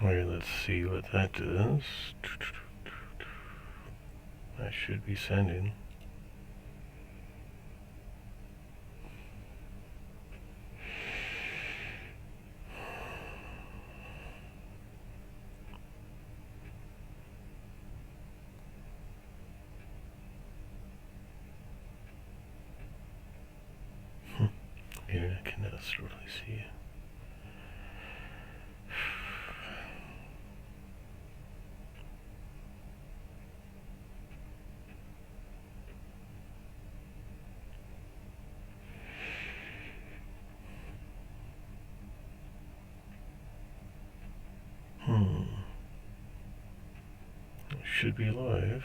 Alright, let's see what that does. I should be sending. Internet cannot totally see. Should be live.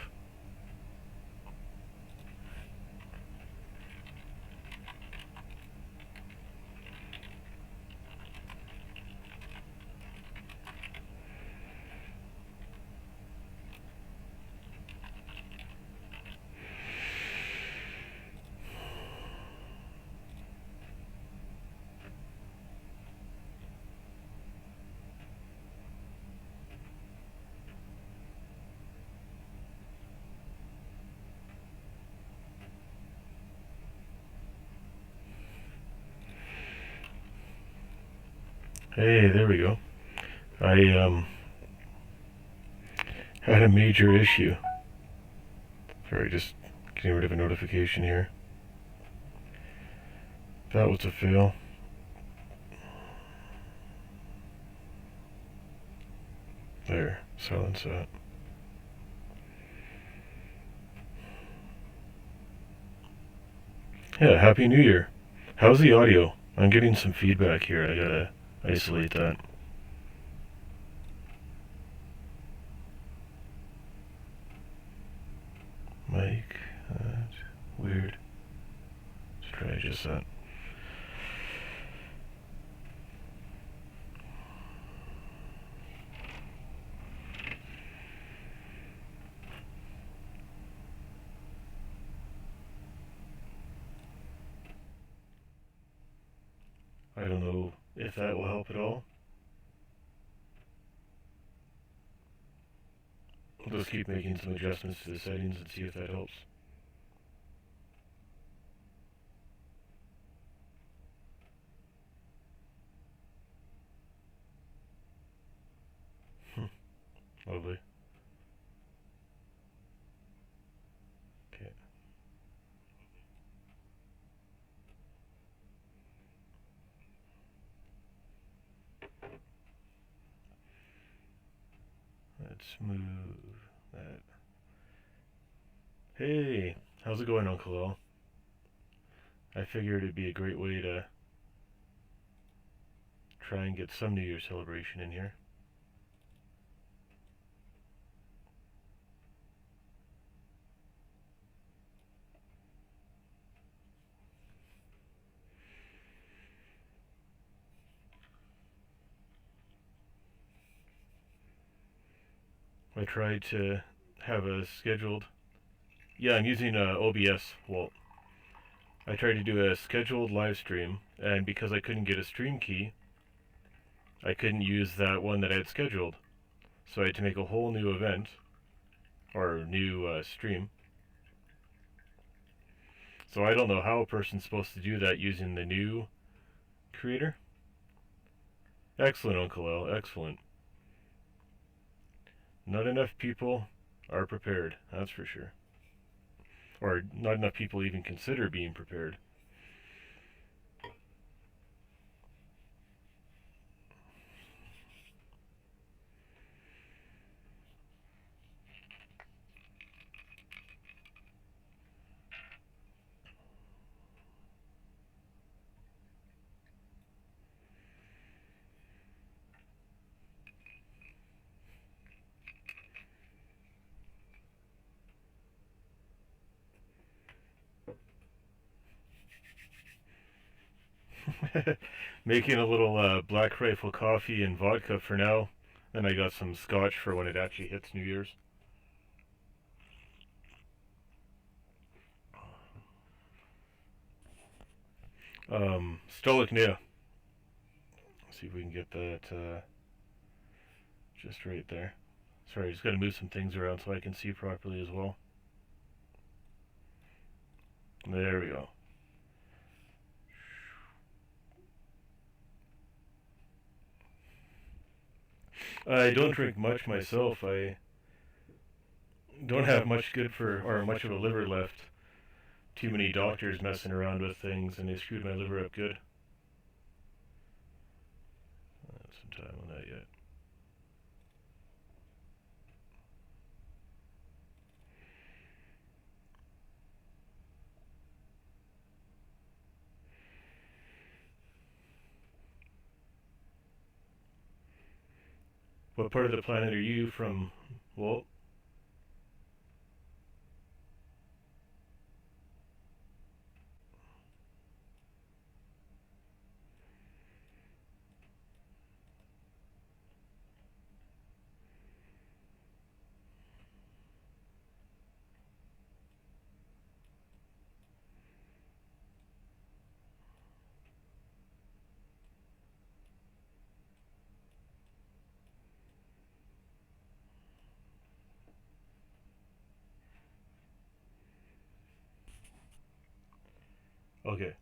Hey, there we go. I had a major issue. Sorry, just getting rid of a notification here. That was a fail. There, silence that. Yeah, Happy New Year. How's the audio? I'm getting some feedback here. I gotta isolate that. Mic, weird. Let's try just that. I don't know if that will help at all. I'll just keep making some adjustments to the settings and see if that helps. Lovely. Okay. Let's move that. Hey, how's it going, Uncle Al? I figured it'd be a great way to try and get some New Year's celebration in here. I tried to have a scheduled. Yeah, I'm using OBS. Well, I tried to do a scheduled live stream, and because I couldn't get a stream key, I couldn't use that one that I had scheduled. So I had to make a whole new event, or new stream. So I don't know how a person's supposed to do that using the new creator. Excellent, Uncle L. Excellent. Not enough people are prepared, that's for sure. Or not enough people even consider being prepared. Making a little Black Rifle coffee and vodka for now. Then I got some scotch for when it actually hits New Year's. Stolichnaya. See if we can get that. Just right there. Sorry, I just got to move some things around so I can see properly as well. There we go. I don't drink much myself. I don't have much good for, or much of a liver left. Too many doctors messing around with things, and they screwed my liver up good. I have some time on that yet. What part of the planet are you from, Walt? Okay.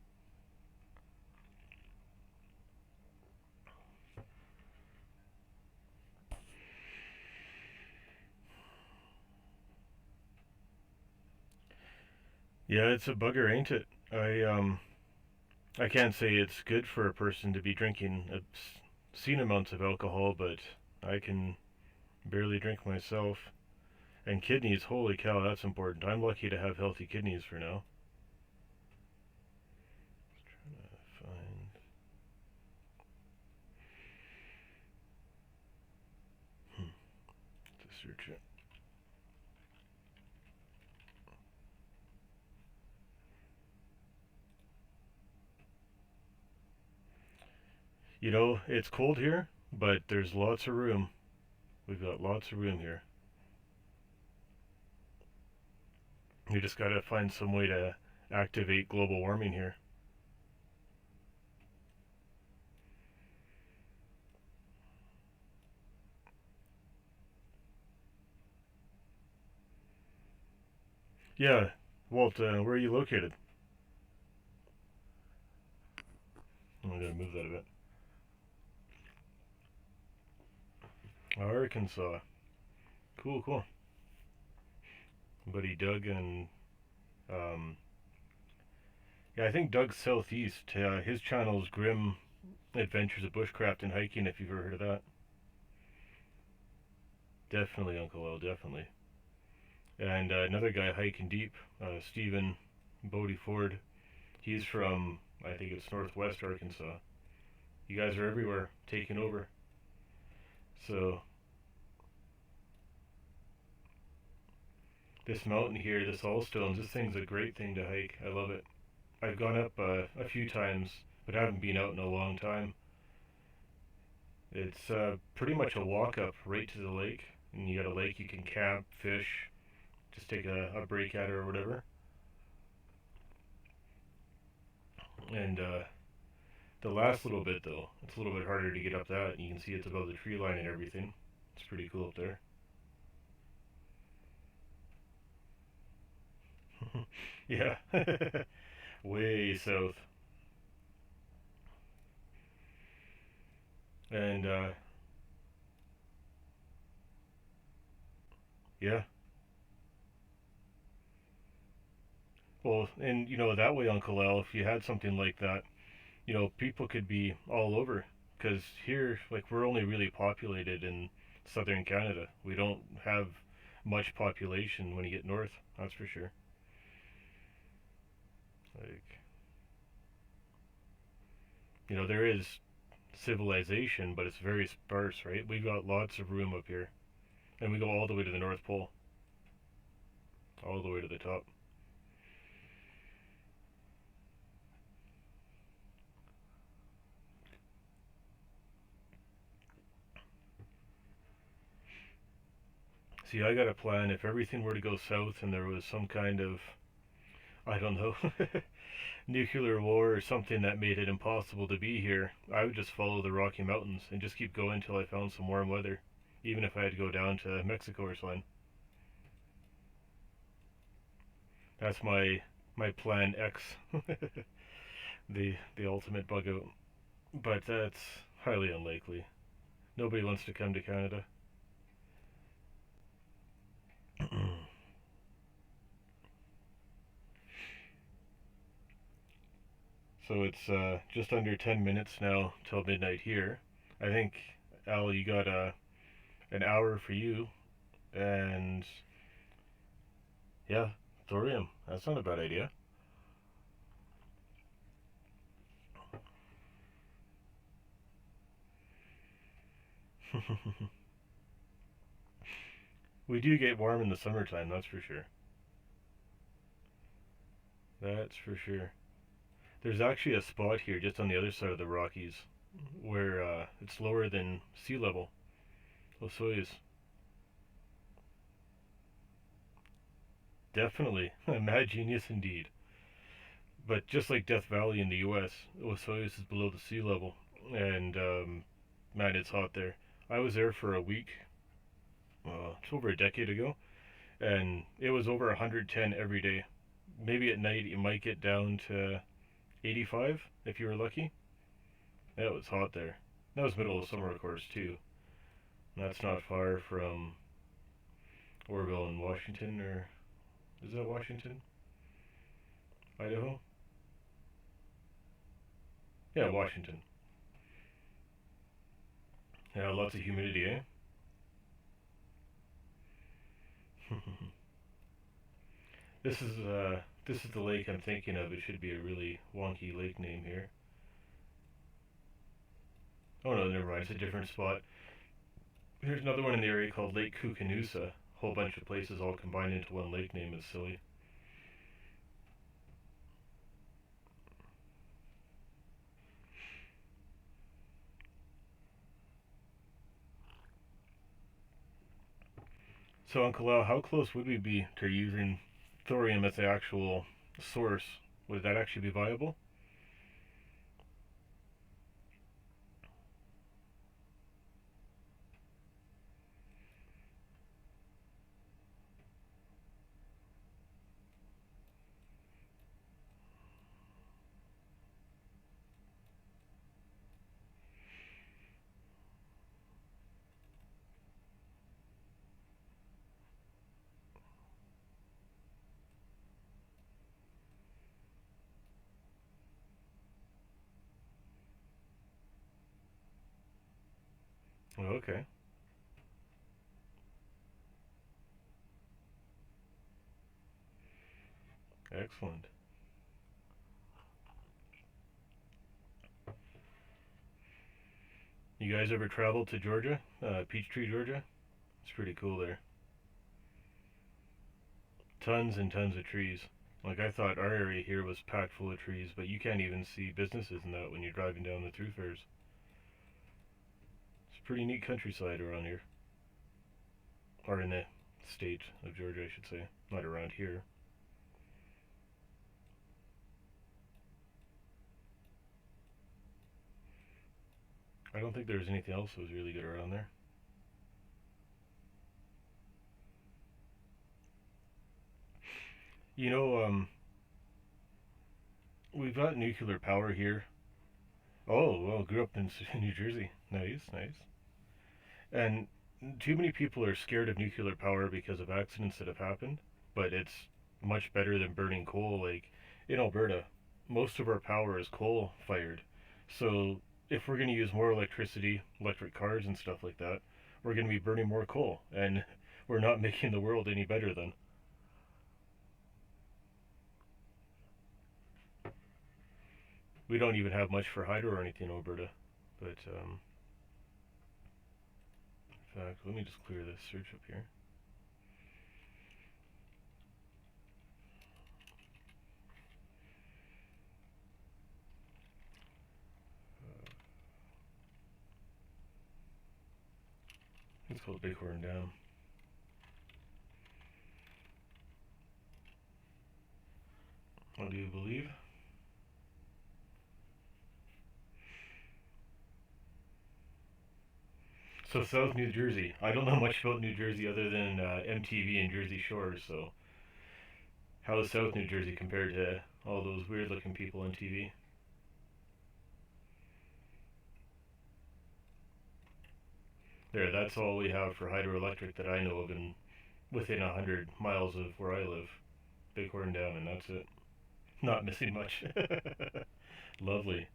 Yeah, it's a bugger, ain't it? I can't say it's good for a person to be drinking obscene amounts of alcohol, but I can barely drink myself. And kidneys, holy cow, that's important. I'm lucky to have healthy kidneys for now. Just trying to find. To search it. You know, it's cold here, but there's lots of room. We've got lots of room here. We just gotta find some way to activate global warming here. Yeah, Walt, where are you located? I'm gonna move that a bit. Arkansas. Cool, cool. Buddy Doug and um, yeah, I think Doug's southeast. His channel is Grim Adventures of Bushcraft and Hiking. If you've ever heard of that, definitely Uncle L, definitely. And another guy hiking deep, Stephen Bodie Ford. He's from, I think it's northwest Arkansas. You guys are everywhere, taking over. So this mountain here, this Allstones, this thing's a great thing to hike. I love it. I've gone up a few times, but haven't been out in a long time. It's pretty much a walk up right to the lake, and you got a lake you can camp, fish, just take a break at it or whatever. And the last little bit though, it's a little bit harder to get up that. And you can see it's above the tree line and everything. It's pretty cool up there. Yeah, way south. And yeah, well, and you know that way, Uncle Al, if you had something like that, you know, people could be all over. Because here, like, we're only really populated in southern Canada. We don't have much population when you get north. That's for sure. Like, you know, there is civilization, but it's very sparse, right? We've got lots of room up here, and we go all the way to the North Pole, all the way to the top. See, I got a plan. If everything were to go south and there was some kind of, I don't know, nuclear war or something that made it impossible to be here, I would just follow the Rocky Mountains and just keep going until I found some warm weather. even if I had to go down to Mexico or something. That's my plan X, the ultimate bug out. But that's highly unlikely. Nobody wants to come to Canada. So it's just under 10 minutes now till midnight here. I think, Al, you got an hour for you, and yeah, thorium. That's not a bad idea. We do get warm in the summertime, that's for sure. That's for sure. There's actually a spot here just on the other side of the Rockies where it's lower than sea level. Osoyoos. Definitely. A mad genius indeed. But just like Death Valley in the US, Osoyoos is below the sea level. And man, it's hot there. I was there for a week, it's over a decade ago, and it was over 110 every day. Maybe at night you might get down to 85 if you were lucky. It was hot there. That was middle of summer, of course, too. That's not far from Orville in Washington, or is that Washington? Idaho? Yeah, Washington. Yeah, lots of humidity, eh? This is the lake I'm thinking of. It should be a really wonky lake name here. Oh no, never mind. It's a different spot. There's another one in the area called Lake Koocanusa. A whole bunch of places all combined into one lake name is silly. So, Uncle Al, how close would we be to using thorium as the actual source? Would that actually be viable? Oh, okay, excellent. You guys ever traveled to Georgia? Peachtree, Georgia? It's pretty cool there. Tons and tons of trees. Like, I thought our area here was packed full of trees, but you can't even see businesses in that when you're driving down the thoroughfares. It's a pretty neat countryside around here. Or in the state of Georgia, I should say. Not around here. I don't think there was anything else that was really good around there. You know, we've got nuclear power here. Oh, well, grew up in New Jersey. Nice, nice. And too many people are scared of nuclear power because of accidents that have happened, but it's much better than burning coal. Like in Alberta, most of our power is coal fired. So if we're going to use more electricity, electric cars and stuff like that, we're going to be burning more coal, and we're not making the world any better then. We don't even have much for hydro or anything in Alberta. But in fact, let me just clear this search up here. It's called Bighorn Dam. What do you believe? So South New Jersey. I don't know much about New Jersey other than MTV and Jersey Shore. So how is South New Jersey compared to all those weird-looking people on TV? There, that's all we have for hydroelectric that I know of, in within 100 miles of where I live. Bighorn Dam, and that's it. Not missing much. Lovely,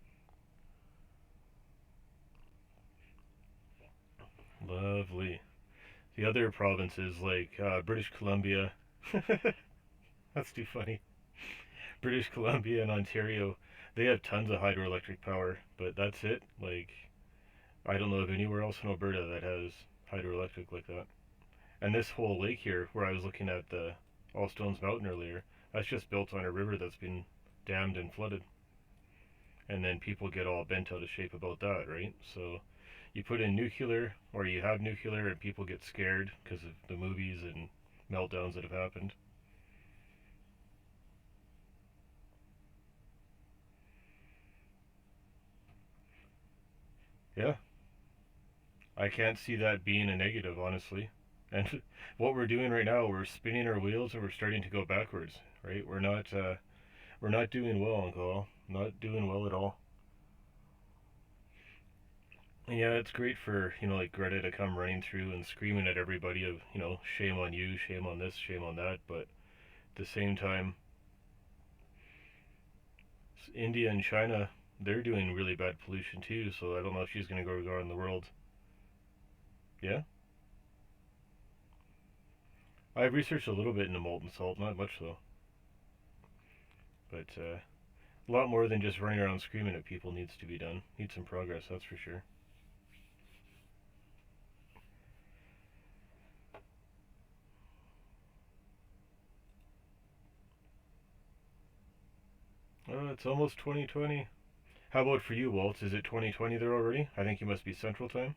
lovely. The other provinces like British Columbia. That's too funny. British Columbia and Ontario, they have tons of hydroelectric power, but that's it. Like, I don't know of anywhere else in Alberta that has hydroelectric like that. And this whole lake here, where I was looking at the All Stones Mountain earlier, that's just built on a river that's been dammed and flooded. And then people get all bent out of shape about that, right? So you put in nuclear, or you have nuclear, and people get scared because of the movies and meltdowns that have happened. Yeah, I can't see that being a negative, honestly. And what we're doing right now, we're spinning our wheels and we're starting to go backwards, right? We're not doing well, Uncle. Not doing well at all. And yeah, it's great for, like Greta to come running through and screaming at everybody of, shame on you, shame on this, shame on that. But at the same time, India and China, they're doing really bad pollution too. So I don't know if she's going to go around the world. Yeah, I've researched a little bit into molten salt, not much though. But a lot more than just running around screaming at people needs to be done. Needs some progress, that's for sure. Oh, it's almost 2020. How about for you, Walt? Is it 2020 there already? I think you must be Central Time.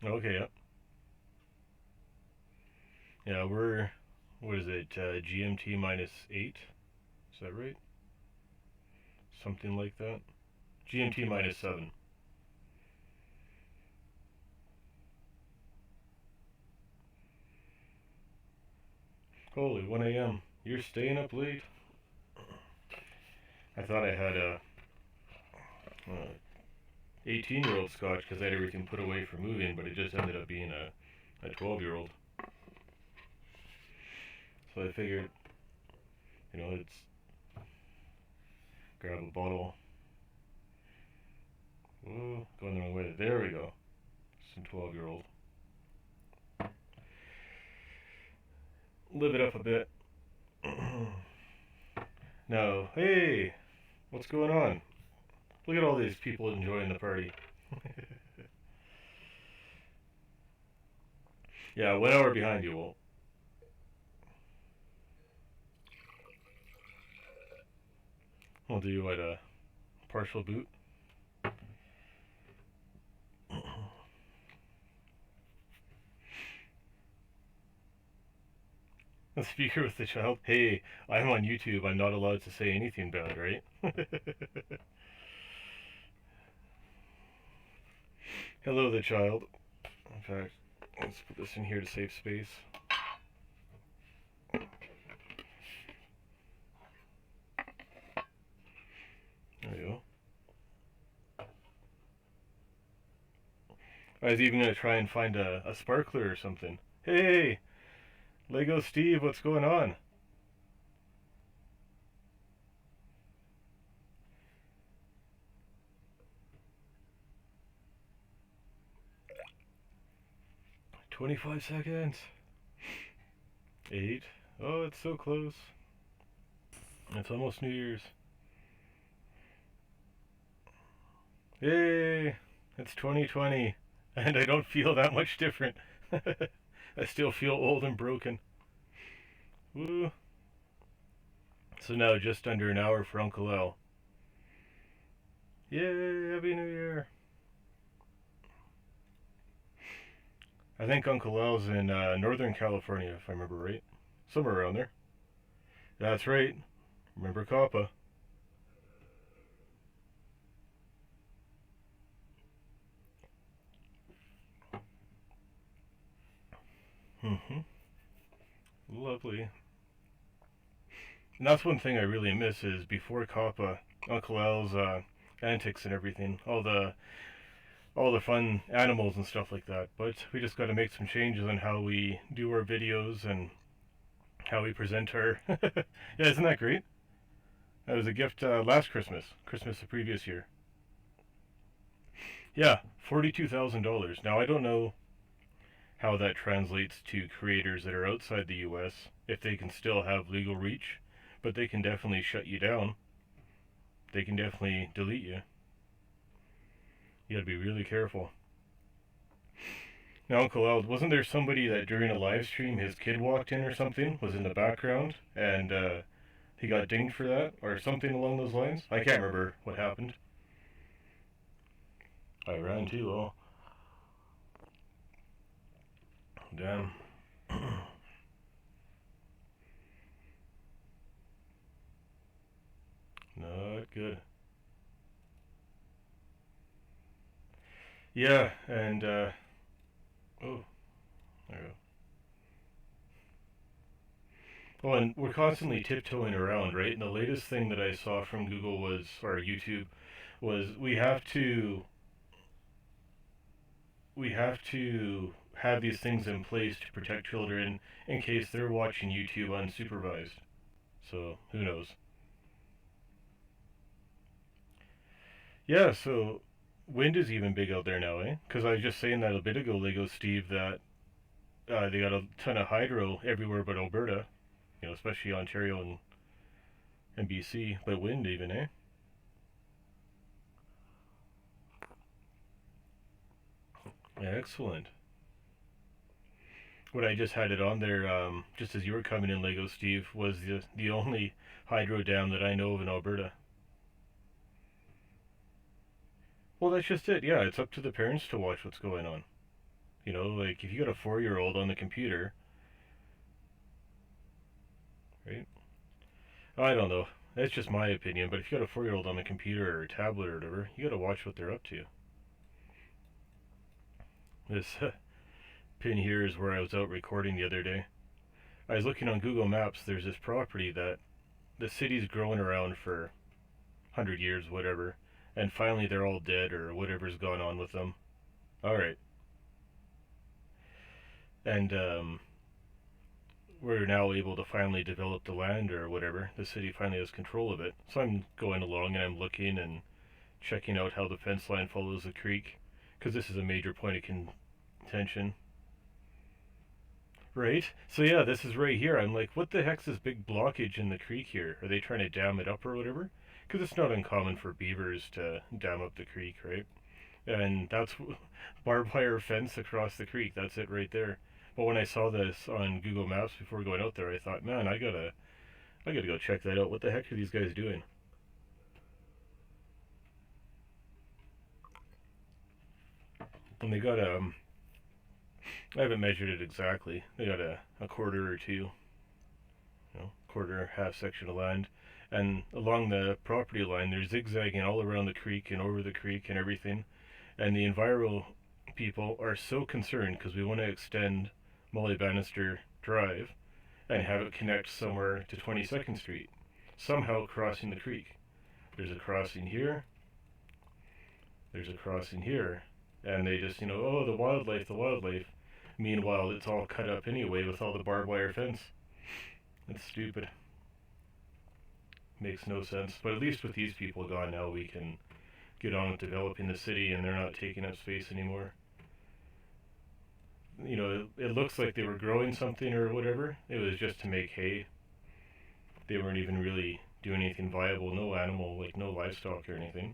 Okay, yeah. Yeah, what is it, GMT minus 8? Is that right? Something like that? GMT minus 7. Holy, 1 a.m. You're staying up late? I thought I had a 18-year-old scotch because I had everything put away for moving, but it just ended up being a 12-year-old. So I figured, it's grab a bottle. Ooh, going the wrong way. There we go. Some 12-year-old. Live it up a bit. No, hey, what's going on? Look at all these people enjoying the party. Yeah, 1 hour behind you, Walt. We'll do what, a partial boot? A speaker with the child? Hey, I'm on YouTube. I'm not allowed to say anything bad, right? Hello, the child. In fact, let's put this in here to save space. There we go. I was even going to try and find a sparkler or something. Hey, Lego Steve, what's going on? "25 seconds. 8. Oh, it's so close. It's almost New Year's. Yay! It's 2020, and I don't feel that much different. I still feel old and broken. Woo! So now just under an hour for Uncle L. Yay! Happy New Year! I think Uncle Al's in Northern California, if I remember right. Somewhere around there. That's right. Remember Kappa. Mm-hmm. Lovely. And that's one thing I really miss is before Kappa, Uncle Al's antics and everything, all the fun animals and stuff like that. But we just got to make some changes on how we do our videos and how we present our. Yeah, isn't that great? That was a gift last Christmas, Christmas the previous year. Yeah, $42,000. Now I don't know how that translates to creators that are outside the U.S. if they can still have legal reach, but they can definitely shut you down. They can definitely delete you. You got to be really careful. Now, Uncle Al, wasn't there somebody that during a live stream his kid walked in or something, was in the background, and he got dinged for that, or something along those lines? I can't remember what happened. I ran too. Oh, damn. Not good. Yeah, and oh, there we go. Well, and we're constantly tiptoeing around, right? And the latest thing that I saw from Google was, or YouTube, was we have to have these things in place to protect children in case they're watching YouTube unsupervised. So who knows? Yeah. So wind is even big out there now, eh? Because I was just saying that a bit ago, Lego Steve, that they got a ton of hydro everywhere but Alberta. Especially Ontario and BC, but wind even, eh? Excellent. What I just had it on there, just as you were coming in, Lego Steve, was the only hydro dam that I know of in Alberta. Well, that's just it. Yeah, it's up to the parents to watch what's going on. Like if you got a 4-year-old on the computer, right? I don't know. That's just my opinion. But if you got a 4-year-old on the computer or a tablet or whatever, you got to watch what they're up to. This pin here is where I was out recording the other day. I was looking on Google Maps. There's this property that the city's growing around for 100 years, whatever, and finally they're all dead or whatever's gone on with them. All right, and we're now able to finally develop the land or whatever. The city finally has control of it. So I'm going along and I'm looking and checking out how the fence line follows the creek, because this is a major point of contention. Right? So yeah, this is right here. I'm like, what the heck's this big blockage in the creek here? Are they trying to dam it up or whatever? Because it's not uncommon for beavers to dam up the creek, right? And that's barbed wire fence across the creek. That's it right there. But when I saw this on Google Maps before going out there, I thought, man, I gotta go check that out. What the heck are these guys doing? And they got I haven't measured it exactly. They got a quarter or two, quarter half section of land, and along the property line, they're zigzagging all around the creek and over the creek and everything. And the enviro people are so concerned because we want to extend Molly Bannister Drive and have it connect somewhere to 22nd Street, somehow crossing the creek. There's a crossing here, there's a crossing here, and they just, oh, the wildlife, the wildlife. Meanwhile, it's all cut up anyway with all the barbed wire fence. It's stupid. Makes no sense. But at least with these people gone now, we can get on with developing the city and they're not taking up space anymore. It looks like they were growing something or whatever. It was just to make hay. They weren't even really doing anything viable. No animal, like no livestock or anything.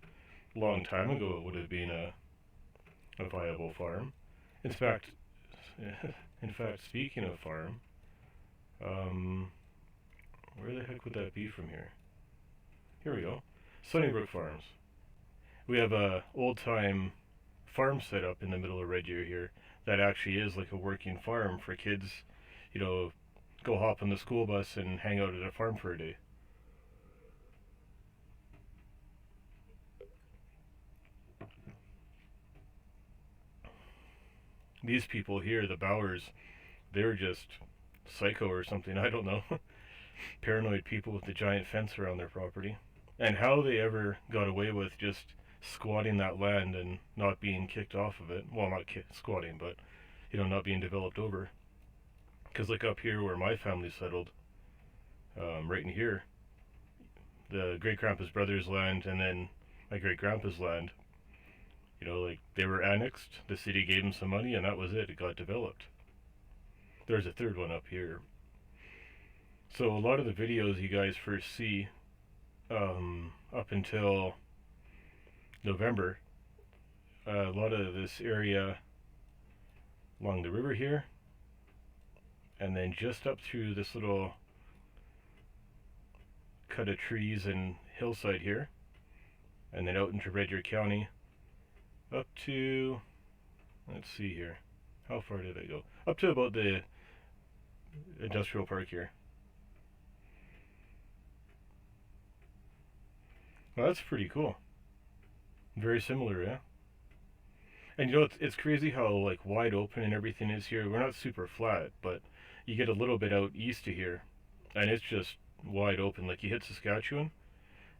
A long time ago, it would have been a viable farm. In fact, speaking of farm, um, where the heck would that be from here? Here we go. Sunnybrook Farms. We have a old time farm set up in the middle of Red Deer here. that actually is like a working farm for kids, you know, go hop on the school bus and hang out at a farm for a day. These people here, the Bowers, they're just psycho or something. I don't know. Paranoid people with the giant fence around their property. And how they ever got away with just squatting that land and not being kicked off of it. Well, not squatting, but, not being developed over. Because, like, up here where my family settled, right in here, the great grandpa's brother's land and then my great grandpa's land, like, they were annexed. The city gave them some money, and that was it. It got developed. There's a third one up here. So a lot of the videos you guys first see, up until November, a lot of this area along the river here, and then just up through this little cut of trees and hillside here, and then out into Red Deer County, up to, let's see here, how far did I go? Up to about the industrial park here. Well, that's pretty cool. Very similar, yeah. And it's crazy how like wide open and everything is here. We're not super flat, but you get a little bit out east of here, and it's just wide open. Like you hit Saskatchewan,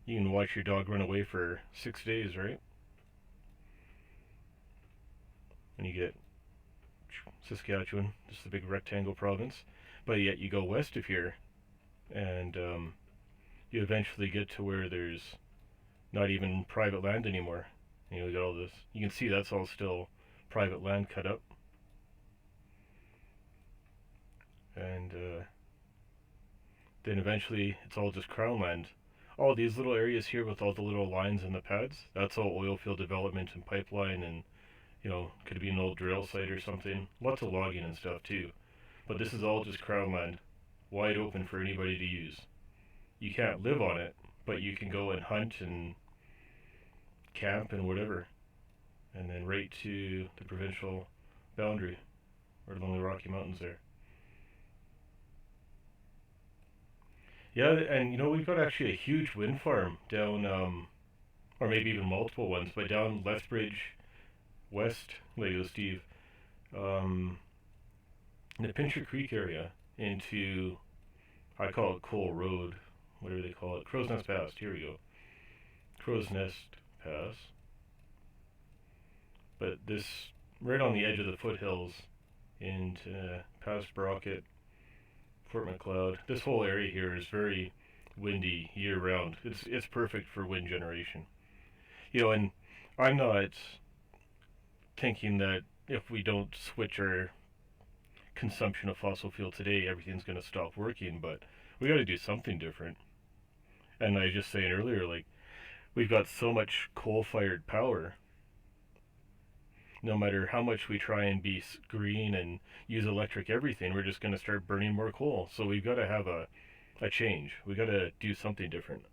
you can watch your dog run away for 6 days, right? And you get Saskatchewan, just the big rectangle province. But yet you go west of here, and you eventually get to where there's not even private land anymore. You got all this. You can see that's all still private land cut up. And then eventually it's all just crown land. All these little areas here with all the little lines and the pads, that's all oil field development and pipeline and, could be an old drill site or something. Lots of logging and stuff too. But this is all just crown land, wide open for anybody to use. You can't live on it, but you can go and hunt and camp and whatever. And then right to the provincial boundary, or along the Rocky Mountains there. Yeah, and we've got actually a huge wind farm down, or maybe even multiple ones, but down Lethbridge, West Lego Steve, in the Pincher Creek area into, I call it Cole Road, whatever they call it, Crow's Nest Pass. Here we go, Crow's Nest Pass. But this right on the edge of the foothills into past Brockett, Fort Macleod. This whole area here is very windy year round. It's perfect for wind generation. And I'm not thinking that if we don't switch our consumption of fossil fuel today, everything's going to stop working, but we got to do something different. And I was just saying earlier, like, we've got so much coal-fired power. No matter how much we try and be green and use electric everything, we're just going to start burning more coal. So we've got to have a change. We've got to do something different.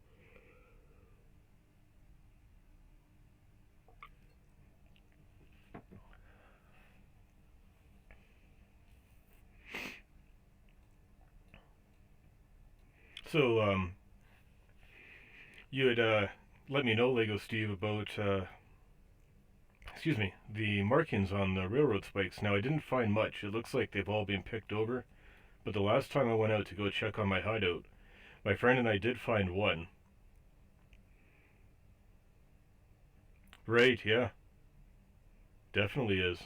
So, you had let me know, Lego Steve, about the markings on the railroad spikes. Now, I didn't find much. It looks like they've all been picked over. But the last time I went out to go check on my hideout, my friend and I did find one. Right, yeah. Definitely is.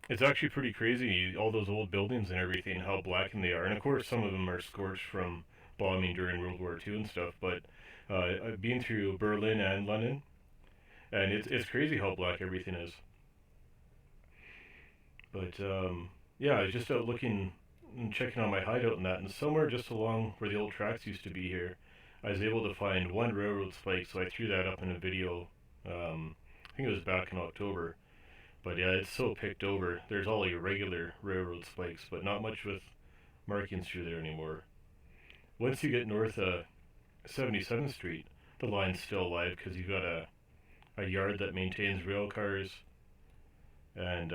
It's actually pretty crazy, all those old buildings and everything, how blackened they are. And of course, some of them are scorched from bombing during World War II and stuff. But I've been through Berlin and London, and it's crazy how black everything is. But yeah, I was just out looking and checking on my hideout and that, and somewhere just along where the old tracks used to be here, I was able to find one railroad spike, so I threw that up in a video. I think it was back in October. But yeah, it's so picked over. There's all your regular railroad spikes, but not much with markings through there anymore. Once you get north of 77th Street, the line's still alive because you've got a yard that maintains rail cars, and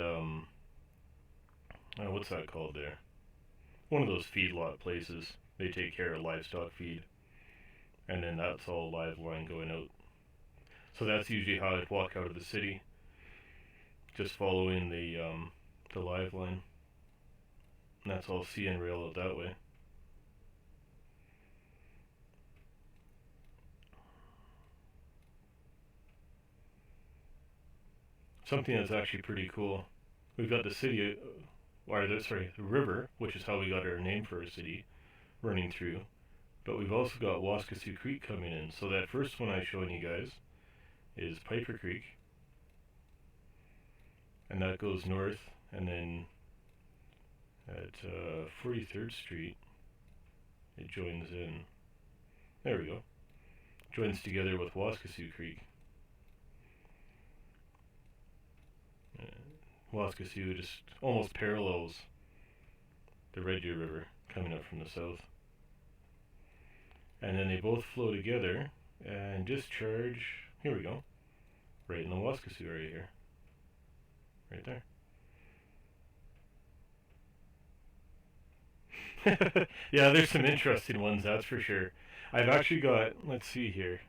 what's that called there? One of those feedlot places. They take care of livestock feed, and then that's all live line going out. So that's usually how I'd walk out of the city, just following the live line. And that's all CN rail out that way. Something that's actually pretty cool. We've got the city, the river, which is how we got our name for our city, running through. But we've also got Waskesiu Creek coming in. So that first one I showed you guys is Piper Creek, and that goes north, and then at 43rd Street, it joins in. There we go. Joins together with Waskesiu Creek. Waskesiu just almost parallels the Red Deer River coming up from the south. And then they both flow together and discharge, here we go, right in the Waskesiu area here. Right there. Yeah, there's some interesting ones, that's for sure. I've actually got, let's see here.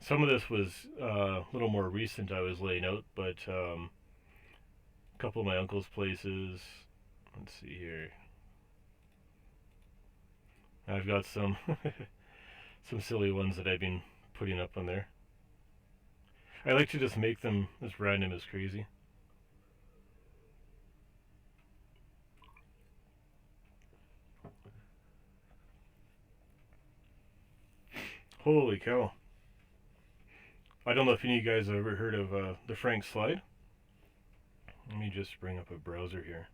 Some of this was a little more recent I was laying out, but a couple of my uncle's places. Let's see here. I've got some some silly ones that I've been putting up on there. I like to just make them as random as crazy. Holy cow. I don't know if any of you guys have ever heard of the Frank slide. Let me just bring up a browser here.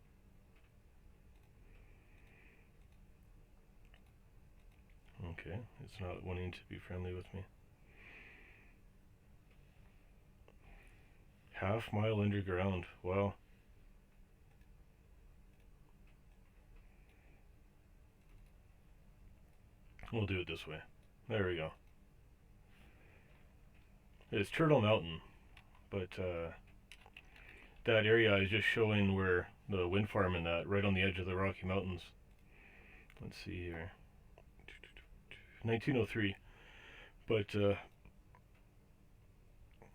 Okay, it's not wanting to be friendly with me. Half-mile underground. Wow. We'll do it this way. There we go. It's Turtle Mountain, but that area is just showing where the wind farm and that, right on the edge of the Rocky Mountains. Let's see here. 1903. But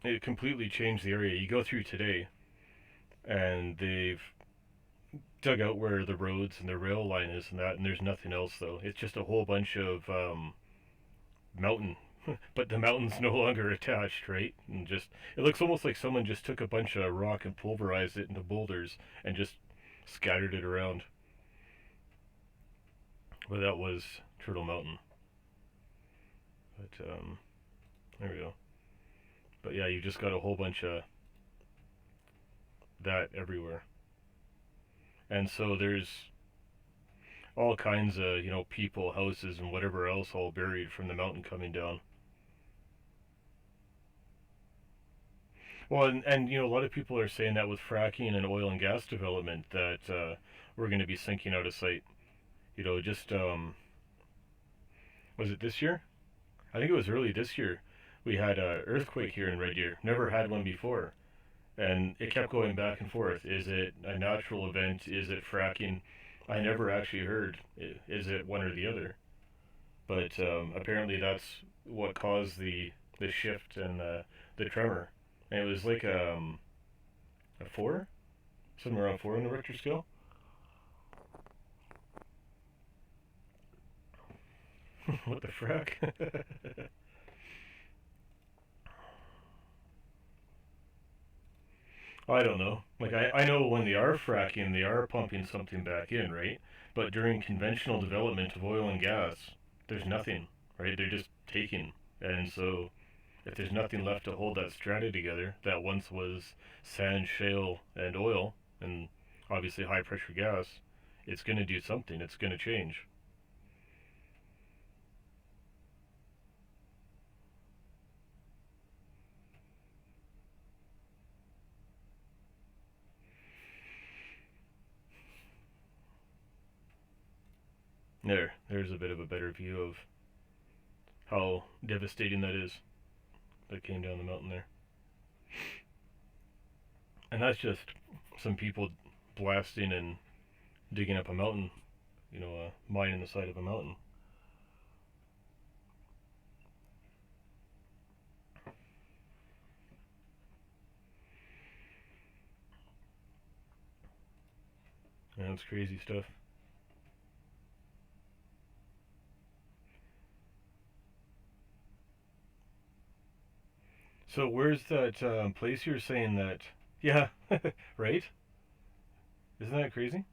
it completely changed the area. You go through today, and they've dug out where the roads and the rail line is and that, and there's nothing else though. It's just a whole bunch of mountain. But the mountain's no longer attached, right? And just, it looks almost like someone just took a bunch of rock and pulverized it into boulders and just scattered it around. But that was Turtle Mountain. But there we go. But yeah, you just got a whole bunch of that everywhere. And so there's all kinds of, people, houses, and whatever else all buried from the mountain coming down. Well, and a lot of people are saying that with fracking and oil and gas development that we're going to be sinking out of sight. Just was it this year? I think it was early this year. We had an earthquake here in Red Deer. Never had one before, and it kept going back and forth. Is it a natural event? Is it fracking? I never actually heard. Is it one or the other? But apparently that's what caused the shift and the tremor. And it was like a 4? Somewhere around 4 on the Richter scale? What the frack? I don't know. Like, I know when they are fracking, they are pumping something back in, right? But during conventional development of oil and gas, there's nothing, right? They're just taking. And so if there's nothing left to hold that strata together that once was sand, shale, and oil, and obviously high pressure gas, it's going to do something. It's going to change. There's a bit of a better view of how devastating that is that came down the mountain there. And that's just some people blasting and digging up a mountain, a mine in the side of a mountain. And that's crazy stuff. So where's that place you were saying that? Yeah, right? Isn't that crazy?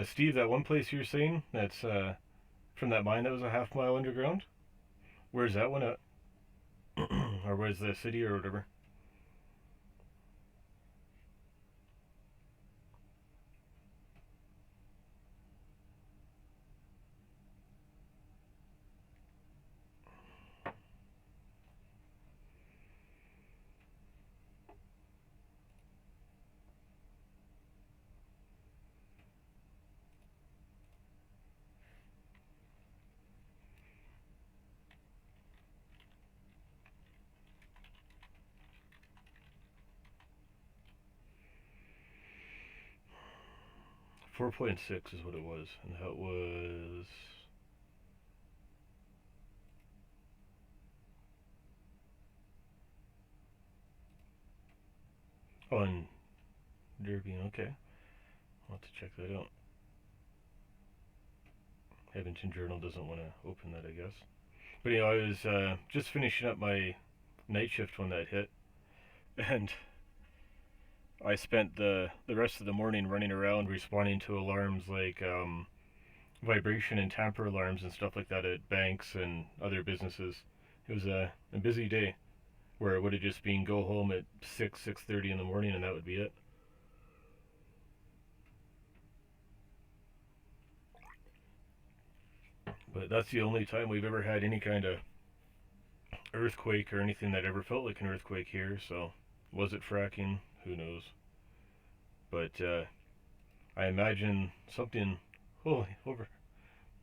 Steve, that one place you were saying that's from that mine that was a half mile underground? Where's that one at? Or where's the city or whatever? 4.6 is what it was. And that was on Derby. Okay. I'll have to check that out. Edmonton Journal doesn't want to open that, I guess. But I was just finishing up my night shift when that hit, and I spent the rest of the morning running around responding to alarms like vibration and tamper alarms and stuff like that at banks and other businesses. It was a busy day where it would have just been go home at 6:30 in the morning and that would be it. But that's the only time we've ever had any kind of earthquake or anything that ever felt like an earthquake here. So was it fracking? Who knows? But I imagine something. Holy, over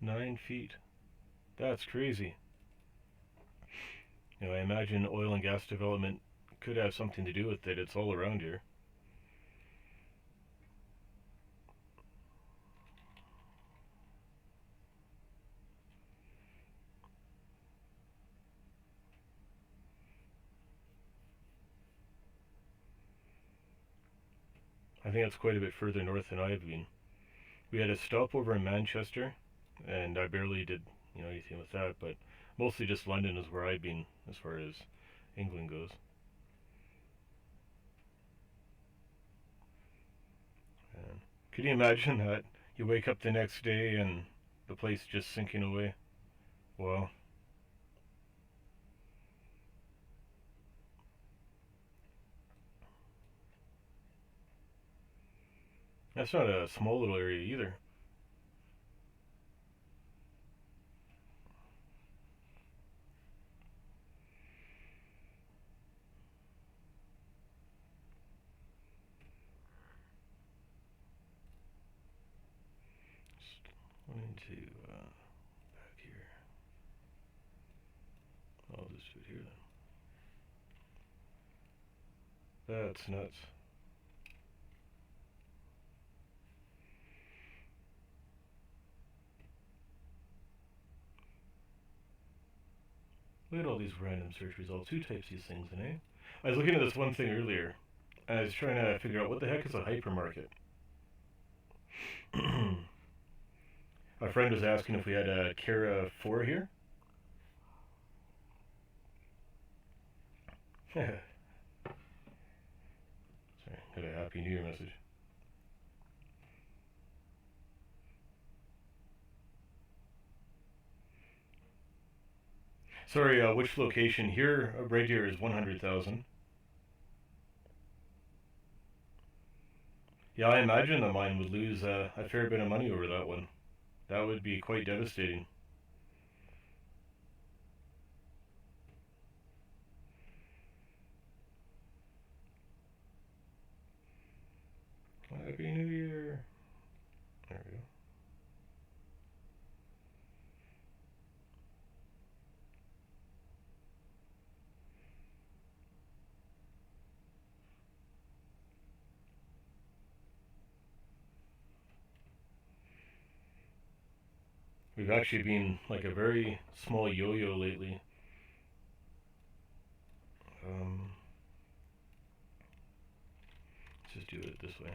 9 feet. That's crazy. I imagine oil and gas development could have something to do with it. It's all around here. I think that's quite a bit further north than I've been. We had a stopover in Manchester, and I barely did anything with that, but mostly just London is where I've been as far as England goes. And could you imagine that you wake up the next day and the place just sinking away? Well, that's not a small little area either. Just went into back here. I'll just do it here then. That's nuts. Look at all these random search results. Who types these things in, eh? I was looking at this one thing earlier. I was trying to figure out what the heck is a hypermarket. A friend was asking if we had a Kara 4 here. Sorry, had a Happy New Year message. Sorry, which location here? Right here is 100,000. Yeah, I imagine the mine would lose a fair bit of money over that one. That would be quite devastating. Happy New Year. There we go. We've actually been like a very small yo-yo lately. Um, let's just do it this way.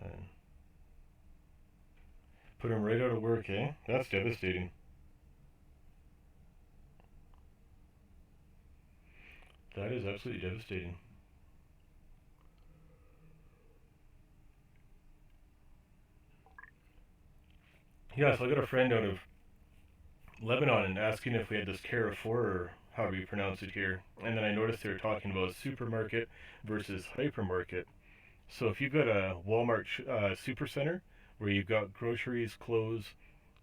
And put him right out of work, eh? That's devastating. That is absolutely devastating. Yeah, so I got a friend out of Lebanon asking if we had this Carrefour, or however you pronounce it here. And then I noticed they were talking about supermarket versus hypermarket. So if you've got a Walmart supercenter where you've got groceries, clothes,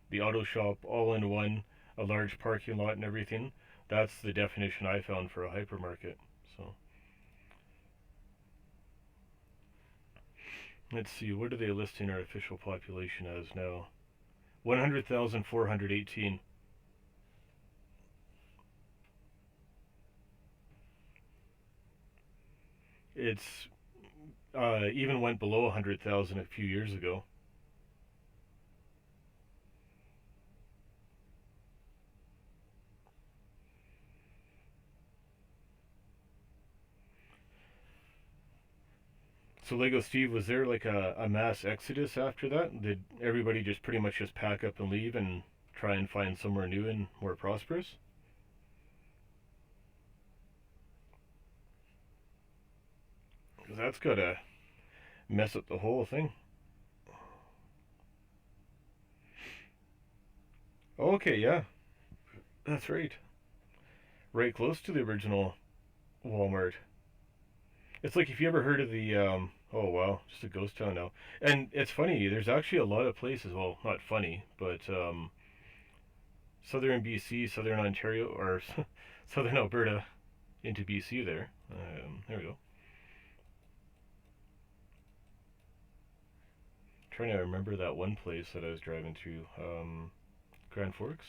the auto shop all in one, a large parking lot and everything, that's the definition I found for a hypermarket. So let's see, what are they listing our official population as now? 100,418. It's even went below 100,000 a few years ago. So Lego Steve, was there like a mass exodus after that? Did everybody just pretty much just pack up and leave and try and find somewhere new and more prosperous? 'Cause that's gotta mess up the whole thing. Oh, okay, yeah, that's right. Right close to the original Walmart. It's like if you ever heard of the oh wow, just a ghost town now. And it's funny, there's actually a lot of places, well, not funny, but southern BC, southern Ontario, or southern Alberta into BC there. There we go. Trying to remember that one place that I was driving through. Grand Forks,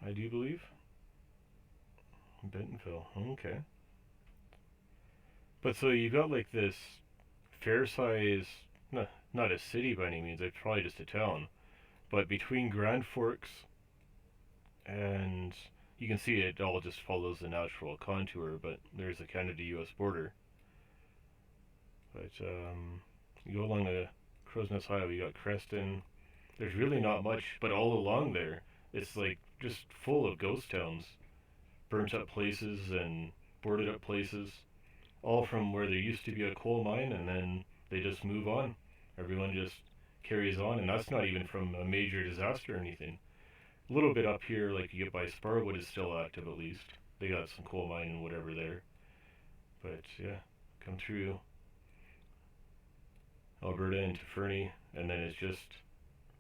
I do believe. Bentonville. Okay. But so you got like this fair size, not a city by any means, it's probably just a town. But between Grand Forks and you can see it all just follows the natural contour, but there's the Canada US border. But you go along the Crow's Nest Highway, you got Creston. There's really not much, but all along there, it's like just full of ghost towns, burnt up places and boarded up places, all from where there used to be a coal mine, and then they just move on. Everyone just carries on, and that's not even from a major disaster or anything. A little bit up here, like you get by Sparwood, is still active at least. They got some coal mine and whatever there. But yeah, come through Alberta into Fernie, and then it's just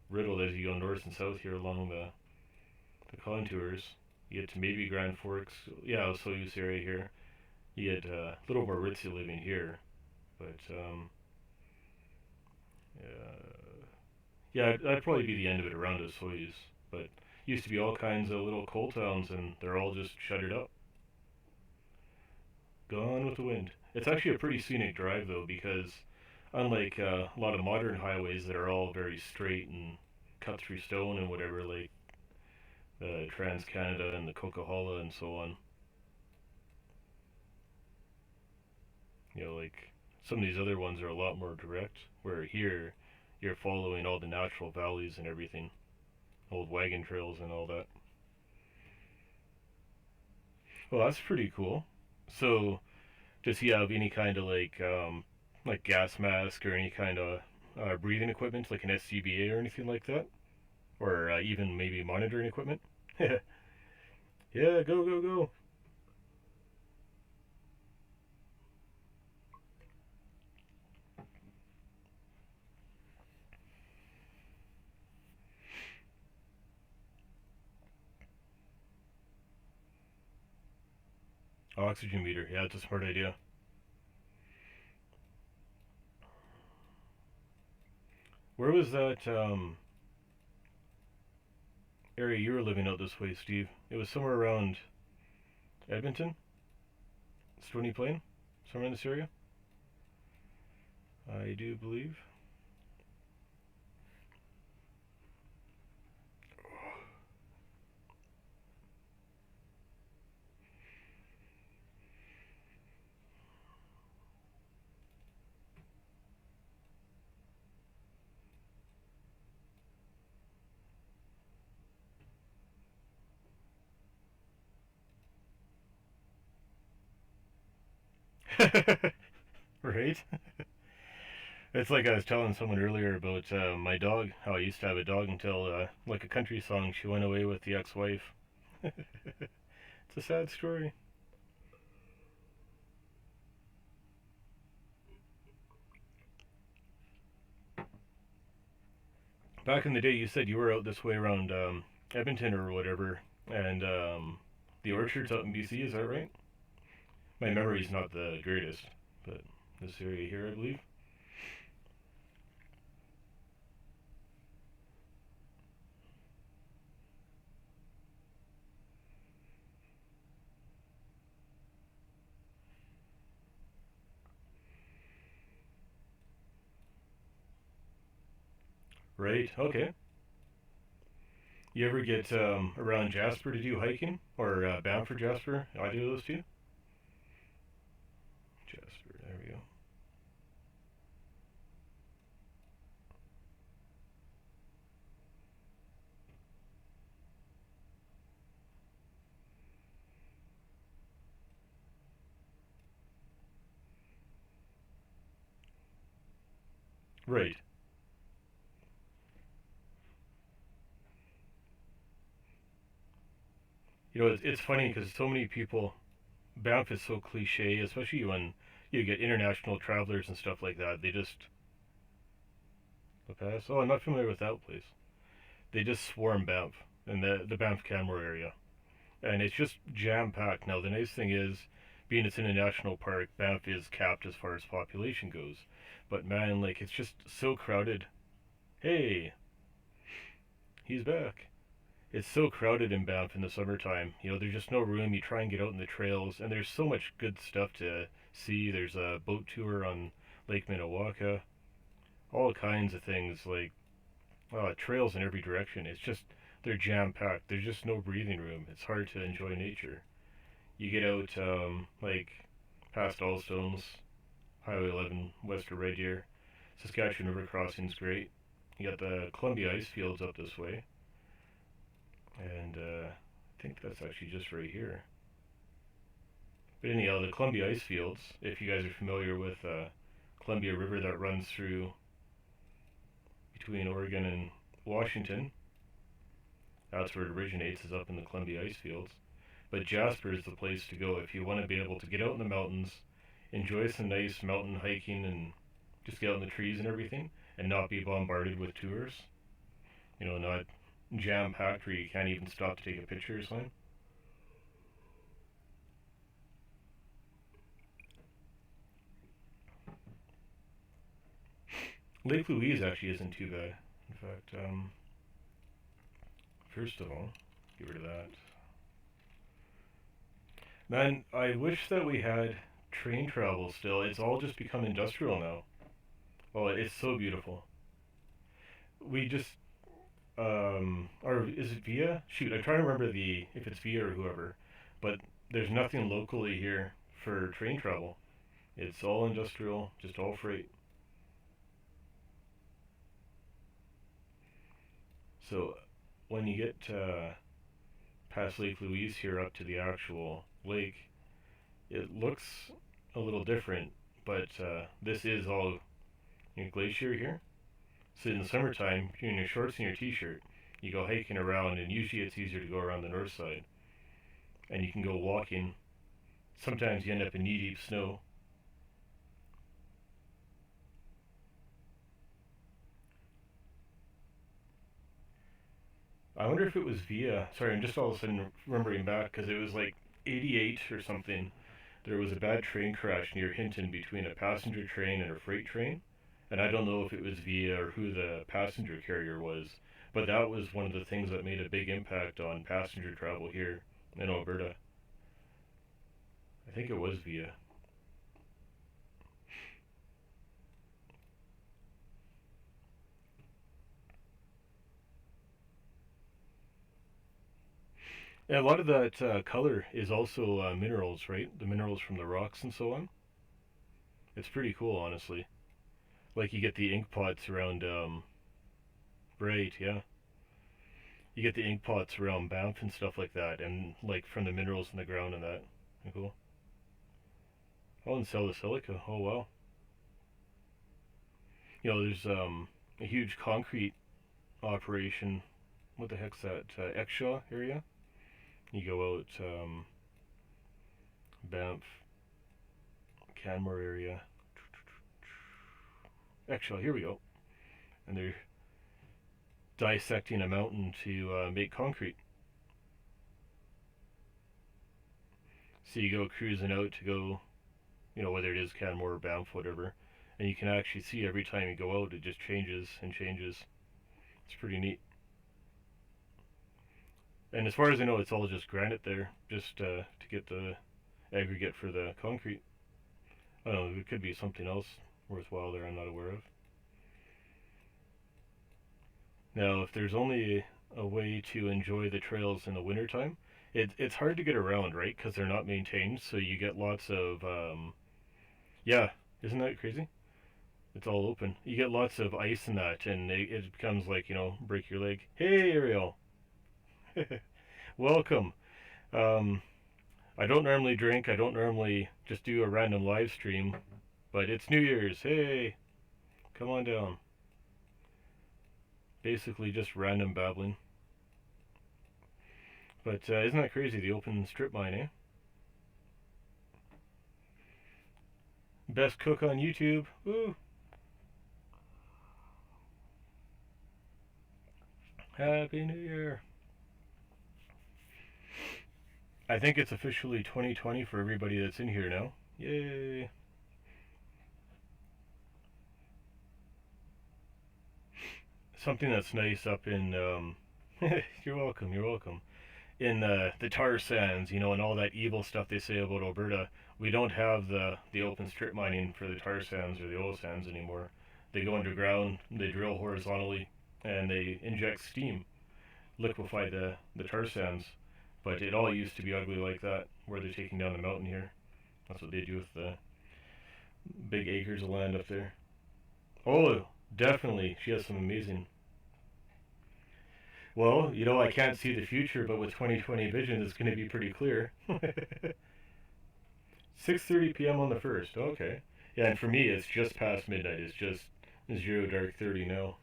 riddled as you go north and south here along the contours. You get to maybe Grand Forks. Yeah, so use area here. You get a little more ritzy living here, but yeah, that'd probably be the end of it around us Soyuz. But used to be all kinds of little coal towns, and they're all just shuttered up, gone with the wind. It's actually a pretty scenic drive though, because unlike a lot of modern highways that are all very straight and cut through stone and whatever, like the Trans Canada and the Coquihalla and so on, like some of these other ones are a lot more direct. Where here, you're following all the natural valleys and everything, old wagon trails and all that. Well, that's pretty cool. So, does he have any kind of like gas mask or any kind of breathing equipment, like an SCBA or anything like that, or even maybe monitoring equipment? Yeah, go go go. Oxygen meter. Yeah, it's a smart idea. Where was that area you were living out this way, Steve? It was somewhere around Edmonton, Stony Plain, somewhere in this area. I do believe. Right? It's like I was telling someone earlier about my dog, how I used to have a dog until, like a country song, she went away with the ex wife. It's a sad story. Back in the day, you said you were out this way around Edmonton or whatever, and the orchards out in BC, is that right? My memory's not the greatest, but this area here, I believe. Right, okay. You ever get around Jasper to do hiking? Or bound for Jasper? Either of those two? Jasper, there we go. Right. You know, it's funny because so many people, Banff is so cliche, especially when you get international travelers and stuff like that. They just, the pass. Oh, I'm not familiar with that place. They just swarm Banff in the Banff Canmore area, and it's just jam packed. Now the nice thing is, being it's in a national park, Banff is capped as far as population goes. But man, like it's just so crowded. Hey, he's back. It's so crowded in Banff in the summertime. You know, there's just no room. You try and get out in the trails, and there's so much good stuff to see. There's a boat tour on Lake Minnewaca, all kinds of things like trails in every direction. It's just they're jam packed. There's just no breathing room. It's hard to enjoy nature. You get out like past Allstones, Highway 11 west of Red Deer. Saskatchewan River Crossing's great. You got the Columbia ice fields up this way, and I think that's actually just right here. But anyhow, the Columbia ice fields, if you guys are familiar with Columbia River that runs through between Oregon and Washington, that's where it originates, is up in the Columbia ice fields. But Jasper is the place to go if you want to be able to get out in the mountains, enjoy some nice mountain hiking, and just get out in the trees and everything, and not be bombarded with tours. You know, not jam packed where you can't even stop to take a picture or something. Lake Louise actually isn't too bad. In fact, first of all, get rid of that. Man, I wish that we had train travel still. It's all just become industrial now. Oh, it's so beautiful. We just, or is it Via? Shoot, I'm trying to remember the if it's Via or whoever, but there's nothing locally here for train travel. It's all industrial, just all freight. So when you get past Lake Louise here up to the actual lake, it looks a little different, but this is all glacier here. So in the summertime, you're in your shorts and your t-shirt, you go hiking around, and usually it's easier to go around the north side, and you can go walking. Sometimes you end up in knee-deep snow. I wonder if it was via. Sorry, I'm just all of a sudden remembering back because it was like '88 or something. There was a bad train crash near Hinton between a passenger train and a freight train, and I don't know if it was via or who the passenger carrier was, but that was one of the things that made a big impact on passenger travel here in Alberta. I think it was via. And a lot of that color is also minerals, right? The minerals from the rocks and so on. It's pretty cool, honestly. Like you get the ink pots around, right? Yeah, you get the ink pots around Banff and stuff like that, and like from the minerals in the ground and that. Cool. Oh, and sell the silica. Oh wow. You know, there's a huge concrete operation. What the heck's that? Exshaw area. You go out Banff, Canmore area. Exshaw. Here we go. And they're dissecting a mountain to make concrete. So you go cruising out to go, you know, whether it is Canmore or Banff, whatever, and you can actually see every time you go out, it just changes and changes. It's pretty neat. And as far as I know, it's all just granite there, just to get the aggregate for the concrete. I don't know, it could be something else worthwhile there I'm not aware of. Now, if there's only a way to enjoy the trails in the wintertime, it's hard to get around, right? Because they're not maintained, so you get lots of, yeah, isn't that crazy? It's all open. You get lots of ice in that, and it becomes like, you know, break your leg. Hey, Ariel. Welcome. Um, I don't normally drink. I don't normally just do a random live stream, but it's New Year's. Hey, come on down. Basically just random babbling. But isn't that crazy, the open strip mine, eh? Best cook on YouTube. Woo! Happy New Year. I think it's officially 2020 for everybody that's in here now. Yay! Something that's nice up in, you're welcome, you're welcome. In the tar sands, you know, and all that evil stuff they say about Alberta, we don't have the open strip mining for the tar sands or the oil sands anymore. They go underground, they drill horizontally, and they inject steam, liquefy the tar sands. But it all used to be ugly like that, where they're taking down the mountain here. That's what they do with the big acres of land up there. Oh, definitely. She has some amazing. Well, you know, I can't see the future, but with 2020 vision, it's going to be pretty clear. 6:30 p.m. on the first. Okay. Yeah, and for me, it's just past midnight. It's just 0 dark 30 now.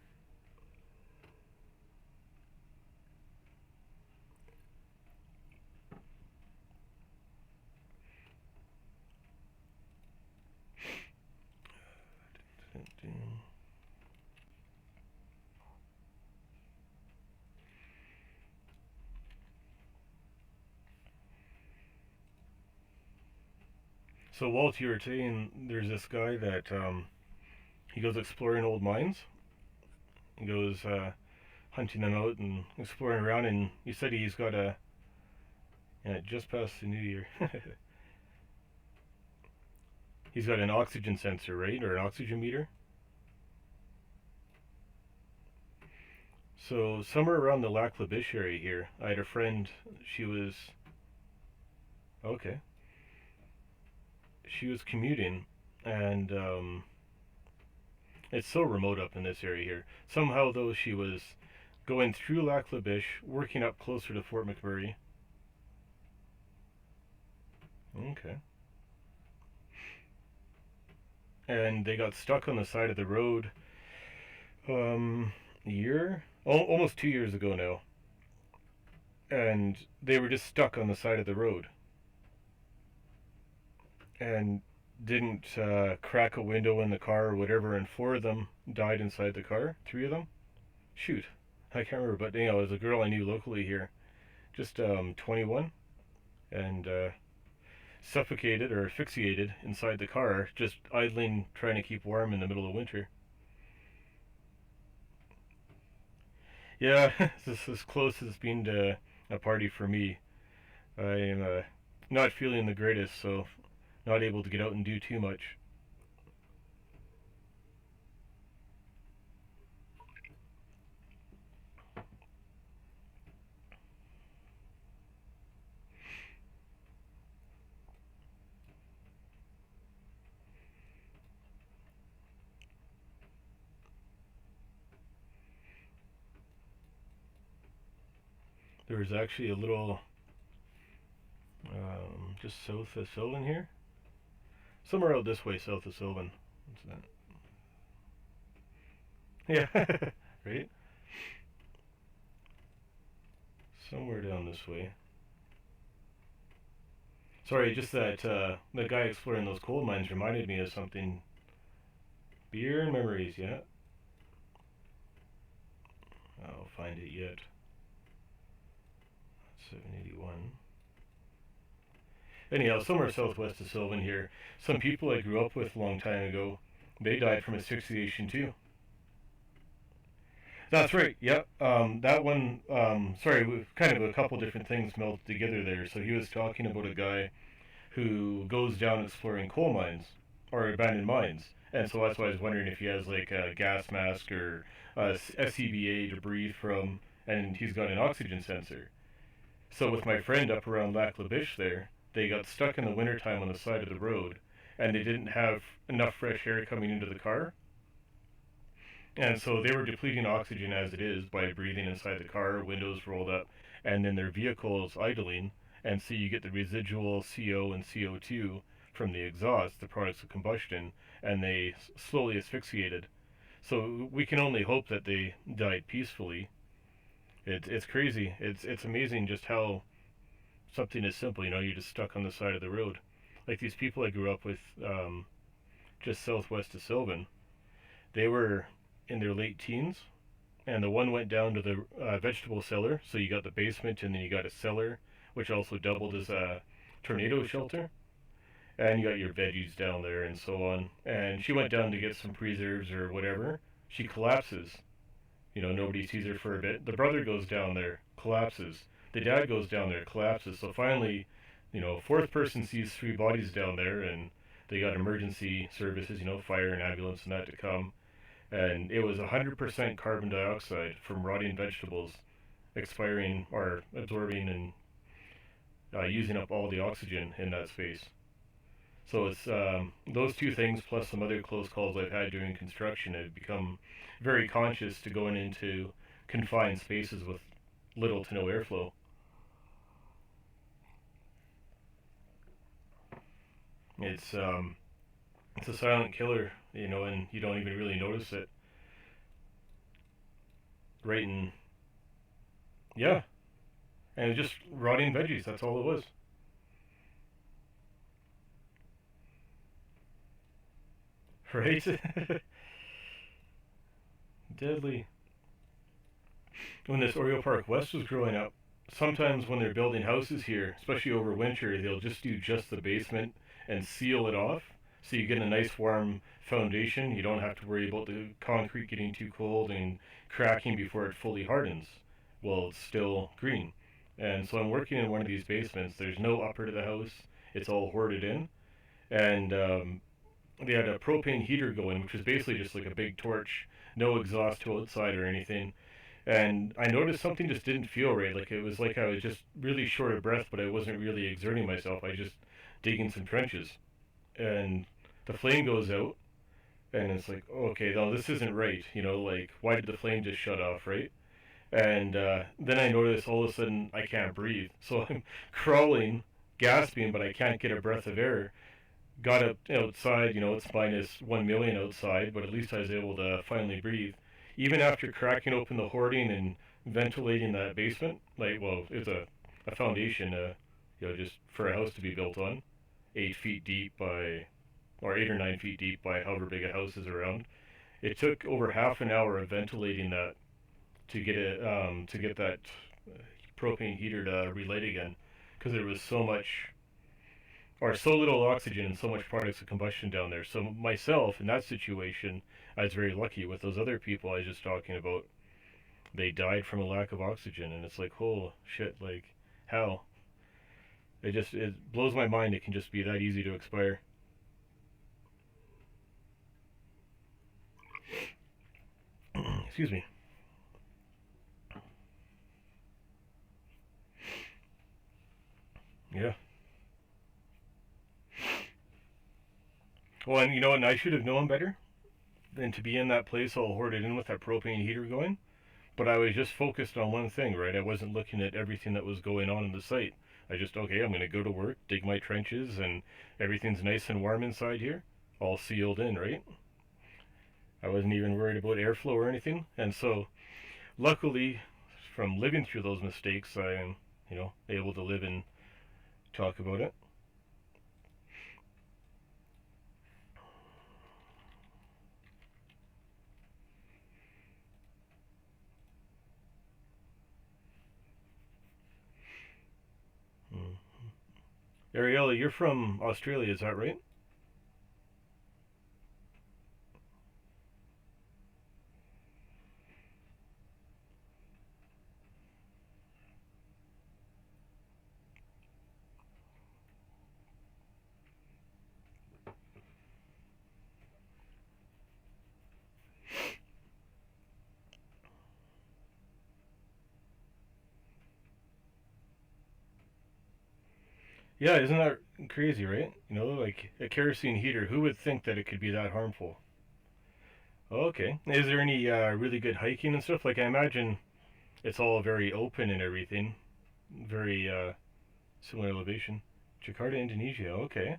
So Walt, you were saying there's this guy that he goes exploring old mines. He goes hunting them out and exploring around, and you said he's got a, yeah, just past the new year. He's got an oxygen sensor, right, or an oxygen meter. So somewhere around the Lac La Biche area here, I had a friend. She was okay. She was commuting, and it's so remote up in this area here. Somehow, though, she was going through Lac La Biche, working up closer to Fort McMurray. Okay. And they got stuck on the side of the road a year, almost 2 years ago now. And they were just stuck on the side of the road. And didn't crack a window in the car or whatever, and four of them died inside the car. Three of them? Shoot. I can't remember, but you know, it was a girl I knew locally here. Just 21. And suffocated or asphyxiated inside the car, just idling, trying to keep warm in the middle of winter. Yeah, this is as close as it's been to a party for me. I am not feeling the greatest, so not able to get out and do too much. There was actually a little just south of Sylvan here. Somewhere out this way, south of Sylvan. What's that? Yeah, right? Somewhere down this way. Sorry, just that the guy exploring those coal mines reminded me of something. Beer and memories, yeah. I'll find it yet. 781. Anyhow, somewhere southwest of Sylvan here, some people I grew up with a long time ago, they died from asphyxiation too. That's right. Yep. That one. Sorry, kind of a couple different things melted together there. So he was talking about a guy who goes down exploring coal mines or abandoned mines, and so that's why I was wondering if he has like a gas mask or a SCBA to breathe from, and he's got an oxygen sensor. So with my friend up around Lac La Biche there, they got stuck in the wintertime on the side of the road, and they didn't have enough fresh air coming into the car. And so they were depleting oxygen as it is by breathing inside the car, windows rolled up, and then their vehicle is idling, and so you get the residual CO and CO2 from the exhaust, the products of combustion, and they slowly asphyxiated. So we can only hope that they died peacefully. It's crazy. It's amazing just how something is simple. You're just stuck on the side of the road. Like these people I grew up with, just southwest of Sylvan, they were in their late teens, and the one went down to the vegetable cellar. So you got the basement, and then you got a cellar, which also doubled as a tornado shelter. And you got your veggies down there, and so on. And she went down to get some preserves or whatever. She collapses. Nobody sees her for a bit. The brother goes down there, collapses. The dad goes down there, collapses. So finally, fourth person sees three bodies down there, and they got emergency services, fire and ambulance and that to come. And it was 100% carbon dioxide from rotting vegetables expiring or absorbing and using up all the oxygen in that space. So it's those two things plus some other close calls I've had during construction. I've become very conscious to going into confined spaces with little to no airflow. It's it's a silent killer, and you don't even really notice it. Right in, yeah, and just rotting veggies. That's all it was. Right? Deadly. When this Oriole Park West was growing up, sometimes when they're building houses here, especially over winter, they'll just do just the basement and seal it off. So you get a nice warm foundation. You don't have to worry about the concrete getting too cold and cracking before it fully hardens. Well, it's still green. And so I'm working in one of these basements. There's no upper to the house. It's all hoarded in. And they had a propane heater going, which was basically just like a big torch, no exhaust to outside or anything. And I noticed something just didn't feel right. Like it was like I was just really short of breath, but I wasn't really exerting myself. I just digging some trenches, and the flame goes out, and it's like, oh, okay, no, this isn't right. Like why did the flame just shut off, right? And then I notice all of a sudden I can't breathe, so I'm crawling, gasping, but I can't get a breath of air. Got up outside, it's minus 1 million outside, but at least I was able to finally breathe. Even after cracking open the hoarding and ventilating that basement, like, well, it's a foundation, just for a house to be built on, 8 feet deep by, or 8 or 9 feet deep by however big a house is around. It took over half an hour of ventilating that to get that propane heater to relight again, because there was so much or so little oxygen and so much products of combustion down there. So myself in that situation, I was very lucky. With those other people I was just talking about, they died from a lack of oxygen, and it's like, oh shit, like how? It blows my mind it can just be that easy to expire. Excuse me. Yeah. Well, and you know what? And I should have known better than to be in that place all hoarded in with that propane heater going. But I was just focused on one thing, right? I wasn't looking at everything that was going on in the site. I just, okay, I'm going to go to work, dig my trenches, and everything's nice and warm inside here, all sealed in, right? I wasn't even worried about airflow or anything. And so, luckily, from living through those mistakes, I am, able to live and talk about it. Mm. Ariella, you're from Australia, is that right? Yeah, isn't that crazy, right? Like a kerosene heater, who would think that it could be that harmful? Okay. Is there any really good hiking and stuff? Like, I imagine it's all very open and everything. Very similar elevation. Jakarta, Indonesia. Okay.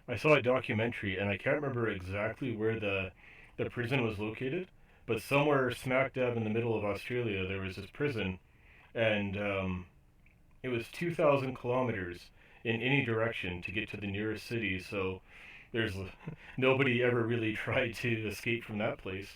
I saw a documentary, and I can't remember exactly where the prison was located, but somewhere smack dab in the middle of Australia, there was this prison, and it was 2,000 kilometers in any direction to get to the nearest city. So there's nobody ever really tried to escape from that place.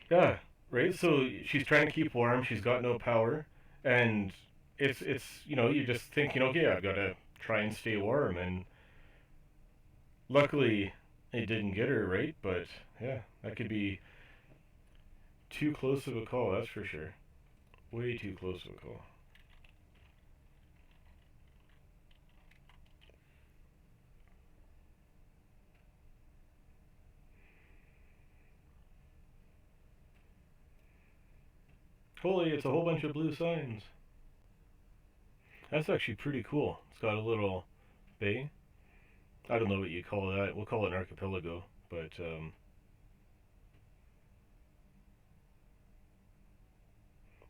Yeah, right. So she's trying to keep warm. She's got no power, and it's you're just thinking, okay, I've got to try and stay warm, and luckily it didn't get her right. But yeah, that could be too close of a call. That's for sure. Way too close of a call. Holy, it's a whole bunch of blue signs. That's actually pretty cool. It's got a little bay. I don't know what you call that. We'll call it an archipelago, but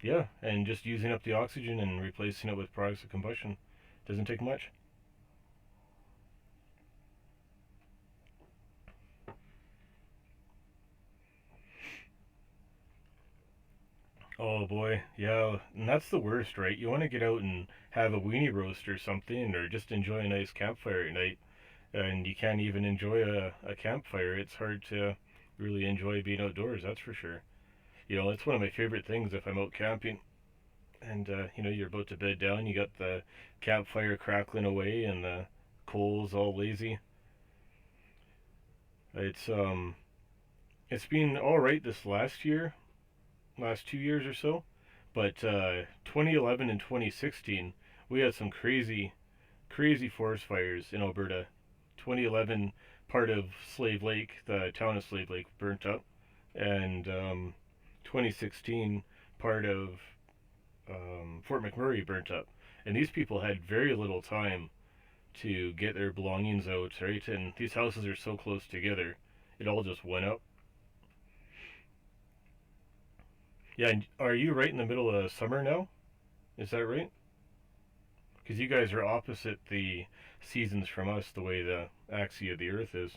yeah, and just using up the oxygen and replacing it with products of combustion doesn't take much. Oh boy, yeah, and that's the worst, right? You want to get out and have a weenie roast or something, or just enjoy a nice campfire at night, and you can't even enjoy a campfire. It's hard to really enjoy being outdoors, that's for sure. It's one of my favorite things if I'm out camping, and you're about to bed down, you got the campfire crackling away, and the coals all lazy. It's it's been all right this last year, last 2 years or so, but 2011 and 2016 we had some crazy forest fires in Alberta. 2011, part of Slave Lake, the town of Slave Lake, burnt up, and 2016, part of Fort McMurray burnt up. And these people had very little time to get their belongings out, right? And these houses are so close together, it all just went up. Yeah, and are you right in the middle of summer now? Is that right? Because you guys are opposite the seasons from us, the way the axis of the Earth is.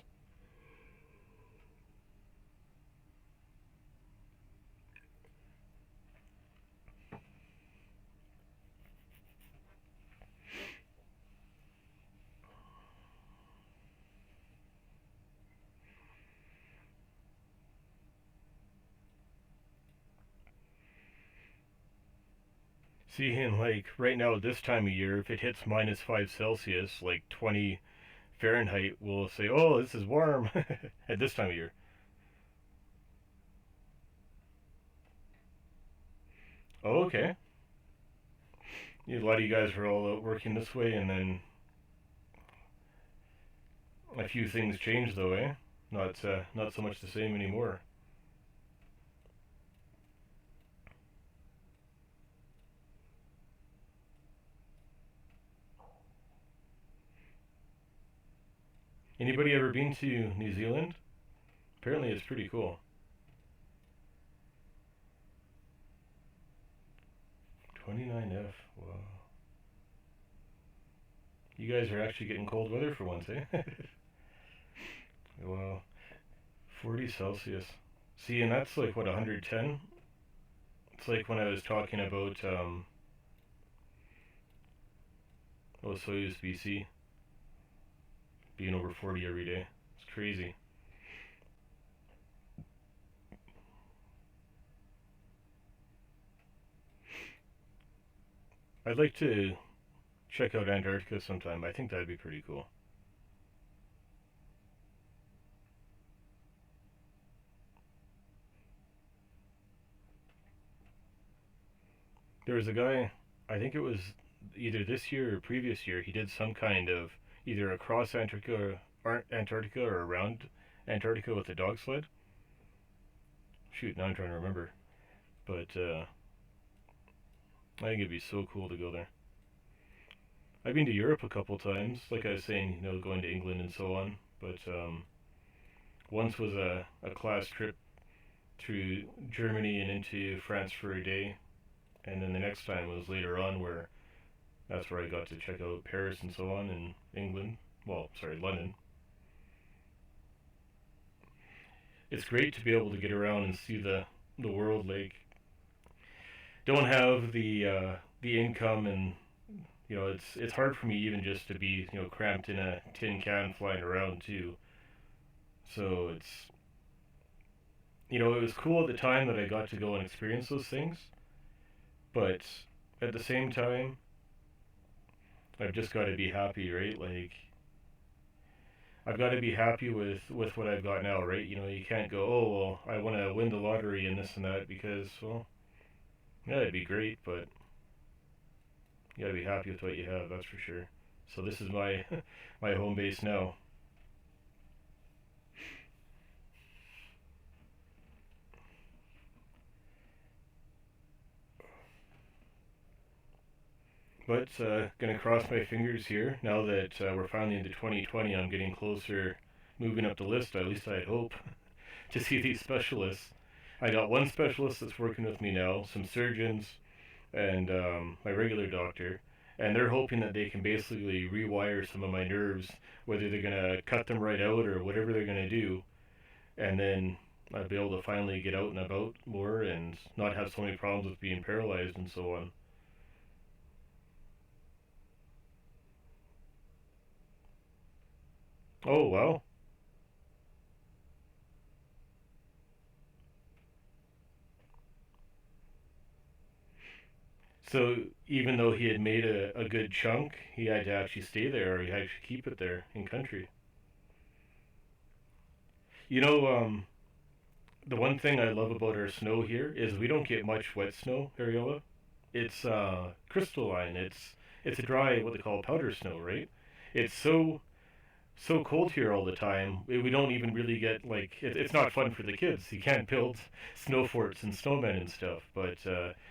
See, and like right now, this time of year, if it hits -5 Celsius, like 20, Fahrenheit will say, "Oh, this is warm," at this time of year. Oh, okay. A lot of you guys are all out working this way, and then a few things change, though, eh? Not so much the same anymore. Anybody ever been to New Zealand? Apparently, it's pretty cool. 29F. Wow. You guys are actually getting cold weather for once, eh? Wow. 40 Celsius. See, and that's like what, 110? It's like when I was talking about Soyuz BC being over 40 every day. It's crazy. I'd like to check out Antarctica sometime. I think that'd be pretty cool. There was a guy, I think it was either this year or previous year, he did some kind of either across Antarctica or around Antarctica with a dog sled. Shoot, now I'm trying to remember. But I think it'd be so cool to go there. I've been to Europe a couple times, like I was saying, going to England and so on. But once was a class trip through Germany and into France for a day, and then the next time was later on where that's where I got to check out Paris and so on in England. Well, sorry, London. It's great to be able to get around and see the world. Like, don't have the income, and it's hard for me even just to be cramped in a tin can flying around too. So it was cool at the time that I got to go and experience those things, but at the same time, I've just got to be happy, right? Like, I've got to be happy with what I've got now, right? You can't go, oh well, I want to win the lottery and this and that because, well, yeah, it'd be great, but you got to be happy with what you have. That's for sure. So this is my my home base now. But gonna cross my fingers here now that we're finally into 2020. I'm getting closer, moving up the list. At least I hope to see these specialists. I got one specialist that's working with me now, some surgeons, and my regular doctor, and they're hoping that they can basically rewire some of my nerves, whether they're gonna cut them right out or whatever they're gonna do, and then I'll be able to finally get out and about more and not have so many problems with being paralyzed and so on. Oh wow. So even though he had made a good chunk, he had to actually stay there, or he had to keep it there in country. You know, the one thing I love about our snow here is we don't get much wet snow, Ariola. It's crystalline. It's a dry, what they call powder snow, right? It's so cold here all the time. We don't even really get like it's not fun for the kids. You can't build snow forts and snowmen and stuff, but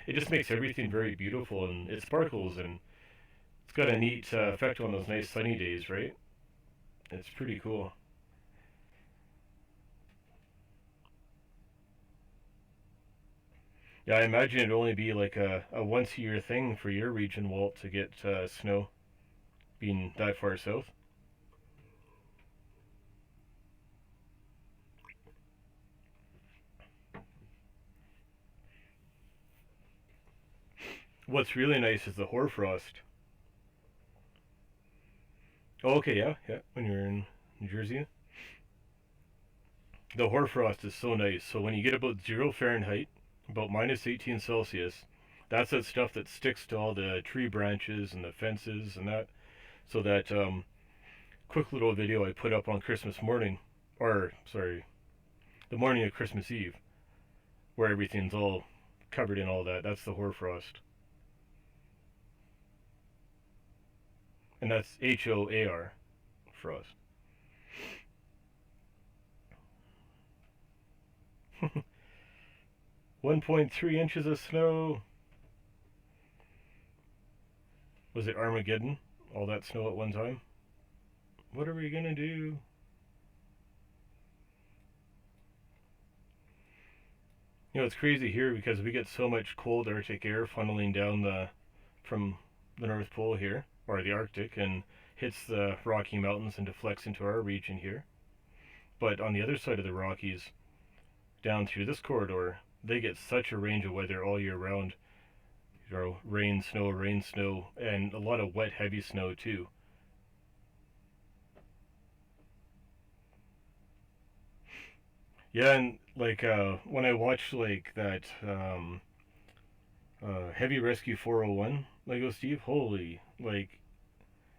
it just makes everything very beautiful and it sparkles and it's got a neat effect on those nice sunny days, right? It's pretty cool. Yeah, I imagine it'd only be like a once a year thing for your region, Walt, to get snow being that far south. What's really nice is the hoarfrost. Oh, okay, yeah, yeah. When you're in New Jersey, the hoarfrost is so nice. So when you get about 0 Fahrenheit, about minus 18 Celsius, that's that stuff that sticks to all the tree branches and the fences and that, so that quick little video I put up on Christmas morning, or sorry, the morning of Christmas Eve, where everything's all covered in all that. That's the hoarfrost. And that's HOAR, frost. 1.3 inches of snow. Was it Armageddon? All that snow at one time? What are we gonna do? You know, it's crazy here because we get so much cold Arctic air funneling down from the North Pole here, or the Arctic, and hits the Rocky Mountains and deflects into our region here. But on the other side of the Rockies, down through this corridor, they get such a range of weather all year round. You know, rain, snow, and a lot of wet, heavy snow too. Yeah, and like when I watched like that Heavy Rescue 401 Lego Steve, holy, like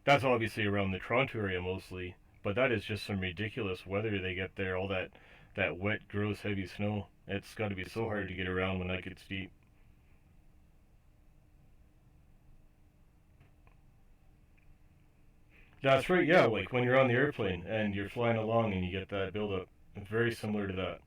that's obviously around the Toronto area mostly, but that is just some ridiculous weather they get there. All that wet, gross, heavy snow. It's got to be so hard to get around when that gets deep. That's right. Yeah, like when you're on the airplane and you're flying along and you get that buildup. It's very similar to that.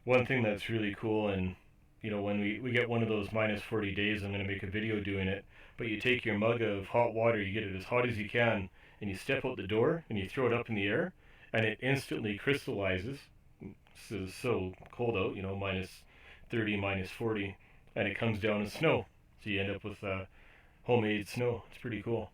One thing that's really cool, and you know, when we get one of those minus 40 days, I'm going to make a video doing it. But you take your mug of hot water, you get it as hot as you can, and you step out the door and you throw it up in the air, and it instantly crystallizes. This is so cold out, you know, minus 30, minus 40, and it comes down as snow. So you end up with homemade snow. It's pretty cool.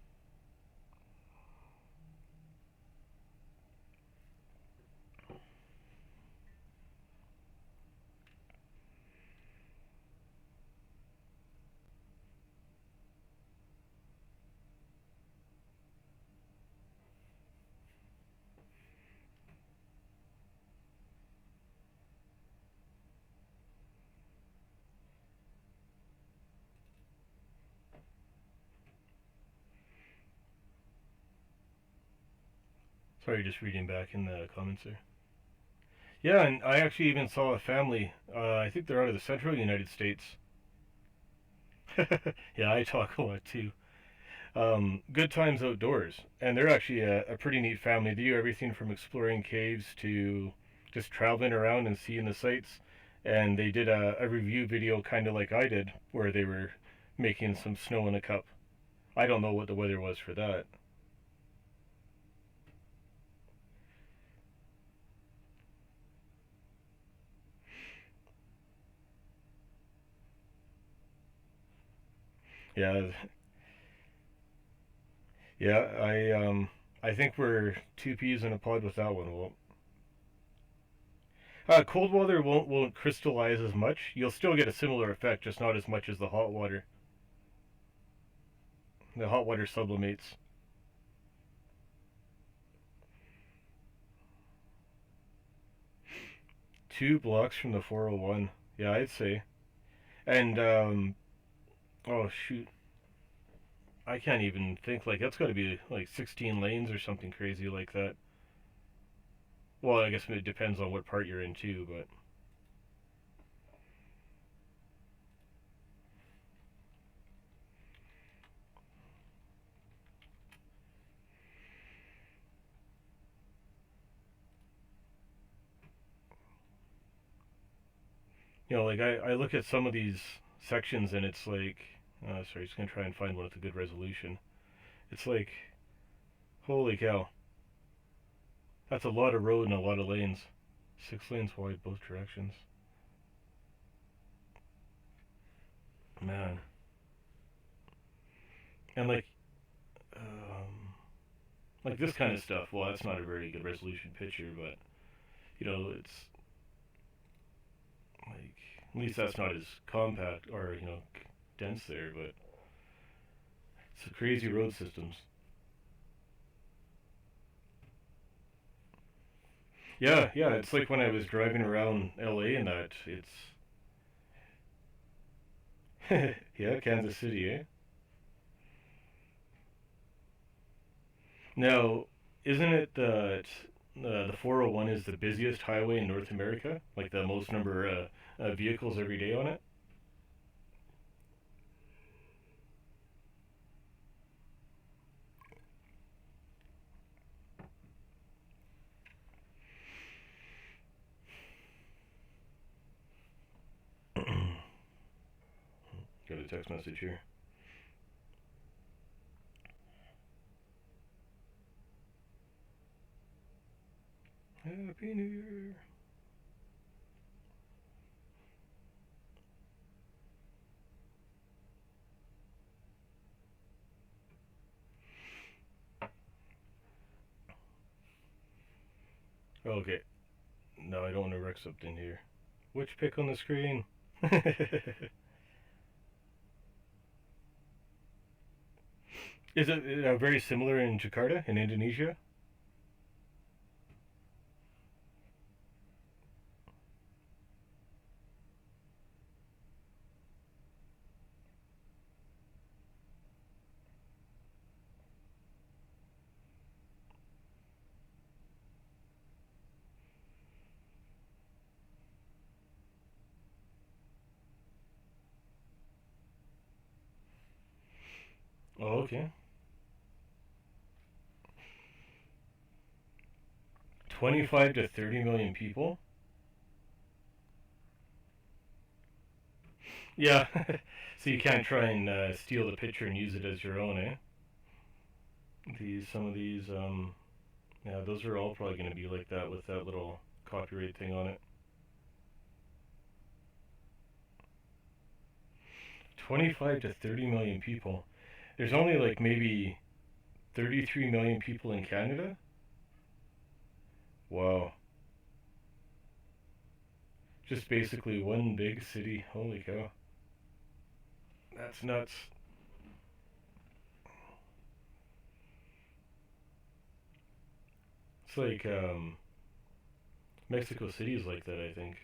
Sorry, just reading back in the comments there. Yeah, and I actually even saw a family. I think they're out of the central United States. Yeah, I talk a lot too. Good times outdoors, and they're actually a pretty neat family. They do everything from exploring caves to just traveling around and seeing the sights. And they did a review video, kind of like I did, where they were making some snow in a cup. I don't know what the weather was for that. Yeah, yeah. I think we're two peas in a pod with that one. Well, cold water won't crystallize as much. You'll still get a similar effect, just not as much as the hot water. The hot water sublimates. 2 blocks from the 401. Yeah, I'd say. And oh shoot, I can't even think. Like that's got to be like 16 lanes or something crazy like that. Well, I guess it depends on what part you're in too, but you know, like I look at some of these sections and it's like, sorry, just gonna try and find one with a good resolution. It's like, holy cow, that's a lot of road and a lot of lanes. 6 lanes wide both directions. Man, and um, like this kind of stuff. Well, that's not a very good resolution picture, but you know, it's like at least that's not as compact or dense there, but it's crazy road systems. Yeah, yeah, it's like when I was driving around LA and that it's Yeah, Kansas City, eh? Now, isn't it that the 401 is the busiest highway in North America? Like the most number vehicles every day on it? Got a text message here. Happy New Year. Okay. No, I don't want to wreck something here. Which pic on the screen? Is it very similar in Jakarta, in Indonesia? Oh, okay. 25 to 30 million people? Yeah. So you can't try and steal the picture and use it as your own, eh? Some of these, yeah, those are all probably going to be like that with that little copyright thing on it. 25 to 30 million people. There's only like maybe 33 million people in Canada? Wow. Just basically one big city. Holy cow. That's nuts. It's like Mexico City's like that, I think.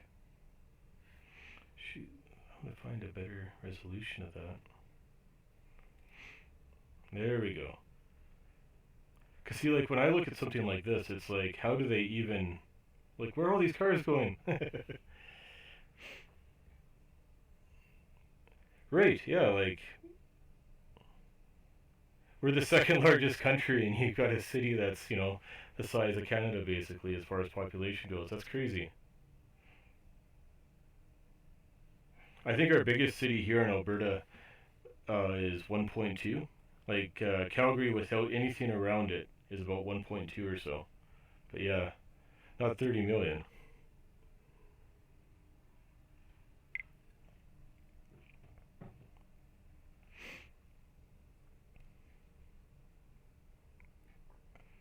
Shoot, I'm gonna find a better resolution of that. There we go. Cause see, like when I look at something like this, it's like, how do they even, like, where are all these cars going? Right? Yeah, like we're the second largest country, and you've got a city that's the size of Canada basically as far as population goes. That's crazy. I think our biggest city here in Alberta is 1.2. Like Calgary without anything around it is about 1.2 or so. But yeah, not 30 million.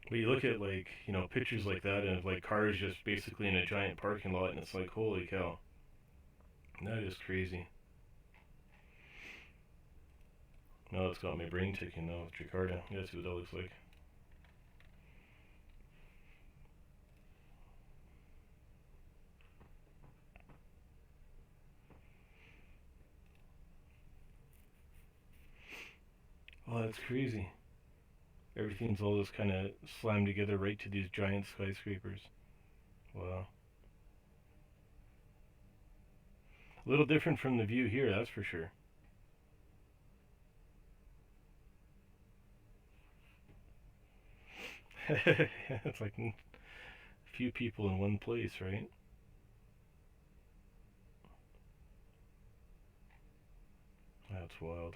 But you look at like pictures like that and like cars just basically in a giant parking lot, and it's like holy cow, that is crazy. Now it's got my brain ticking now with Jakarta. That's what that looks like. Oh, that's crazy. Everything's all just kind of slammed together right to these giant skyscrapers. Wow. A little different from the view here, that's for sure. It's like a few people in one place, right? That's wild.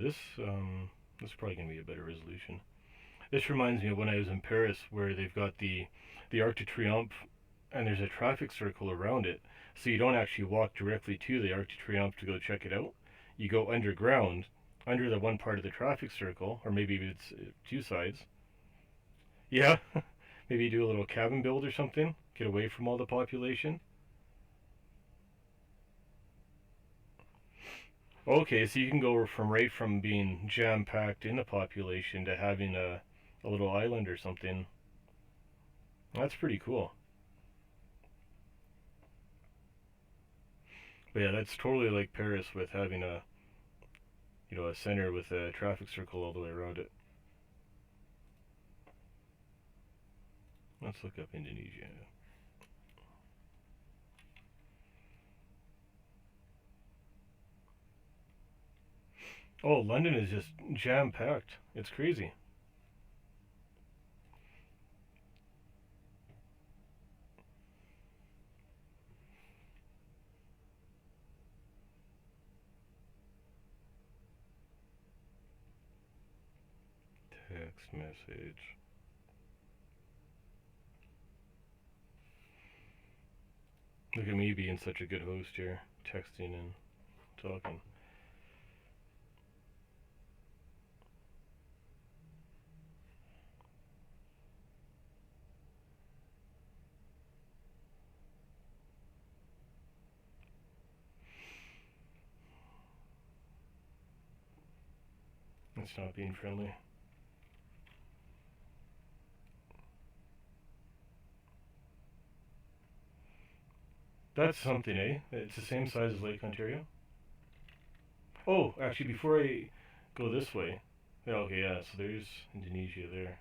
This is probably gonna be a better resolution. This reminds me of when I was in Paris, where they've got the Arc de Triomphe, and there's a traffic circle around it, so you don't actually walk directly to the Arc de Triomphe to go check it out. You go underground, under the one part of the traffic circle, or maybe it's two sides. Yeah, maybe do a little cabin build or something. Get away from all the population. Okay, so you can go from right from being jam packed in the population to having a little island or something. That's pretty cool. But yeah, that's totally like Paris with having a center with a traffic circle all the way around it. Let's look up Indonesia. Oh, London is just jam packed. It's crazy. Text message. Look at me being such a good host here, texting and talking. It's not being friendly. That's something, eh? It's the same size as Lake Ontario. Oh, actually, before I go this way, yeah, okay, yeah. So there's Indonesia there.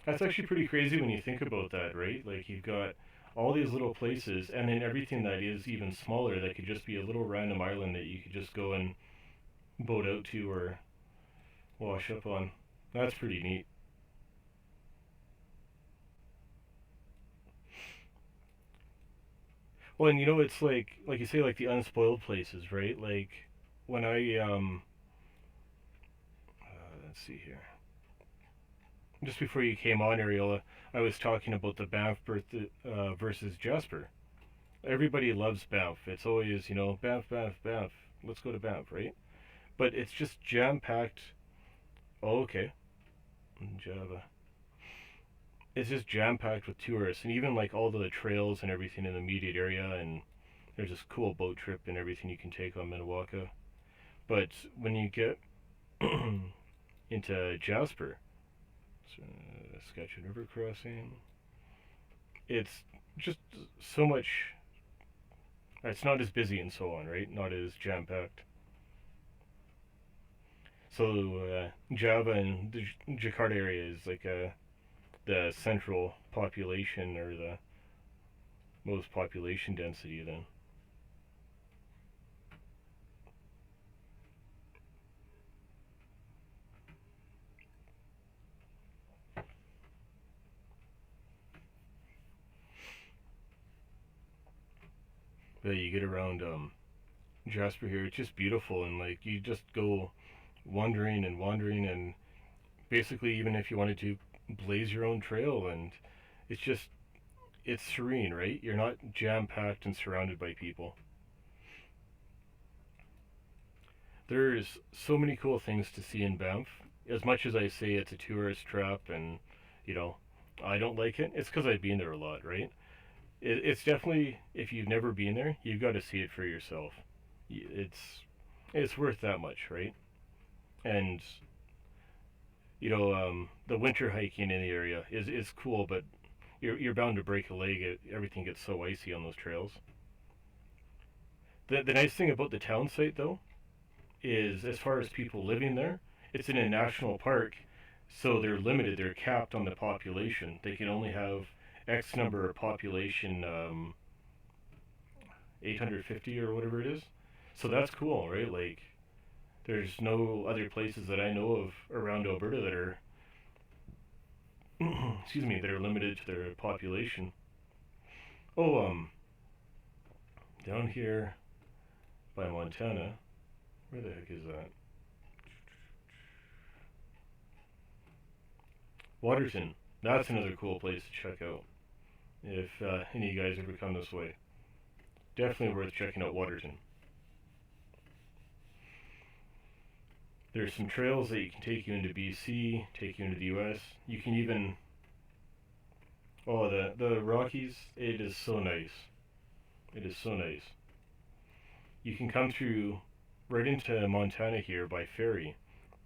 That's actually pretty crazy when you think about that, right? Like you've got all these little places, and then everything that is even smaller that could just be a little random island that you could just go and boat out to or wash up on. That's pretty neat. Well, and it's like you say, like the unspoiled places, right? Like when let's see here, just before you came on, Ariola, I was talking about the versus Jasper. Everybody loves Banff. It's always Banff, Banff, Banff. Let's go to Banff, right? But it's just jam packed. Oh, okay, Java. It's just jam packed with tourists, and even like all the trails and everything in the immediate area, and there's this cool boat trip and everything you can take on Minnewaca. But when you get into Jasper, Sketchin River Crossing, it's just so much. It's not as busy and so on, right? Not as jam packed. So Java and the Jakarta area is like the central population or the most population density then. But you get around Jasper here, it's just beautiful, and like you just go wandering and wandering, and basically even if you wanted to blaze your own trail, and it's just it's serene, right? You're not jam packed and surrounded by people. There's so many cool things to see in Banff. As much as I say it's a tourist trap, and you know I don't like it, it's because I've been there a lot, right? It's definitely, if you've never been there, you've got to see it for yourself. It's worth that much, right? And the winter hiking in the area is cool, but you're bound to break a leg. Everything gets so icy on those trails. The nice thing about the town site though is, as far as people living there, it's in a national park, so they're limited. They're capped on the population. They can only have X number of population, 850 or whatever it is. So that's cool, right? Like, there's no other places that I know of around Alberta that are, excuse me, that are limited to their population. Oh, down here by Montana, where the heck is that? Waterton. That's another cool place to check out if any of you guys ever come this way. Definitely worth checking out Waterton. There's some trails that you can take you into BC, take you into the US. You can even, oh, the Rockies. It is so nice. It is so nice. You can come through right into Montana here by ferry,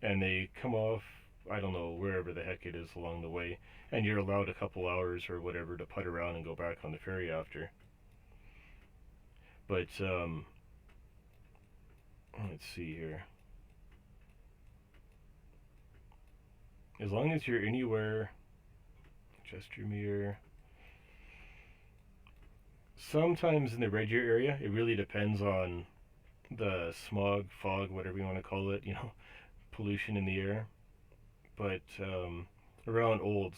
and they come off, I don't know, wherever the heck it is along the way, and you're allowed a couple hours or whatever to putt around and go back on the ferry after. But let's see here. As long as you're anywhere, Chestermere. Sometimes in the Red Deer area, it really depends on the smog, fog, whatever you want to call it, pollution in the air. But around Olds,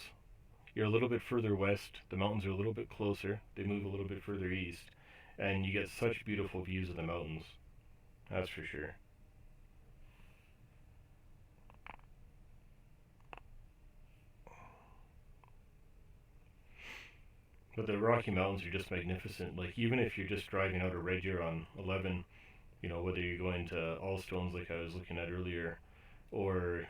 you're a little bit further west, the mountains are a little bit closer, they move a little bit further east, and you get such beautiful views of the mountains. That's for sure. But the Rocky Mountains are just magnificent. Like, even if you're just driving out of Red Deer on 11, whether you're going to Allstones like I was looking at earlier, or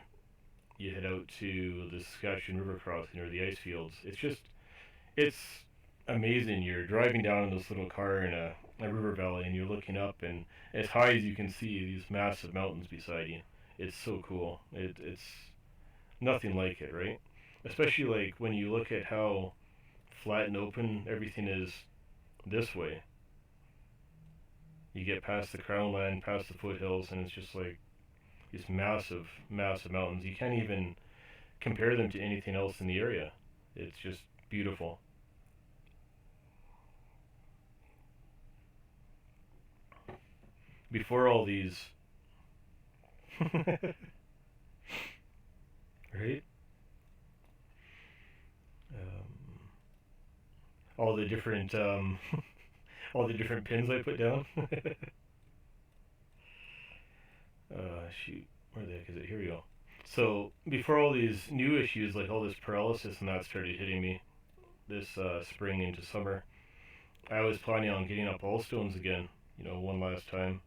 you head out to the Saskatchewan River crossing or the ice fields, it's amazing. You're driving down in this little car in a river valley, and you're looking up, and as high as you can see these massive mountains beside you. It's so cool. It's nothing like it, right? Especially like when you look at how flat and open everything is this way. You get past the crown land, past the foothills, and it's just like these massive, massive mountains. You can't even compare them to anything else in the area. It's just beautiful. Before all these, right? All the different, all the different pins I put down. Shoot, where the heck is it? Here we go. So before all these new issues, like all this paralysis and that started hitting me this spring into summer, I was planning on getting up Allstones again, one last time.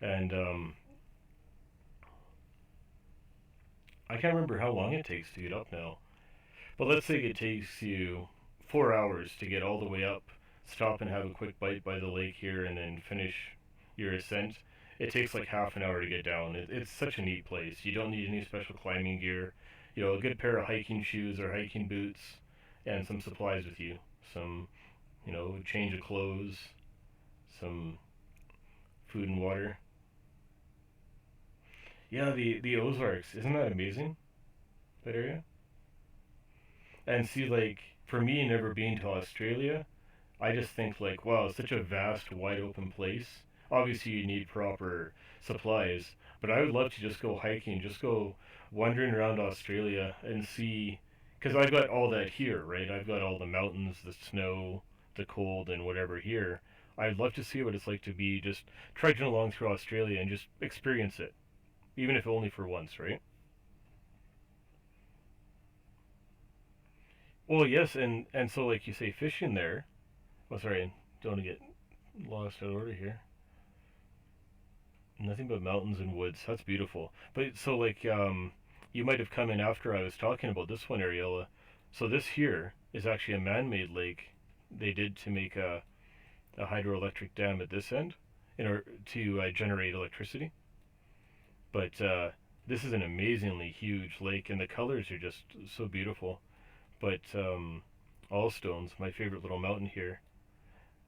And I can't remember how long it takes to get up now. But let's say it takes you 4 hours to get all the way up, stop and have a quick bite by the lake here, and then finish your ascent. It takes like half an hour to get down. It's such a neat place. You don't need any special climbing gear. A good pair of hiking shoes or hiking boots, and some supplies with you. Some, change of clothes, some food and water. Yeah, the Ozarks. Isn't that amazing? That area? And see, like, for me, never being to Australia, I just think, like, wow, it's such a vast, wide open place. Obviously, you need proper supplies, but I would love to just go hiking, just go wandering around Australia and see, because I've got all that here, right? I've got all the mountains, the snow, the cold, and whatever here. I'd love to see what it's like to be just trudging along through Australia and just experience it, even if only for once, right? Well, yes, and so like you say, fishing there. Oh, sorry, don't want to get lost out of order here. Nothing but mountains and woods. That's beautiful. But so like you might have come in after I was talking about this one, Ariella. So this here is actually a man-made lake they did to make a hydroelectric dam at this end in order to generate electricity. But this is an amazingly huge lake, and the colors are just so beautiful. But Allstones, my favorite little mountain here,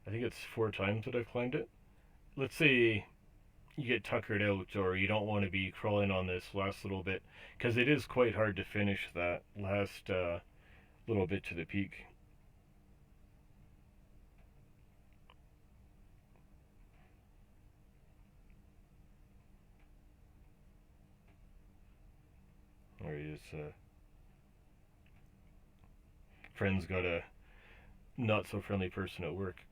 I think it's 4 times that I've climbed it. Let's say you get tuckered out or you don't want to be crawling on this last little bit, because it is quite hard to finish that last little bit to the peak. Or you just, friend's got a not so friendly person at work.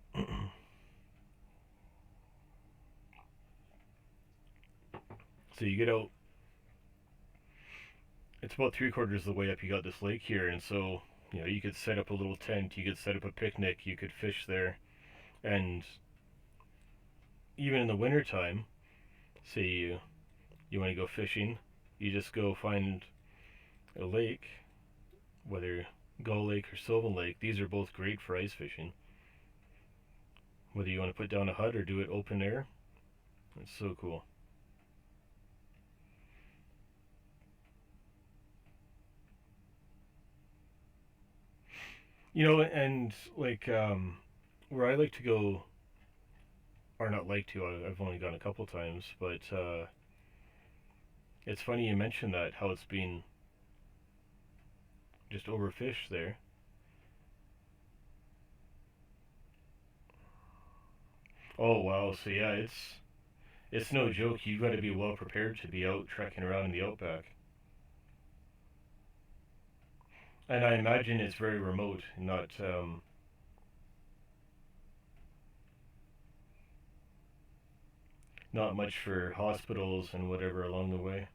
So you get out, it's about 3/4 of the way up. You got this lake here, and so you could set up a little tent, you could set up a picnic, you could fish there, and even in the wintertime, say you want to go fishing, you just go find a lake, whether Gull Lake or Sylvan Lake, these are both great for ice fishing. Whether you want to put down a hut or do it open air, it's so cool. You know, and like where I like to go, or not like to, I've only gone a couple times, but it's funny you mentioned that, how it's been just overfished there. Oh wow, so yeah, it's no joke. You've got to be well prepared to be out trekking around in the outback. And I imagine it's very remote, not much for hospitals and whatever along the way.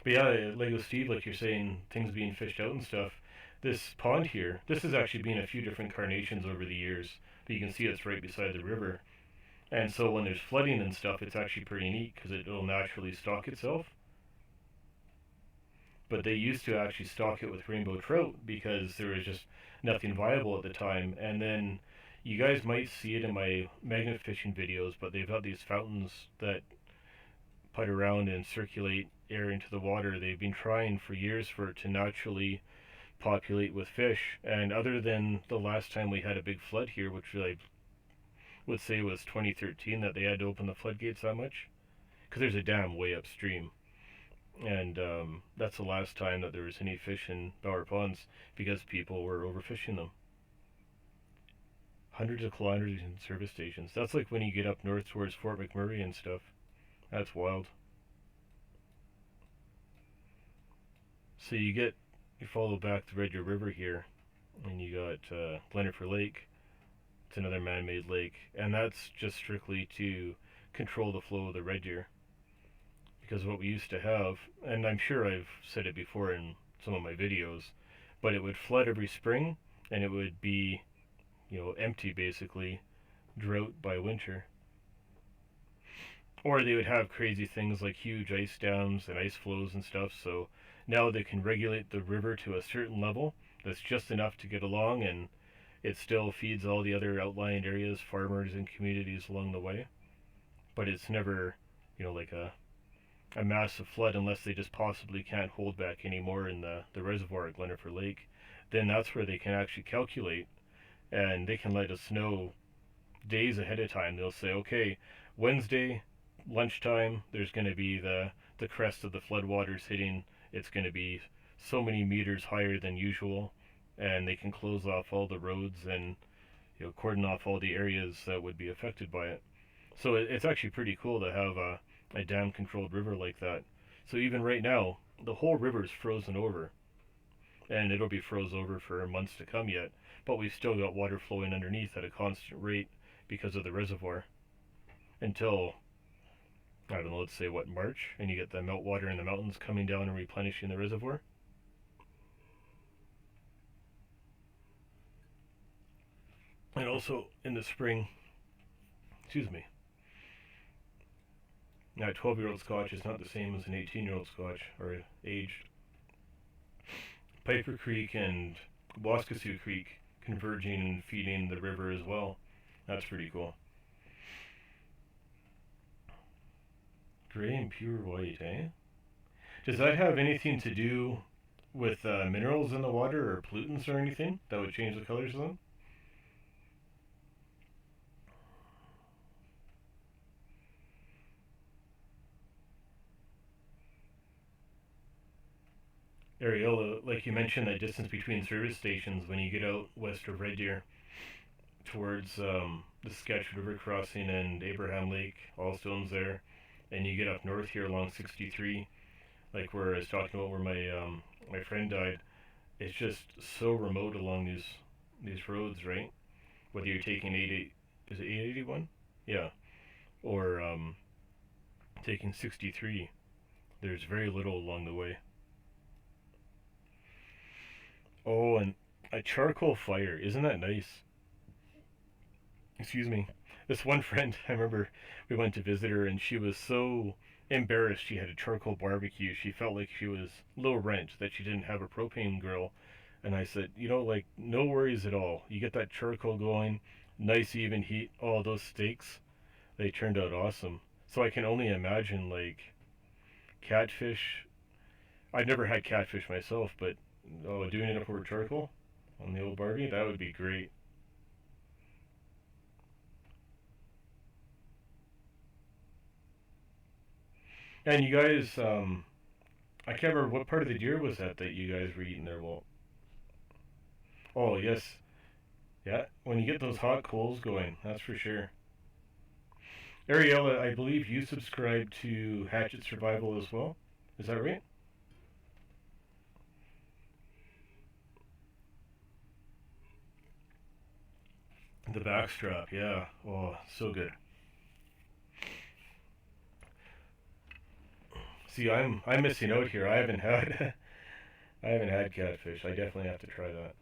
But yeah, Lego Steve, like you're saying, things being fished out and stuff. This pond here, this has actually been a few different carnations over the years, but you can see it's right beside the river. And so when there's flooding and stuff, it's actually pretty neat because it'll naturally stock itself. But they used to actually stock it with rainbow trout because there was just nothing viable at the time. And then you guys might see it in my magnet fishing videos, but they've got these fountains that put around and circulate air into the water. They've been trying for years for it to naturally populate with fish. And other than the last time we had a big flood here, which I would say was 2013, that they had to open the floodgates that much, because there's a dam way upstream. And that's the last time that there was any fish in Bower Ponds because people were overfishing them. Hundreds of kilometers in service stations. That's like when you get up north towards Fort McMurray and stuff. That's wild. So you follow back the Red Deer River here, and you got Glennifer Lake. It's another man-made lake, and that's just strictly to control the flow of the Red Deer. Because what we used to have, and I'm sure I've said it before in some of my videos, but it would flood every spring, and it would be, empty basically, drought by winter. Or they would have crazy things like huge ice dams and ice flows and stuff. So now they can regulate the river to a certain level that's just enough to get along, and it still feeds all the other outlying areas, farmers and communities along the way. But it's never, like a massive flood unless they just possibly can't hold back anymore in the reservoir at Glennifer Lake. Then that's where they can actually calculate, and they can let us know days ahead of time. They'll say, okay, Wednesday lunchtime, there's going to be the crest of the floodwaters hitting. It's going to be so many meters higher than usual, and they can close off all the roads and cordon off all the areas that would be affected by it. So it's actually pretty cool to have a dam controlled river like that. So even right now, the whole river's frozen over, and it'll be froze over for months to come yet, but we've still got water flowing underneath at a constant rate because of the reservoir until, I don't know, let's say what, March, and you get the meltwater in the mountains coming down and replenishing the reservoir. And also in the spring, excuse me, now a 12-year-old Scotch is not the same as an 18-year-old Scotch, or aged. Piper Creek and Waskesiu Creek converging and feeding the river as well. That's pretty cool. Gray and pure white, eh? Does that have anything to do with minerals in the water or pollutants or anything that would change the colors of them? Ariella, like you mentioned, that distance between service stations when you get out west of Red Deer towards the Sketch River crossing and Abraham Lake, Allstones there, and you get up north here along 63, like where I was talking about where my friend died. It's just so remote along these roads, right? Whether you're taking 88, is it 881? Yeah, or taking 63. There's very little along the way. Oh, and a charcoal fire, isn't that nice? Excuse me. This one friend, I remember we went to visit her, and she was so embarrassed she had a charcoal barbecue. She felt like she was low rent, that she didn't have a propane grill. And I said, like, no worries at all. You get that charcoal going, nice even heat. Oh, those steaks, they turned out awesome. So I can only imagine, like, catfish. I've never had catfish myself, but doing it over charcoal on the old Barbie, that would be great. And you guys, I can't remember what part of the deer was that you guys were eating there. Well, oh yes, yeah. When you get those hot coals going, that's for sure. Ariella, I believe you subscribe to Hatchet Survival as well. Is that right? The backstrap, yeah. Oh, so good. See, I'm missing out here. I haven't had I haven't had catfish. I definitely have to try that.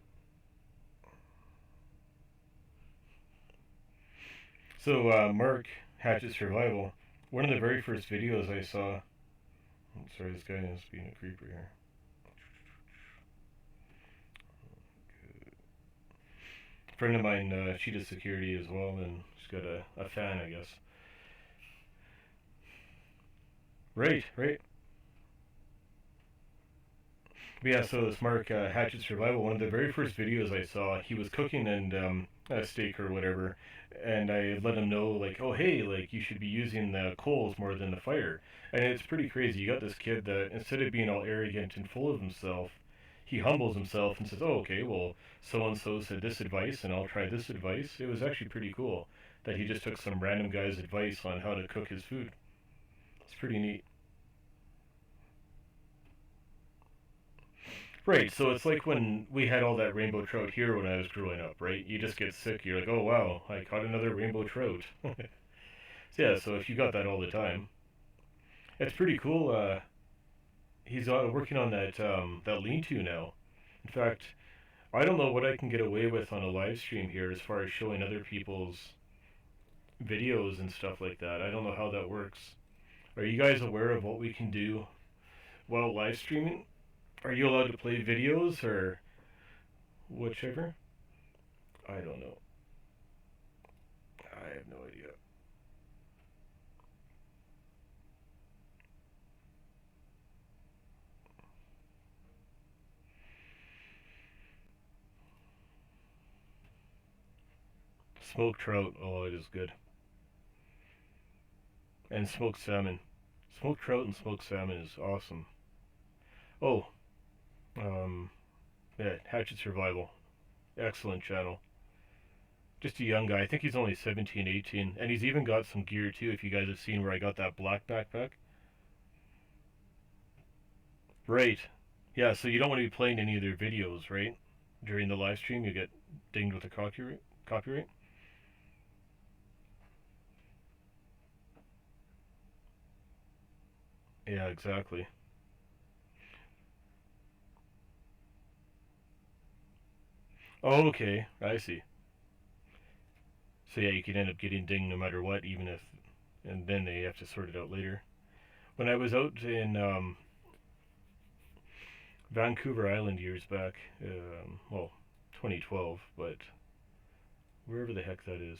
So, Mark, Hatchet Survival, one of the very first videos I saw. I'm sorry, this guy is being a creeper here. A friend of mine, she does security as well, and she's got a fan, I guess. Right, right. But yeah, so this Mark Hatchet Survival, one of the very first videos I saw, he was cooking and a steak or whatever, and I let him know like, oh hey, like you should be using the coals more than the fire. And it's pretty crazy. You got this kid that instead of being all arrogant and full of himself, he humbles himself and says, oh okay, well so and so said this advice, and I'll try this advice. It was actually pretty cool that he just took some random guy's advice on how to cook his food. It's pretty neat. Right, so it's like when we had all that rainbow trout here when I was growing up, right? You just get sick, you're like, oh wow, I caught another rainbow trout. So yeah, so if you got that all the time, it's pretty cool. He's working on that lean-to now. In fact, I don't know what I can get away with on a live stream here as far as showing other people's videos and stuff like that. I don't know how that works. Are you guys aware of what we can do while live streaming? Are you allowed to play videos or whichever? I don't know. I have no idea. Smoked trout. Oh, it is good. And smoked salmon. Smoked trout and smoked salmon is awesome. Oh, um, yeah, Hatchet Survival. Excellent channel. Just a young guy. I think he's only 17, 18. And he's even got some gear too, if you guys have seen where I got that black backpack. Right. Yeah, so you don't want to be playing any of their videos, right? During the live stream, you get dinged with a copyright. Copyright? Yeah, exactly. Oh, okay. I see. So yeah, you could end up getting dinged no matter what, even if, and then they have to sort it out later. When I was out in Vancouver Island years back, well, 2012, but wherever the heck that is.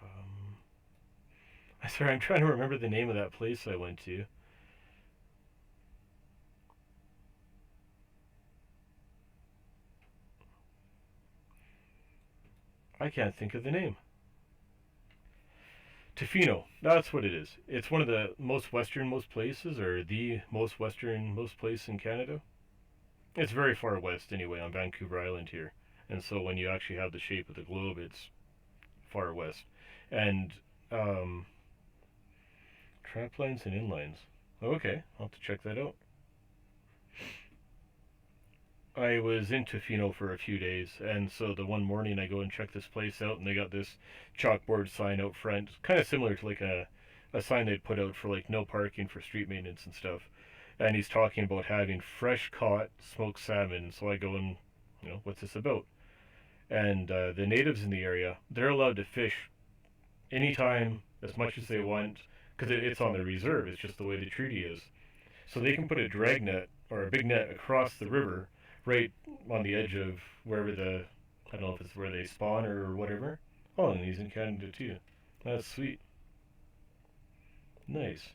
Um, Sorry, I'm trying to remember the name of that place I went to. I can't think of the name. Tofino. That's what it is. It's one of the most westernmost places, or the most westernmost place in Canada. It's very far west, anyway, on Vancouver Island here. And so when you actually have the shape of the globe, it's far west. And um, traplines and inlines. Okay, I'll have to check that out. I was in Tofino for a few days, and so the one morning I go and check this place out, and they got this chalkboard sign out front, kind of similar to like a sign they'd put out for like no parking for street maintenance and stuff. And he's talking about having fresh caught smoked salmon. So I go and, what's this about? And the natives in the area, they're allowed to fish anytime, as much as they want because it's on the reserve. It's just the way the treaty is. So they can put a drag net or a big net across the river, right on the edge of wherever I don't know if it's where they spawn or whatever. Oh, and he's in Canada too. That's sweet. Nice.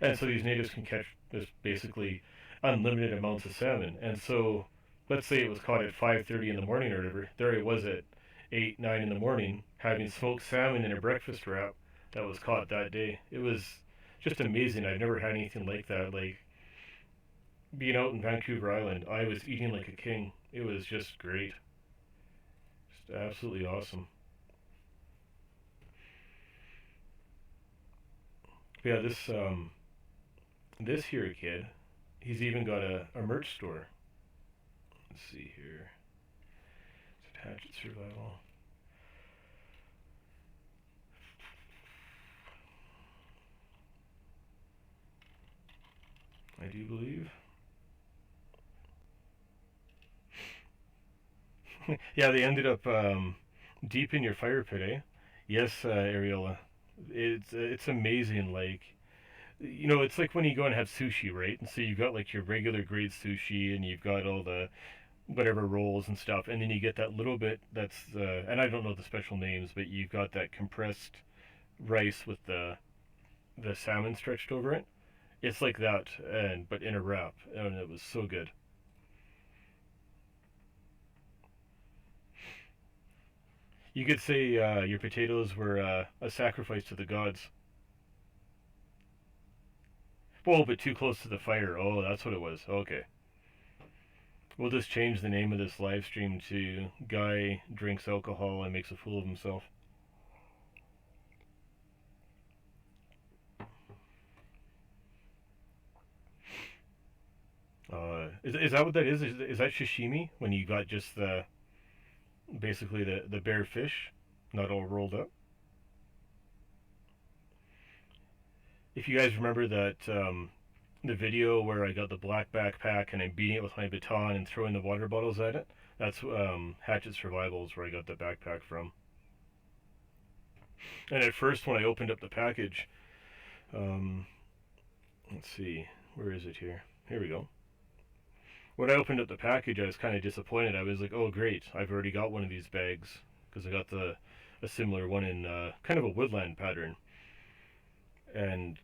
And so these natives can catch this basically unlimited amounts of salmon. And so, let's say it was caught at 5:30 in the morning or whatever. There it was at 8, 9 in the morning having smoked salmon in a breakfast wrap that was caught that day. It was just amazing. I've never had anything like that. Like being out in Vancouver Island, I was eating like a king. It was just great. Just absolutely awesome. Yeah, this here kid, he's even got a merch store. Let's see here. It's Hatchet Survival. I do believe. Yeah, they ended up deep in your fire pit, eh? Yes, Ariola. It's amazing. Like it's like when you go and have sushi, right? And so you've got like your regular grade sushi, and you've got all the whatever rolls and stuff, and then you get that little bit that's and I don't know the special names, but you've got that compressed rice with the salmon stretched over it. It's like that, and but in a wrap, and it was so good. You could say your potatoes were a sacrifice to the gods. Well, but too close to the fire. Oh, that's what it was. Okay. We'll just change the name of this live stream to Guy Drinks Alcohol and Makes a Fool of Himself. Is that what that is? Is that sashimi when you got just basically the bare fish, not all rolled up? If you guys remember that the video where I got the black backpack and I'm beating it with my baton and throwing the water bottles at it, that's Hatchet Survivals where I got the backpack from. And at first, when I opened up the package, um, let's see, where is it here? Here we go. When I opened up the package, I was kind of disappointed. I was like, "Oh, great! I've already got one of these bags because I got the a similar one in kind of a woodland pattern." And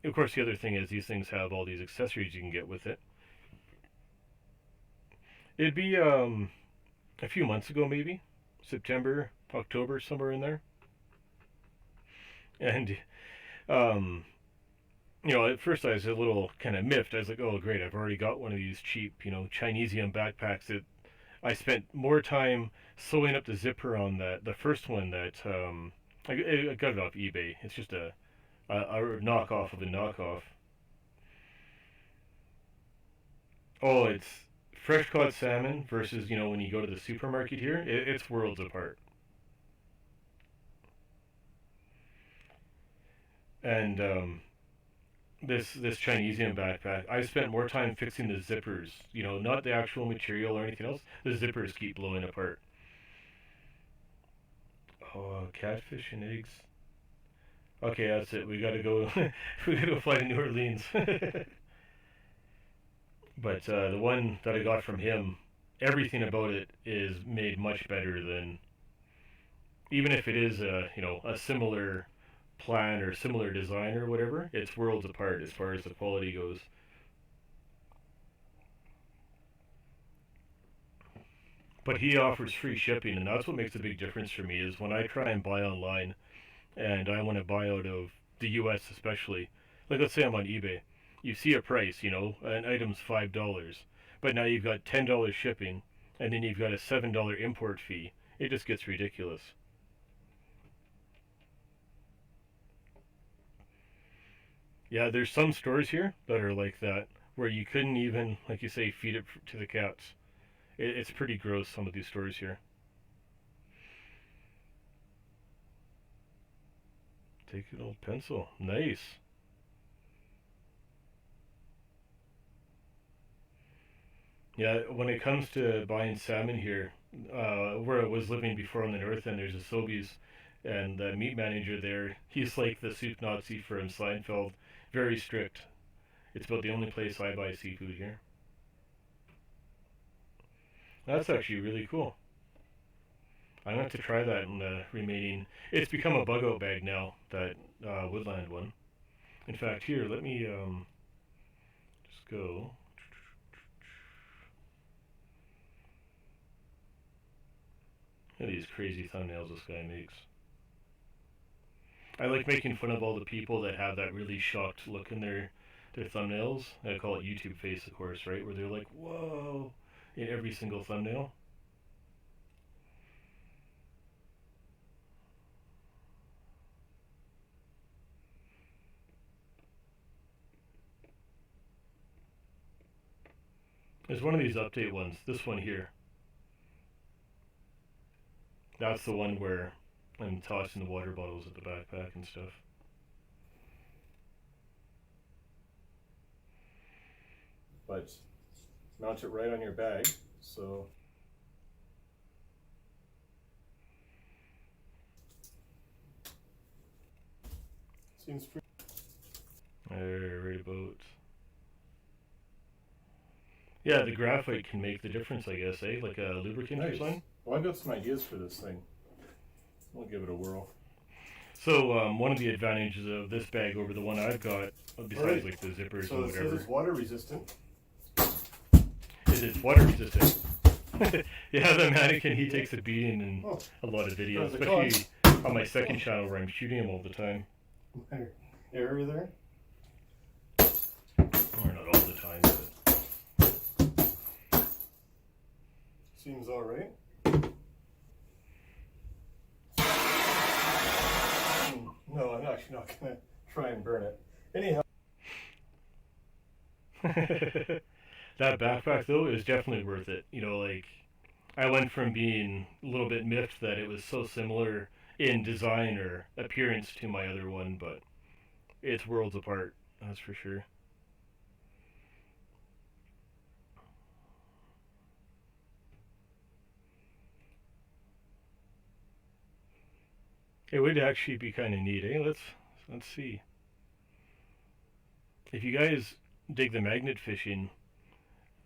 of course, the other thing is these things have all these accessories you can get with it. It'd be a few months ago, maybe September, October, somewhere in there. And um, at first I was a little kind of miffed. I was like, "Oh, great! I've already got one of these cheap, Chinesium backpacks that I spent more time sewing up the zipper on the first one that I got it off eBay. It's just a knockoff of a knockoff. Oh, it's fresh caught salmon versus when you go to the supermarket here, it's worlds apart. And this Chinesian backpack, I spent more time fixing the zippers. Not the actual material or anything else. The zippers keep blowing apart. Oh, catfish and eggs. Okay, that's it. We gotta go. We gotta go fly to New Orleans. But the one that I got from him, everything about it is made much better than even if it is a similar plan or similar design or whatever. It's worlds apart as far as the quality goes. But he offers free shipping, and that's what makes a big difference for me. Is when I try and buy online, and I want to buy out of the U.S. especially. Like let's say I'm on eBay, you see a price, an item's $5, but now you've got $10 shipping, and then you've got a $7 import fee. It just gets ridiculous. Yeah, there's some stores here that are like that, where you couldn't even, like you say, feed it to the cats. It's pretty gross, some of these stores here. Take an old pencil. Nice. Yeah, when it comes to buying salmon here, where I was living before on the north end, there's a Sobeys, And the meat manager there, he's like the soup Nazi from Seinfeld, very strict. It's about the only place I buy seafood here. That's actually really cool. I'm going to have to try that in the remaining. It's become a bug out bag now, that woodland one. In fact, here, let me just go. Look at these crazy thumbnails this guy makes. I like making fun of all the people that have that really shocked look in their thumbnails. I call it YouTube face, of course, right? Where they're like, whoa, in every single thumbnail. There's one of these update ones. This one here. That's the one where I'm tossing the water bottles at the backpack and stuff. But mount it right on your bag, so seems pretty. Right about. Yeah, the graphite can make the difference, I guess, eh? Like a lubricant or something. Well, I've got some ideas for this thing. I'll give it a whirl. So, one of the advantages of this bag over the one I've got, besides like the zippers and whatever, it's water resistant. is it's water resistant. Yeah, the mannequin, he takes a beating in a lot of videos, especially on my second channel where I'm shooting him all the time. Area there? Or not all the time, but seems alright. No, I'm actually not going to try and burn it. Anyhow. That backpack, though, is definitely worth it. You know, like, I went from being a little bit miffed that it was so similar in design or appearance to my other one, but it's worlds apart, that's for sure. It would actually be kind of neat, eh? Let's see. If you guys dig the magnet fishing,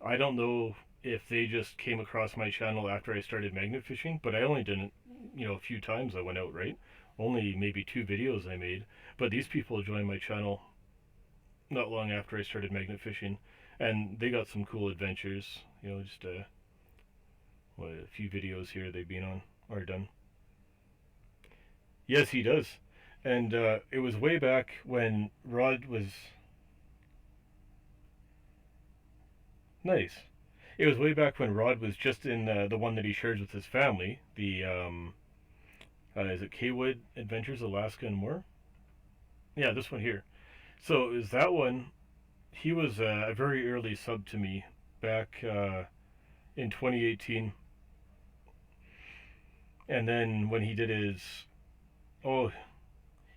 I don't know if they just came across my channel after I started magnet fishing, but I only didn't, a few times I went out, right? Only maybe 2 videos I made. But these people joined my channel not long after I started magnet fishing, and they got some cool adventures. Just a few videos here they've been on or done. Yes, he does. And it was way back when Rod was nice. It was way back when Rod was just in the one that he shares with his family. The is it Kaywood Adventures Alaska and More? Yeah, this one here. So is that one? He was a very early sub to me back in 2018, and then when he did his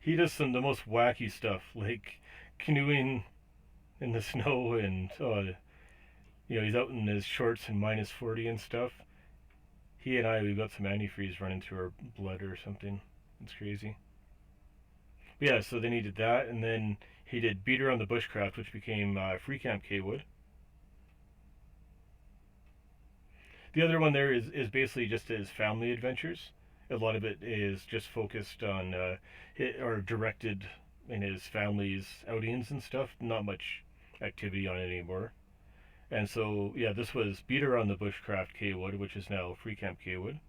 he does the most wacky stuff like canoeing in the snow and he's out in his shorts and -40 and stuff. He and we've got some antifreeze running through our blood or something. It's crazy. But yeah, so then he did that, and then he did Beater on the Bushcraft, which became Free Camp Kaywood. The other one there is basically just his family adventures. A lot of it is just focused on or directed in his family's outings and stuff. Not much activity on it anymore. And so, yeah, this was Beater on the Bushcraft Kaywood, which is now Free Camp Kaywood.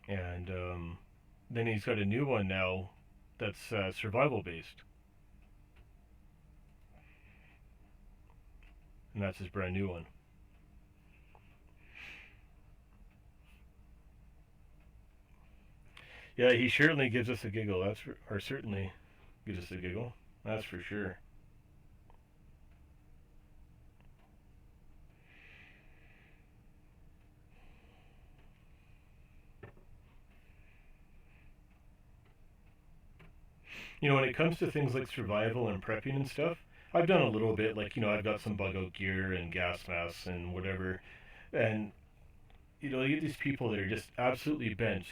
And then he's got a new one now that's survival based. And that's his brand new one. Yeah, he certainly gives us a giggle. Or certainly gives us a giggle. That's for sure. When it comes to things like survival and prepping and stuff, I've done a little bit. Like, I've got some bug out gear and gas masks and whatever. And you get these people that are just absolutely bent.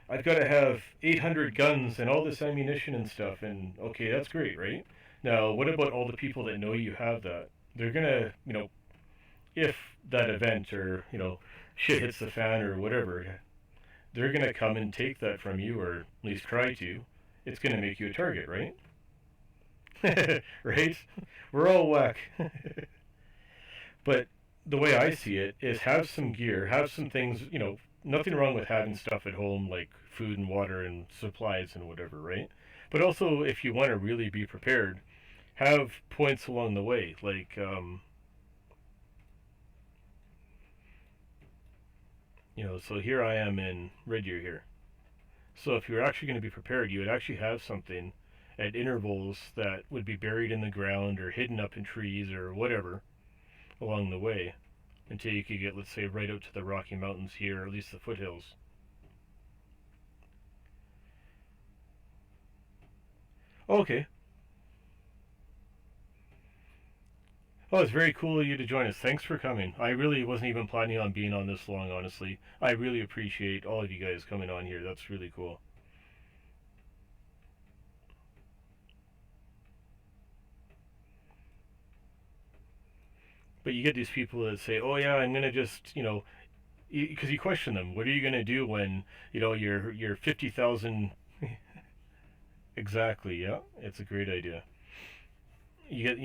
I've got to have 800 guns and all this ammunition and stuff, and okay, that's great, right? Now, what about all the people that know you have that? They're gonna, if that event or shit hits the fan or whatever, they're gonna come and take that from you, or at least try to. It's gonna make you a target, right? Right? We're all whack. But the way I see it is have some gear, have some things, nothing wrong with having stuff at home like food and water and supplies and whatever, right? But also, if you want to really be prepared, have points along the way. Like, so here I am in Red Deer here. So if you're actually going to be prepared, you would actually have something at intervals that would be buried in the ground or hidden up in trees or whatever along the way until you could get, let's say, right out to the Rocky Mountains here, or at least the foothills. Okay. Oh, it's very cool of you to join us. Thanks for coming. I really wasn't even planning on being on this long, honestly. I really appreciate all of you guys coming on here. That's really cool. But you get these people that say, "Oh yeah, I'm gonna just," because you question them. What are you gonna do when you're 50,000? Exactly. Yeah, it's a great idea. You get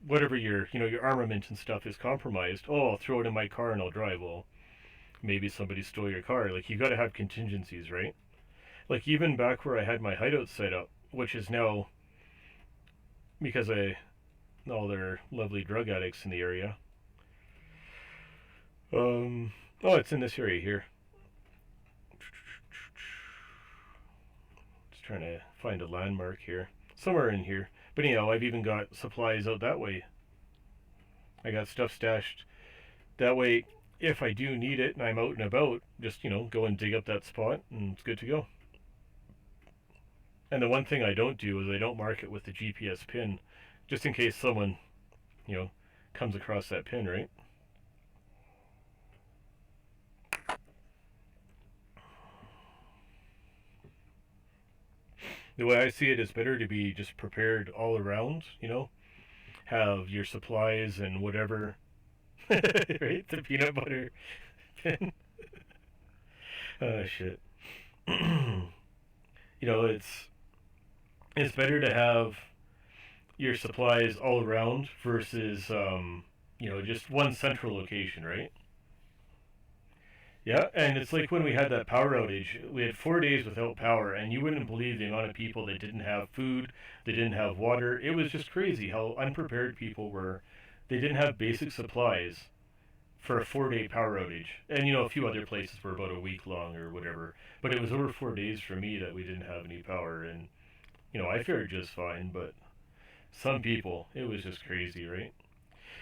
whatever your armament and stuff is compromised. Oh, I'll throw it in my car and I'll drive. Well, maybe somebody stole your car. Like, you got to have contingencies, right? Like, even back where I had my hideout set up, which is now because all their lovely drug addicts in the area. Oh, it's in this area here. Just trying to find a landmark here, somewhere in here. But I've even got supplies out that way. I got stuff stashed that way. If I do need it and I'm out and about, just go and dig up that spot and it's good to go. And the one thing I don't do is I don't mark it with the GPS pin, just in case someone you know comes across that pin, right? The way I see it is better to be just prepared all around, have your supplies and whatever, right? The peanut butter pin. Oh, shit. It's better to have your supplies all around versus just one central location, right? Yeah, and it's like when we had that power outage, we had 4 days without power, and you wouldn't believe the amount of people that didn't have food, they didn't have water. It was just crazy how unprepared people were. They didn't have basic supplies for a 4 day power outage. And a few other places were about a week long or whatever. But it was over 4 days for me that we didn't have any power, and I fared just fine, but some people, it was just crazy, right?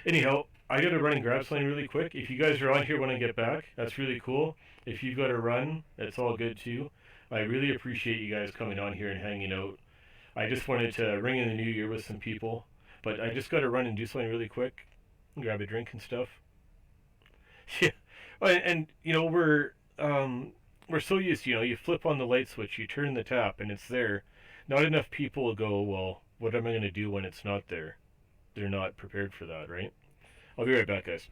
Anyhow, I gotta run and grab something really quick. If you guys are on here when I get back, that's really cool. If you've got to run, that's all good too. I really appreciate you guys coming on here and hanging out. I just wanted to ring in the new year with some people, but I just gotta run and do something really quick, grab a drink and stuff. Yeah, and we're so used to, you flip on the light switch, you turn the tap, and it's there. Not enough people go, well, what am I gonna do when it's not there? They're not prepared for that, right? I'll be right back, guys.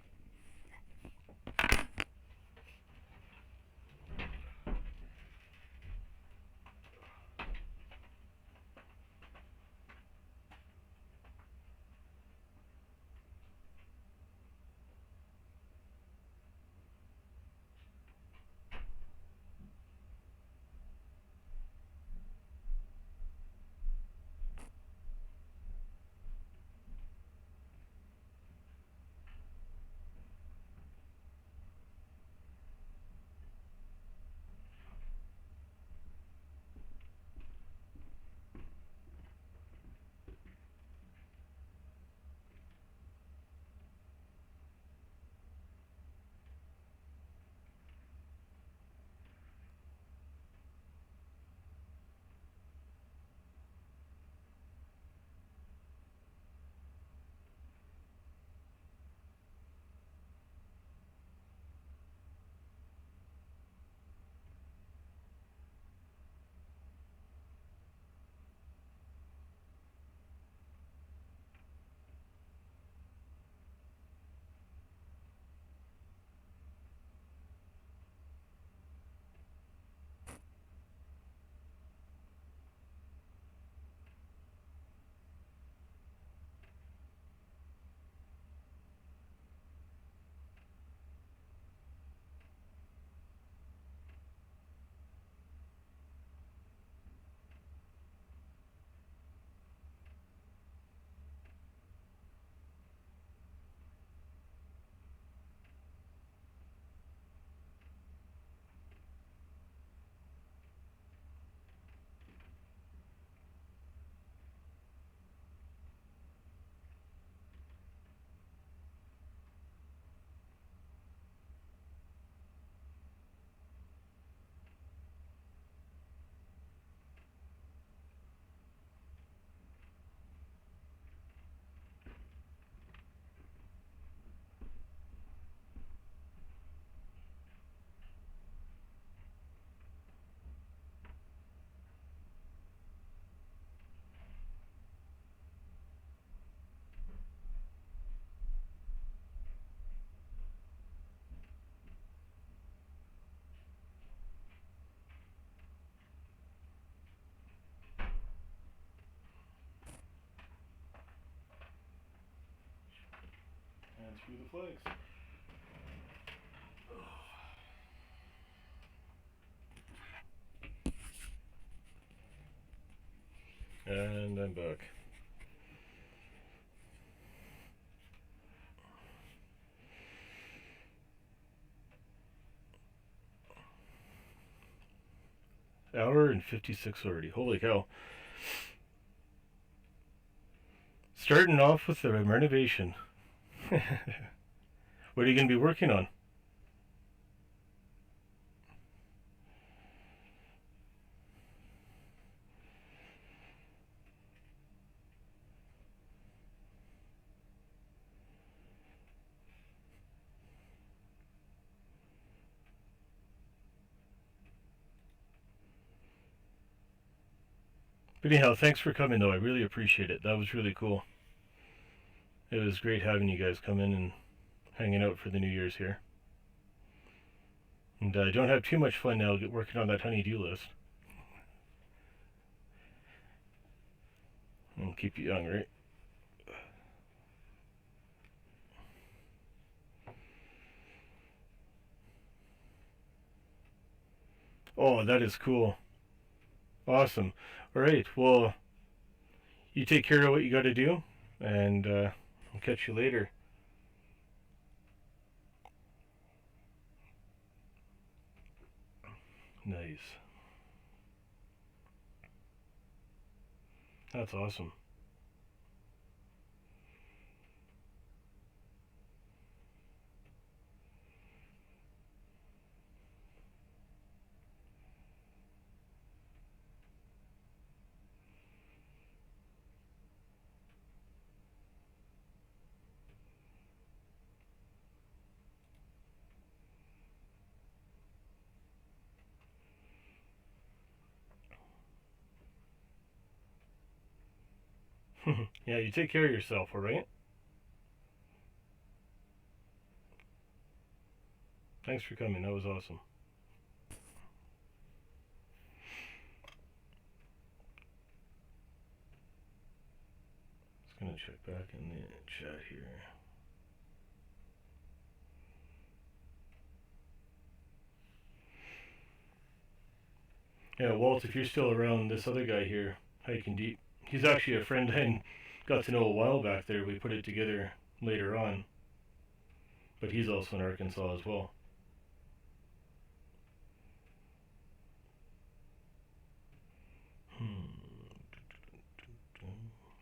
Unscrew the flags. And I'm back. Hour and 56 already. Holy cow. Starting off with the renovation. What are you going to be working on? But anyhow, thanks for coming though. I really appreciate it. That was really cool. It was great having you guys come in and hanging out for the New Year's here. And I don't have too much fun now working on that honey-do list. And keep you young, right? Oh, that is cool. Awesome. All right. Well, you take care of what you got to do, and I'll catch you later. Nice. That's awesome. Yeah, you take care of yourself, all right? Thanks for coming. That was awesome. Just gonna check back in the chat here. Yeah, Walt, if you're still around, this other guy here, Hiking Deep, he's actually a friend I got to know a while back there. We put it together later on. But he's also in Arkansas as well.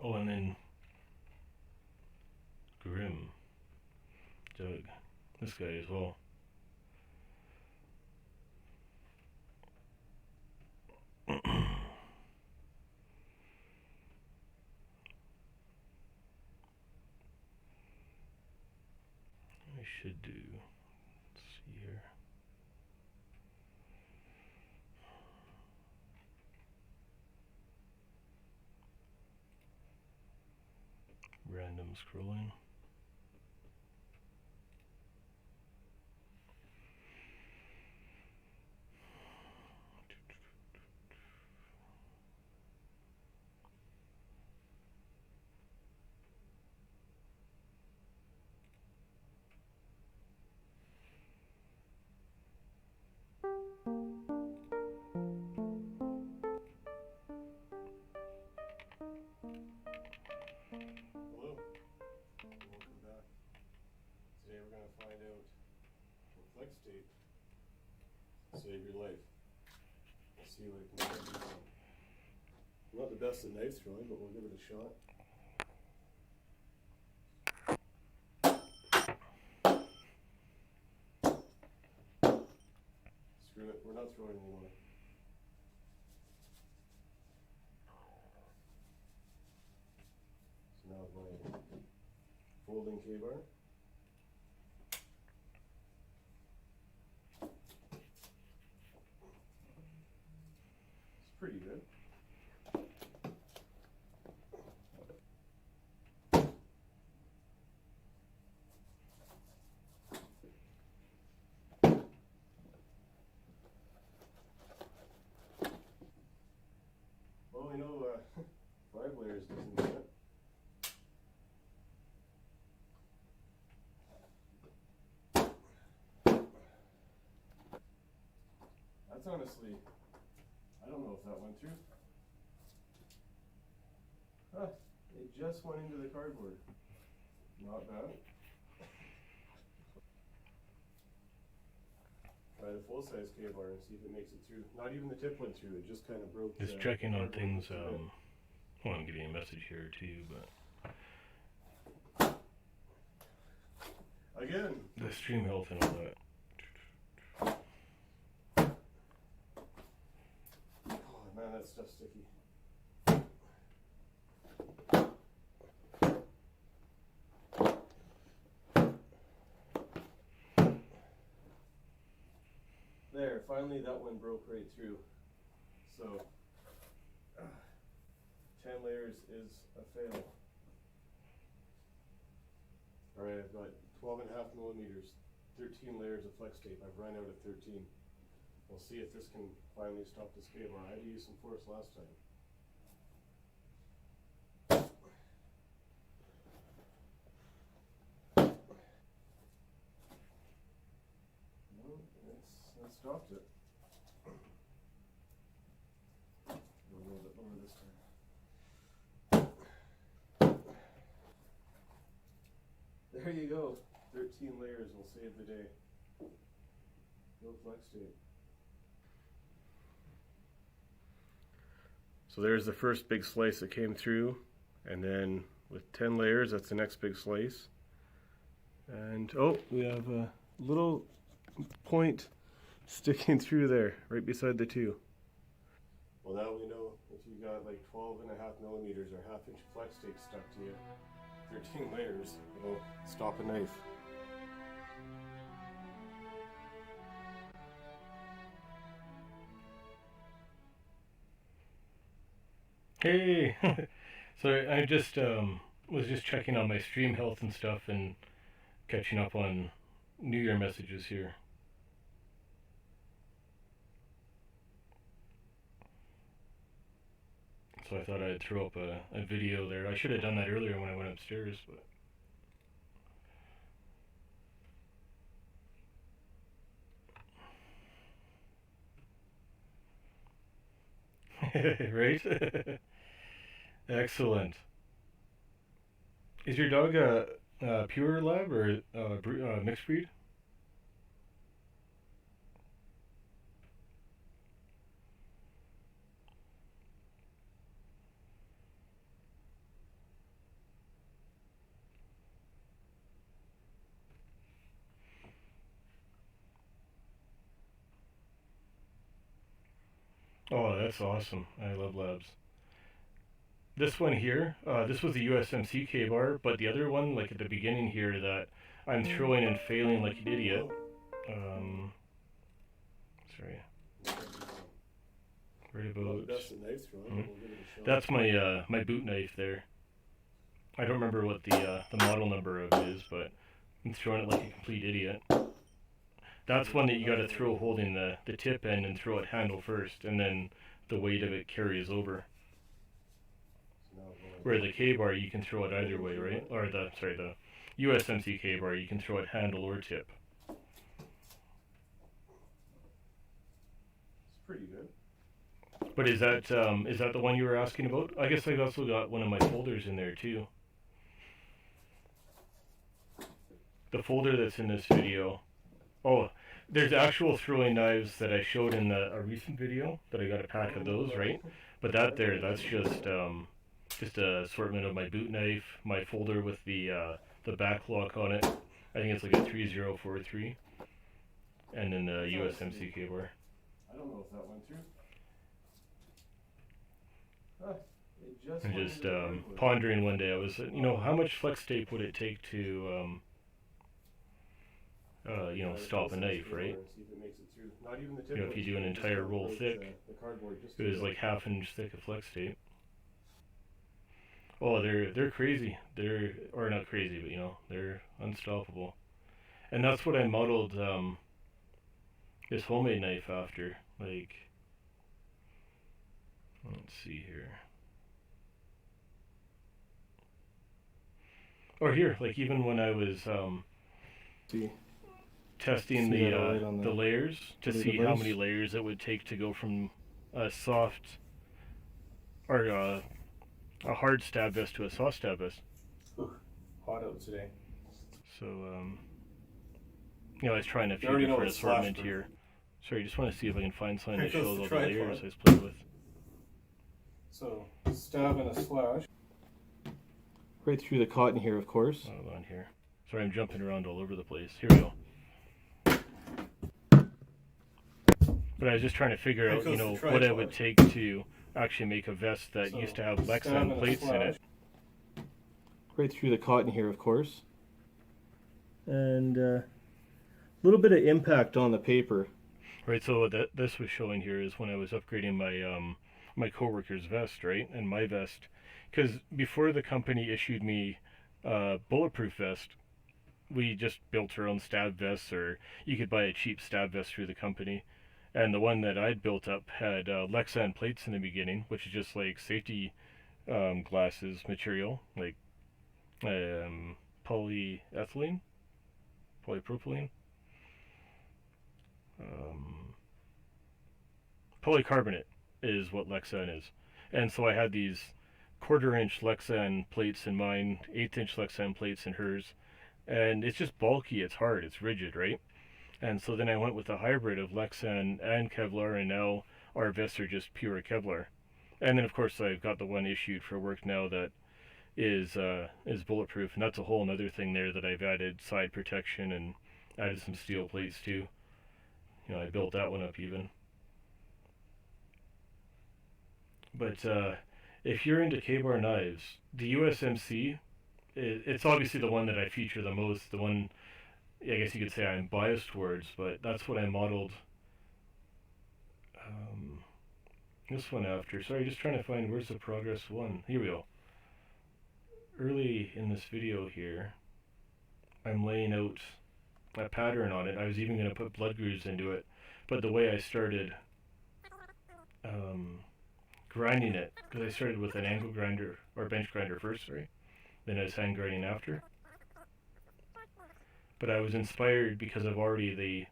Oh, and then Grim. Doug. This guy as well. I should do. Let's see here. Random scrolling. Hello. Welcome back. Today we're going to find out can flex tape save your life. We'll see what it can do. I'm not the best at knife throwing, but we'll give it a shot. Screw it, we're not throwing anymore. So now with my folding K-bar. It's pretty good. Well, we know 5 layers doesn't do it. That's honestly, I don't know if that went through. Huh, it just went into the cardboard. Not bad. Try the full-size K-bar and see if it makes it through. Not even the tip went through, it just kind of broke. Just checking on things. Well, I'm getting a message here too, but again, the stream health and all that. oh man, that stuff's sticky. There, finally that one broke right through. So, 10 layers is a fail. Alright, I've got 12.5 millimeters, 13 layers of flex tape. I've run out of 13. We'll see if this can finally stop this K-bar. I had to use some force last time. No, that stopped it. A little bit lower this time. There you go. 13 layers will save the day. No flex tape. So there's the first big slice that came through, and then with 10 layers, that's the next big slice. And oh, we have a little point sticking through there, right beside the two. Well, now we know if you got like 12.5 millimeters or half-inch flex tape stuck to you, 13 layers, it'll stop a knife. Hey, so I just was just checking on my stream health and stuff and catching up on New Year messages here. So I thought I'd throw up a video there. I should have done that earlier when I went upstairs, but right? Excellent. Is your dog a pure lab or mixed breed? Oh, that's awesome. I love labs. This one here, this was a USMC K-bar, but the other one, like at the beginning here, that I'm throwing and failing like an idiot. Sorry. Right about. That's my my boot knife there. I don't remember what the model number of it is, but I'm throwing it like a complete idiot. That's one that you got to throw holding the tip end and throw it handle first, and then the weight of it carries over. Where the K-bar, you can throw it either way, right? Or the USMC K-bar, you can throw it handle or tip. It's pretty good. But is that the one you were asking about? I guess I've also got one of my folders in there too. The folder that's in this video. Oh, there's actual throwing knives that I showed in a recent video that I got a pack of those, right? But that's just a assortment of my boot knife, my folder with the back lock on it. I think it's like a 3043, and then the USMC K-bar. I don't know if that went through. I'm just pondering one day. I was, how much flex tape would it take to, stop a knife, right? If you do an entire roll thick, it was like half-inch thick of flex tape. Oh, they're crazy. Or not crazy, but they're unstoppable. And that's what I modeled this homemade knife after. Like, let's see here. Or here, like even when I was testing See that all right on the layers to other see how many device? layers it would take to go from a soft or a hard stab vest to a soft stab vest. Hot out today. So I was trying a You few already know different it's slash assortment proof. here. Sorry, just want to see if I can find something Here that goes shows the all the layers tripod. I was playing with. So, stab and a slash. Right through the cotton here, of course. Hold on here. Sorry, I'm jumping around all over the place. Here we go. But I was just trying to figure out, what it would take to actually make a vest that used to have Lexan plates in it. Right through the cotton here, of course. And a little bit of impact on the paper. Right, so what this was showing here is when I was upgrading my coworker's vest, right, and my vest, because before the company issued me a bulletproof vest, we just built our own stab vests, or you could buy a cheap stab vest through the company. And the one that I'd built up had Lexan plates in the beginning, which is just like safety glasses material, like polyethylene, polypropylene, polycarbonate is what Lexan is. And so I had these quarter-inch Lexan plates in mine, eighth-inch Lexan plates in hers, and it's just bulky, it's hard, it's rigid, right? And so then I went with a hybrid of Lexan and Kevlar, and now our vests are just pure Kevlar. And then of course I've got the one issued for work now that is bulletproof, and that's a whole other thing there that I've added side protection and added some steel plates too. I built that one up even. But if you're into K-bar knives, the USMC, it's obviously the one that I feature the most, the one I guess you could say I'm biased towards, but that's what I modeled this one after. Sorry, just trying to find where's the progress one. Here we go. Early in this video here, I'm laying out a pattern on it. I was even going to put blood grooves into it, but the way I started grinding it, because I started with an angle grinder or bench grinder first, sorry, then I was hand grinding after. But I was inspired because of already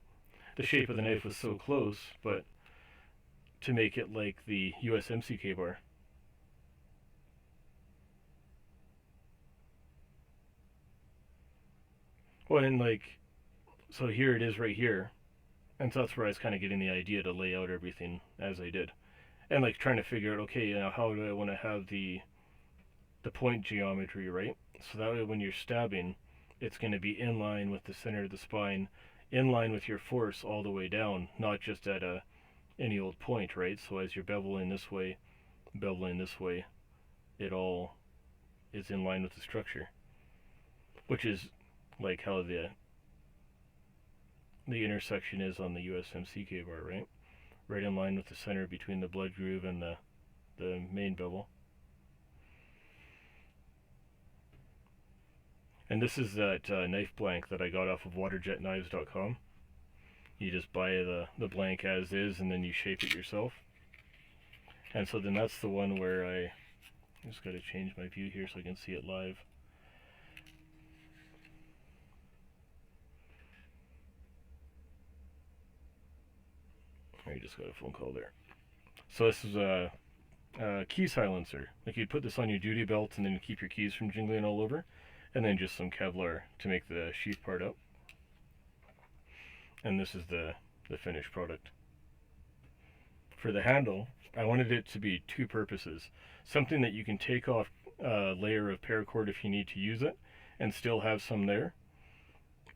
the shape of the knife was so close, but to make it like the USMC K-bar. Well, and so here it is right here, and so that's where I was kind of getting the idea to lay out everything as I did, and trying to figure out, okay, how do I want to have the point geometry, right? So that way when you're stabbing, it's going to be in line with the center of the spine, in line with your force all the way down, not just at any old point, right? So as you're beveling this way, it all is in line with the structure, which is like how the intersection is on the USMC K-bar, right? Right in line with the center between the blood groove and the main bevel. And this is that knife blank that I got off of waterjetknives.com. You just buy the blank as is, and then you shape it yourself. And so then that's the one where I just got to change my view here so I can see it live. I just got a phone call there. So this is a key silencer. Like you'd put this on your duty belt and then keep your keys from jingling all over. And then just some Kevlar to make the sheath part up. And this is the finished product. For the handle, I wanted it to be two purposes. Something that you can take off a layer of paracord if you need to use it and still have some there.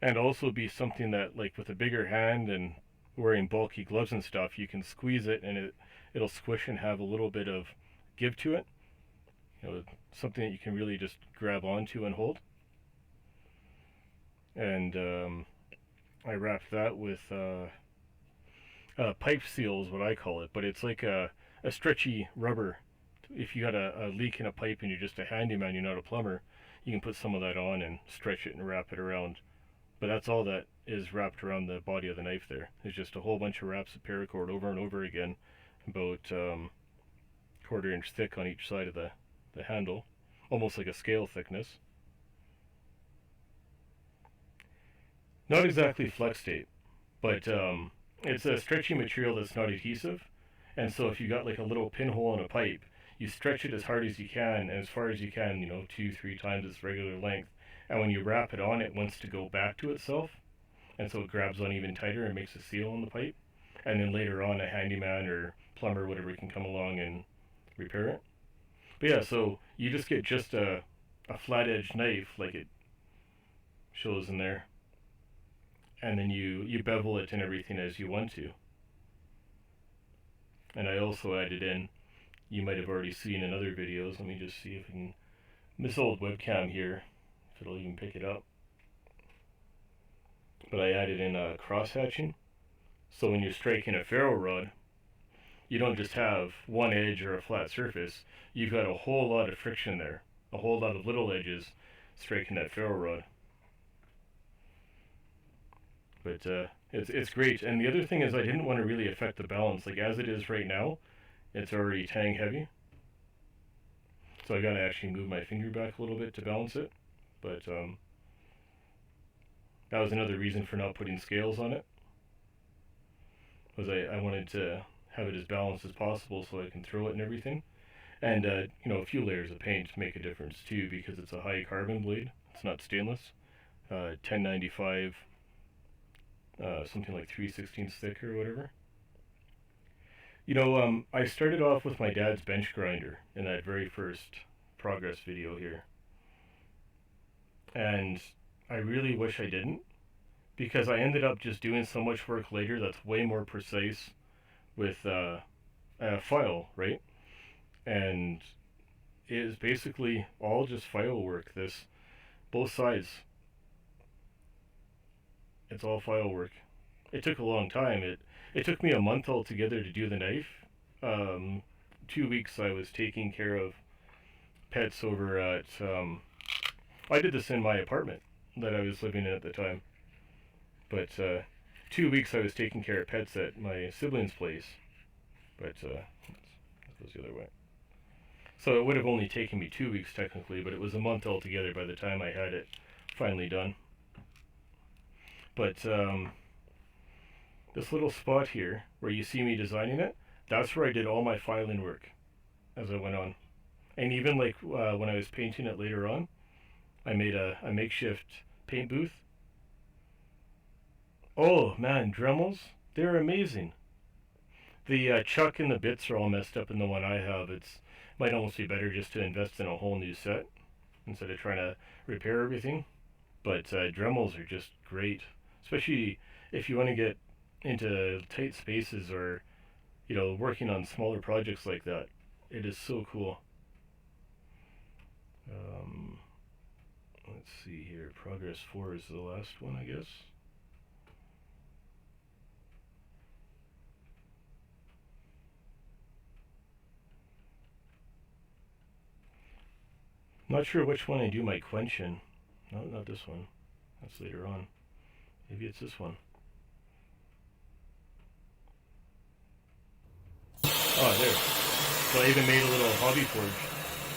And also be something that, like with a bigger hand and wearing bulky gloves and stuff, you can squeeze it and it'll squish and have a little bit of give to it. Something that you can really just grab onto and hold. And I wrapped that with pipe seal is what I call it, but it's like a stretchy rubber. If you got a leak in a pipe and you're just a handyman, you're not a plumber, you can put some of that on and stretch it and wrap it around. But that's all that is wrapped around the body of the knife there. It's just a whole bunch of wraps of paracord over and over again, about quarter-inch thick on each side of the handle, almost like a scale thickness. not exactly flex tape, but it's a stretchy material that's not adhesive. And so if you got like a little pinhole in a pipe, you stretch it as hard as you can and as far as you can, you know, 2, 3 times its regular length. And when you wrap it on, it wants to go back to itself, and so it grabs on even tighter and makes a seal on the pipe. And then later on, a handyman or plumber, or whatever, can come along and repair it. But yeah, so you just get just a flat edge knife, like it shows in there, and then you bevel it and everything as you want to. And I also added in, you might have already seen in other videos. Let me just see if I can, this old webcam here, if it'll even pick it up. But I added in cross hatching. So when you're striking a ferro rod, you don't just have one edge or a flat surface. You've got a whole lot of friction there, a whole lot of little edges striking that ferro rod. But it's great. And the other thing is, I didn't want to really affect the balance. Like as it is right now, it's already tang heavy. So I got to actually move my finger back a little bit to balance it. But that was another reason for not putting scales on it. Was I wanted to have it as balanced as possible so I can throw it and everything. And you know, a few layers of paint make a difference too, because it's a high carbon blade. It's not stainless. 1095, something like 3/16 thick or whatever. You know, I started off with my dad's bench grinder in that very first progress video here. And I really wish I didn't, because I ended up just doing so much work later that's way more precise with a file, right? And it is basically all just file work. This, both sides, it's all file work. It took a long time. It took me a month altogether to do the knife. 2 weeks I was taking care of pets over at. I did this in my apartment that I was living in at the time. But 2 weeks I was taking care of pets at my sibling's place. But that goes the other way. So it would have only taken me 2 weeks technically, but it was a month altogether by the time I had it finally done. But this little spot here where you see me designing it, that's where I did all my filing work as I went on. And even like when I was painting it later on, I made a makeshift paint booth. Oh man, Dremels, they're amazing. The chuck and the bits are all messed up in the one I have. It's might almost be better just to invest in a whole new set instead of trying to repair everything. But Dremels are just great, especially if you want to get into tight spaces or, you know, working on smaller projects like that. It is so cool. Let's see here. Progress 4 is the last one, I guess. Not sure which one I do my quench in. No, not this one. That's later on. Maybe it's this one. Oh, there. So I even made a little hobby forge.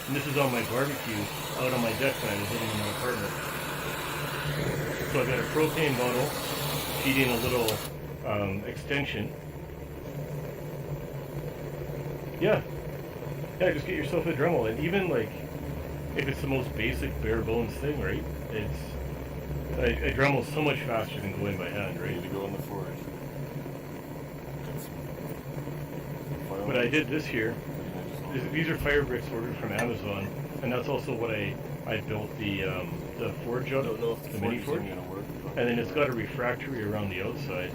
And this is on my barbecue out on my deck when I was living in my apartment. So I got a propane bottle feeding a little extension. Yeah, just get yourself a Dremel. And even like, if it's the most basic bare bones thing, right? It's a Dremel so much faster than going by hand, right? To go in the forge. But I did this here. These are fire bricks ordered from Amazon, and that's also what I built the forge out of, the mini forge. And then it's got a refractory around the outside.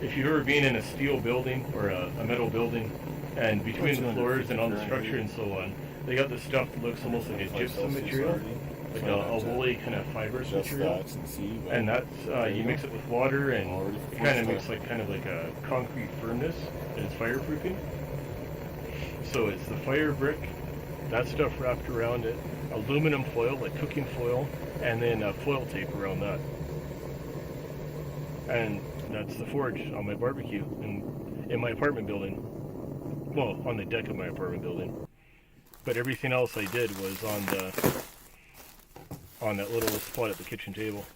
If you've ever been in a steel building or a metal building, and between the floors and on the structure and so on, they got this stuff that looks almost like a gypsum material, like a woolly kind of fibrous material. And that's you mix it with water, and it kind of makes like a concrete firmness, and it's fireproofing. So it's the fire brick, that stuff wrapped around it, aluminum foil, like cooking foil, and then foil tape around that. And that's the forge on my barbecue in my apartment building. Well, on the deck of my apartment building. But everything else I did was on that little spot at the kitchen table.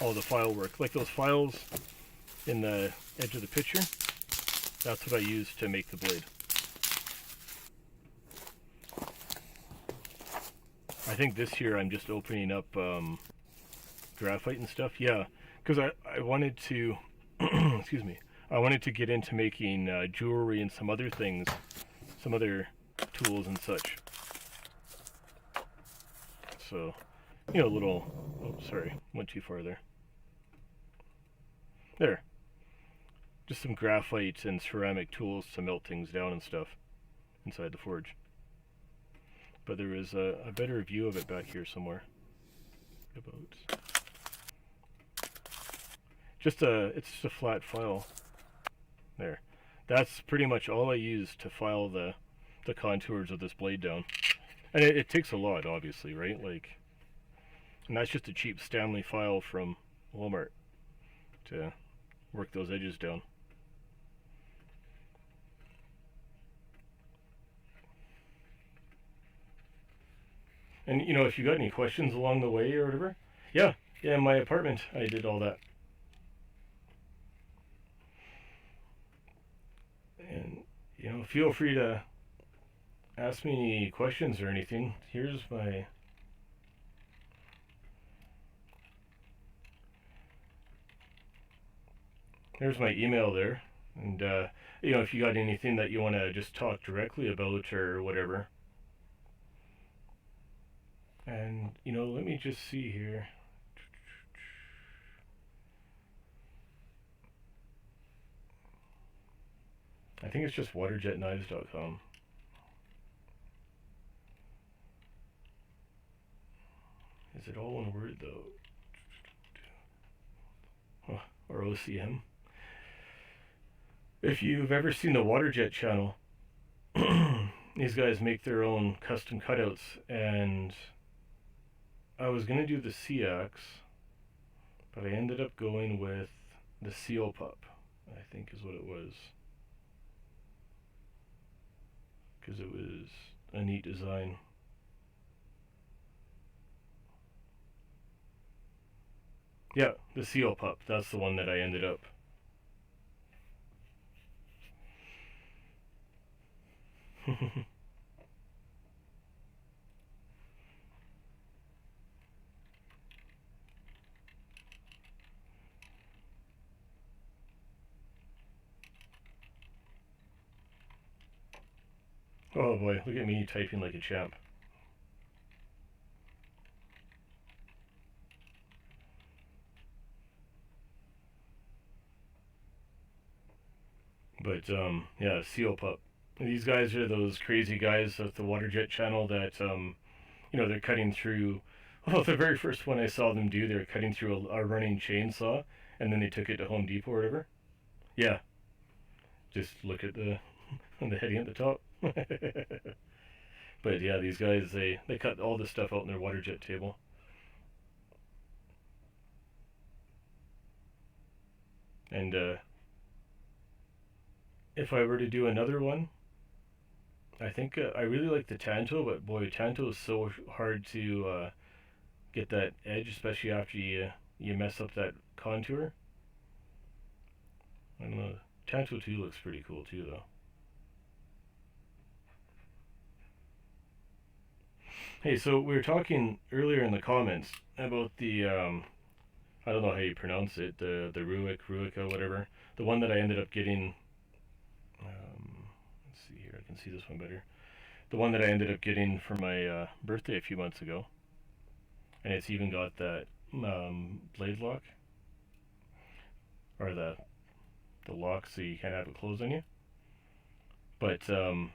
all the file work. Like those files in the edge of the picture, that's what I use to make the blade. I think this year I'm just opening up graphite and stuff. Yeah, because I wanted to, excuse me, I wanted to get into making jewelry and some other things, some other tools and such. So, you know, little, oh, sorry, went too far there. There. Just some graphite and ceramic tools to melt things down and stuff inside the forge. But there is a better view of it back here somewhere. About. It's just a flat file. There. That's pretty much all I use to file the contours of this blade down. And it takes a lot, obviously, right? Like, and that's just a cheap Stanley file from Walmart to work those edges down. And, you know, if you got any questions along the way or whatever, yeah, in my apartment, I did all that. And, you know, feel free to ask me any questions or anything. Here's my email there. And, you know, if you got anything that you want to just talk directly about or whatever. And, you know, let me just see here. I think it's just waterjetknives.com. Is it all one word, though? Oh, or OCM? If you've ever seen the Waterjet channel, these guys make their own custom cutouts, and I was going to do the CX, but I ended up going with the Seal Pup, I think is what it was. Because it was a neat design. Yeah, the Seal Pup, that's the one that I ended up. Oh boy, look at me typing like a champ. But, yeah, Seal Pup. These guys are those crazy guys of the Waterjet channel that, you know, they're cutting through. Well, the very first one I saw them do, they were cutting through a running chainsaw, and then they took it to Home Depot or whatever. Yeah. Just look at the heading at the top. But yeah, these guys, they cut all this stuff out in their Waterjet table. And if I were to do another one, I think I really like the Tanto, but boy, Tanto is so hard to get that edge, especially after you mess up that contour. I don't know. Tanto 2 looks pretty cool too, though. Hey, so we were talking earlier in the comments about the I don't know how you pronounce it, the Ruica, whatever, the one that I ended up getting. Let's see here, I can see this one better. The one that I ended up getting for my birthday a few months ago, and it's even got that blade lock, or the lock so you can't have it closed on you. But are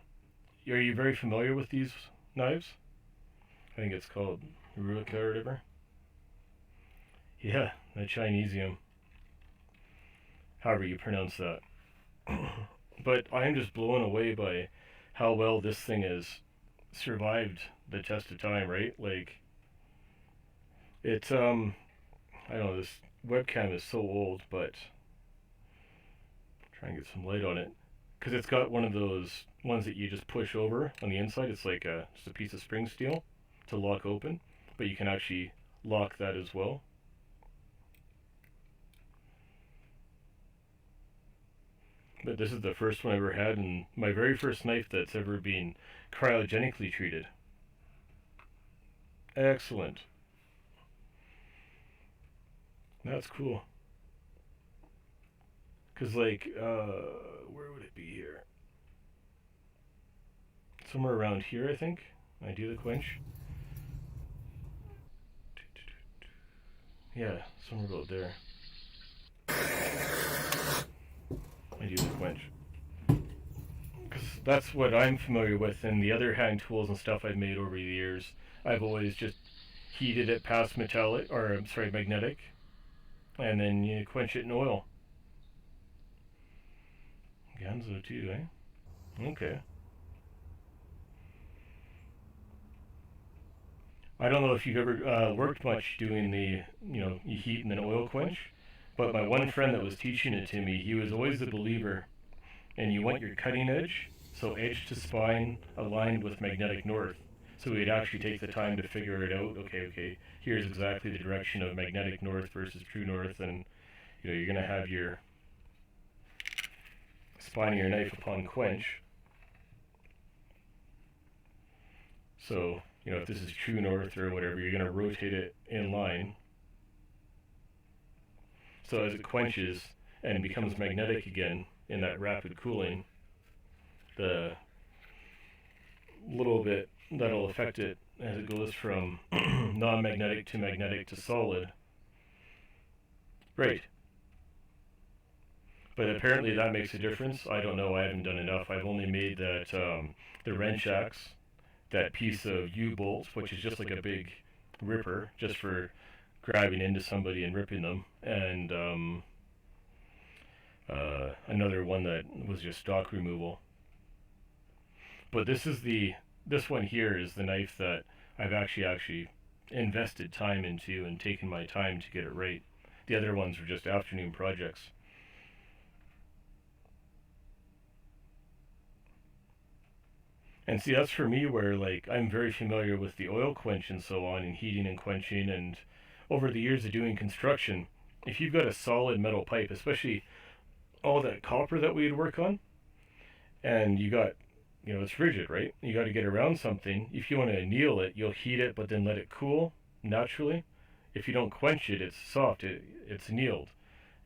you very familiar with these knives? I think it's called Ruica or whatever. Yeah, the Chinesium. However you pronounce that. But I am just blown away by how well this thing has survived the test of time, right? Like, it's, I don't know, this webcam is so old, but try and get some light on it. Because it's got one of those ones that you just push over on the inside. It's like just a piece of spring steel to lock open, but you can actually lock that as well. But this is the first one I ever had, and my very first knife that's ever been cryogenically treated. Excellent. That's cool. Cause like, where would it be here? Somewhere around here, I think. I do the quench. Yeah, somewhere about there. I do the quench. Because that's what I'm familiar with, and the other hand tools and stuff I've made over the years, I've always just heated it past metallic, or I'm sorry, magnetic, and then you quench it in oil. Ganzo too, eh? Okay. I don't know if you've ever worked much doing the, you heat and then oil quench, but my one friend that was teaching it to me, he was always a believer, and you want your cutting edge, so edge to spine aligned with magnetic north. So we'd actually take the time to figure it out. Okay, here's exactly the direction of magnetic north versus true north, and you're gonna have your spine of your knife upon quench. So if this is true north or whatever, you're gonna rotate it in line. So as it quenches and becomes magnetic again in that rapid cooling, the little bit that'll affect it as it goes from non-magnetic to magnetic to solid. Right. But apparently that makes a difference. I don't know. I haven't done enough. I've only made that the wrench axe, that piece of U-bolt, which is just like a big ripper, just for grabbing into somebody and ripping them, and another one that was just stock removal. But this one here is the knife that I've actually invested time into and taken my time to get it right. The other ones were just afternoon projects. And see, that's for me where like I'm very familiar with the oil quench and so on, and heating and quenching, and over the years of doing construction, if you've got a solid metal pipe, especially all that copper that we'd work on, and you got it's rigid, right? You got to get around something. If you want to anneal it, you'll heat it, but then let it cool naturally. If you don't quench it, it's soft. It's annealed,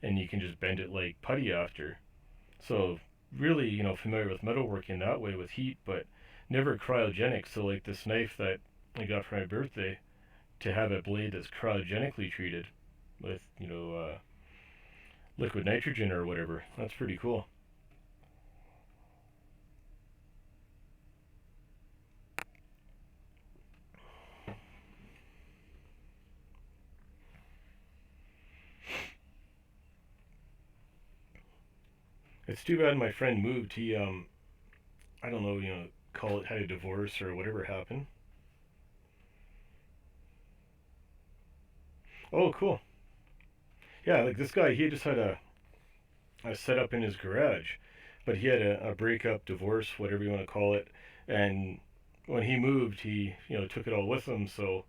and you can just bend it like putty after. So really, familiar with metalworking that way with heat, but never cryogenic. So like this knife that I got for my birthday, to have a blade that's cryogenically treated with liquid nitrogen or whatever. That's pretty cool. It's too bad my friend moved. He I don't know, call it had a divorce or whatever happened. Oh, cool. Yeah, like this guy, he just had a setup in his garage, but he had a breakup, divorce, whatever you want to call it, and when he moved, he took it all with him. So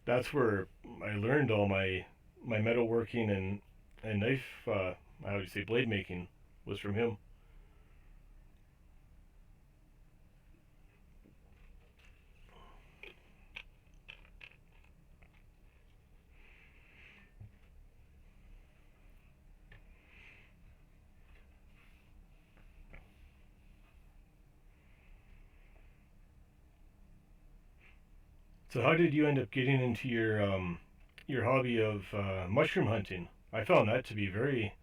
that's where I learned all my metalworking and knife, how would you say, blade making was from him. So how did you end up getting into your hobby of mushroom hunting? I found that to be very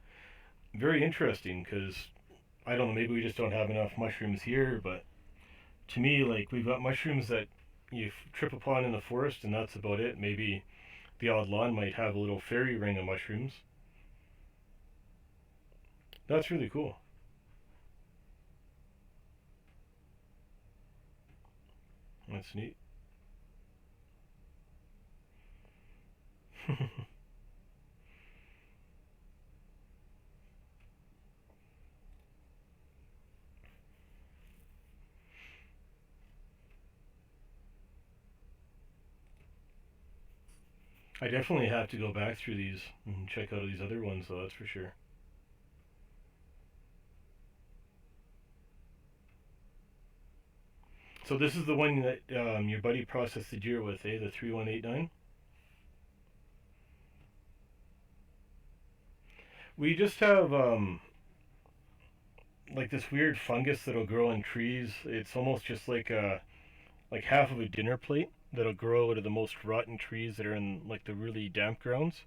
very interesting because I don't know, maybe we just don't have enough mushrooms here, but to me, like we've got mushrooms that you trip upon in the forest, and that's about it. Maybe the odd lawn might have a little fairy ring of mushrooms. That's really cool. That's neat. I definitely have to go back through these and check out these other ones, though. That's for sure. So this is the one that your buddy processed the deer with, eh? The 3189. We just have like this weird fungus that'll grow on trees. It's almost just like half of a dinner plate that'll grow out of the most rotten trees that are in like the really damp grounds.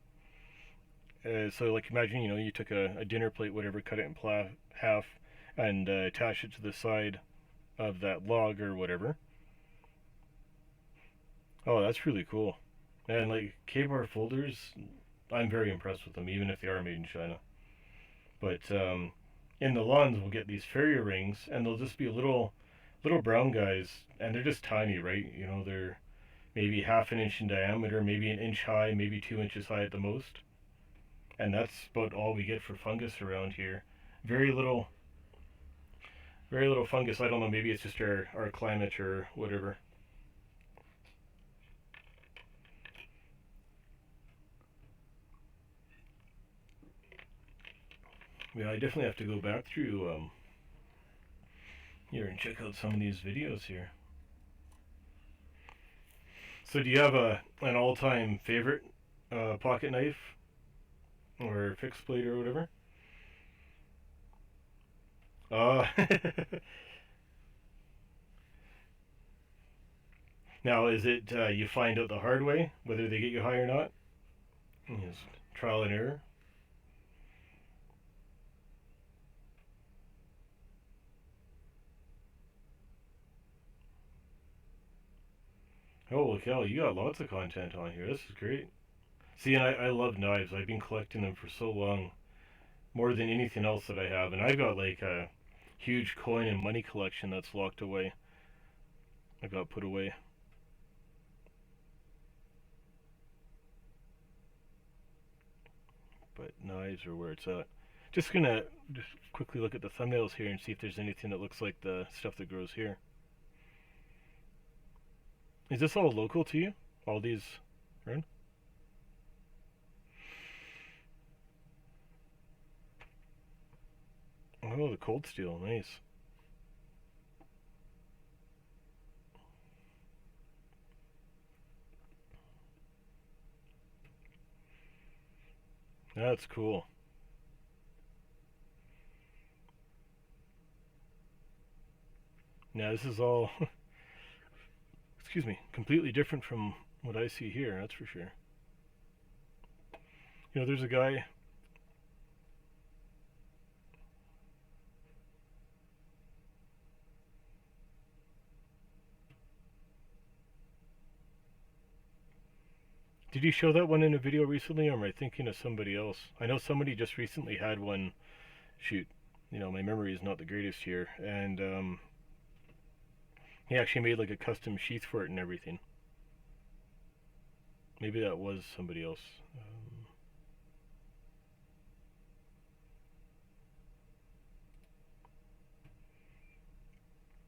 So like imagine you took a dinner plate, whatever, cut it in half, and attach it to the side of that log or whatever. Oh, that's really cool. And like K-bar folders, I'm very impressed with them, even if they are made in China. But in the lawns, we'll get these farrier rings, and they'll just be little brown guys, and they're just tiny, right? They're maybe half an inch in diameter, maybe an inch high, maybe 2 inches high at the most. And that's about all we get for fungus around here. Very little, very little fungus. I don't know. Maybe it's just our climate or whatever. Yeah, I definitely have to go back through here and check out some of these videos here. So, do you have an all-time favorite pocket knife or fixed blade or whatever? Uh, Now, is it you find out the hard way whether they get you high or not? Yes, trial and error. Holy cow, you got lots of content on here. This is great. See, and I love knives. I've been collecting them for so long, more than anything else that I have. And I've got like a huge coin and money collection that's locked away. I got put away. But knives are where it's at. Just gonna just quickly look at the thumbnails here and see if there's anything that looks like the stuff that grows here. Is this all local to you? All these around? Oh, the cold steel, nice. That's cool. Now this is all, excuse me, completely different from what I see here. That's for sure. There's a guy. Did you show that one in a video recently, or am I thinking of somebody else? I know somebody just recently had one. Shoot, my memory is not the greatest here, and he actually made like a custom sheath for it and everything. Maybe that was somebody else.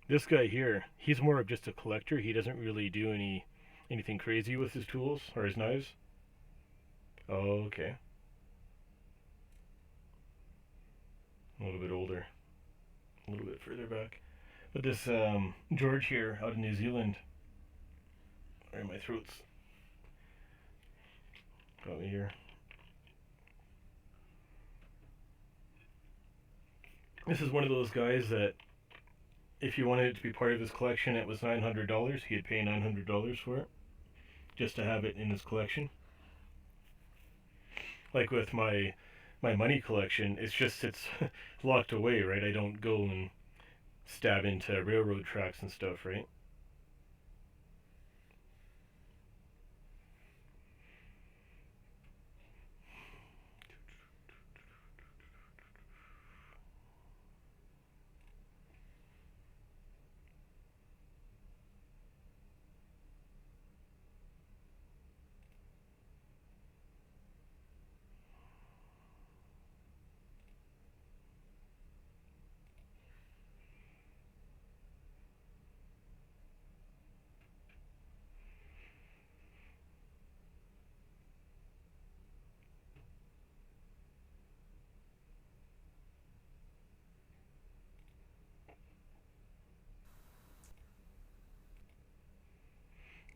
This guy here, he's more of just a collector. He doesn't really do anything crazy with his tools or his knives. Oh, okay. A little bit older, a little bit further back. But this George here out in New Zealand, or my throat's got me here. This is one of those guys that if you wanted it to be part of his collection, it was $900. He'd pay $900 for it just to have it in his collection. Like with my money collection, it's locked away, right? I don't go and stab into railroad tracks and stuff, right?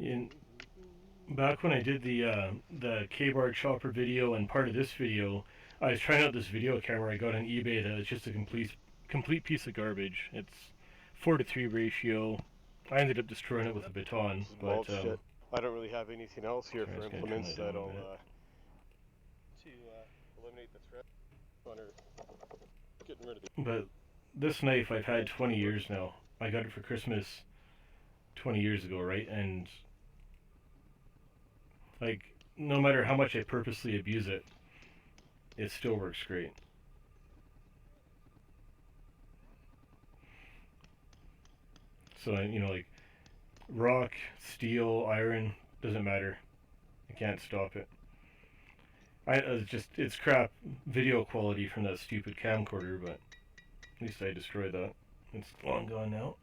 In back when I did the K-bar chopper video and part of this video, I was trying out this video camera I got on eBay that was just a complete piece of garbage. It's 4:3 ratio. I ended up destroying it with a baton, but Shit. I don't really have anything else here sorry, for it's gonna implements turn that down a that'll bit. eliminate the threat on her getting rid of the. But this knife I've had 20 years now. I got it for Christmas 20 years ago, right? And like, no matter how much I purposely abuse it, it still works great. So, you know, like, rock, steel, iron, doesn't matter. I can't stop it. It's crap video quality from that stupid camcorder, but at least I destroyed that. It's long gone now.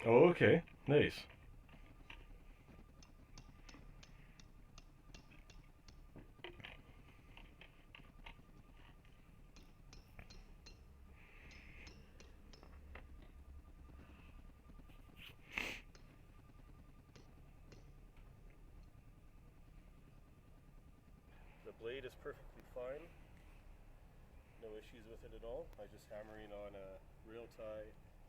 Oh, okay. Nice. The blade is perfectly fine. No issues with it at all. I just hammering on a rail tie,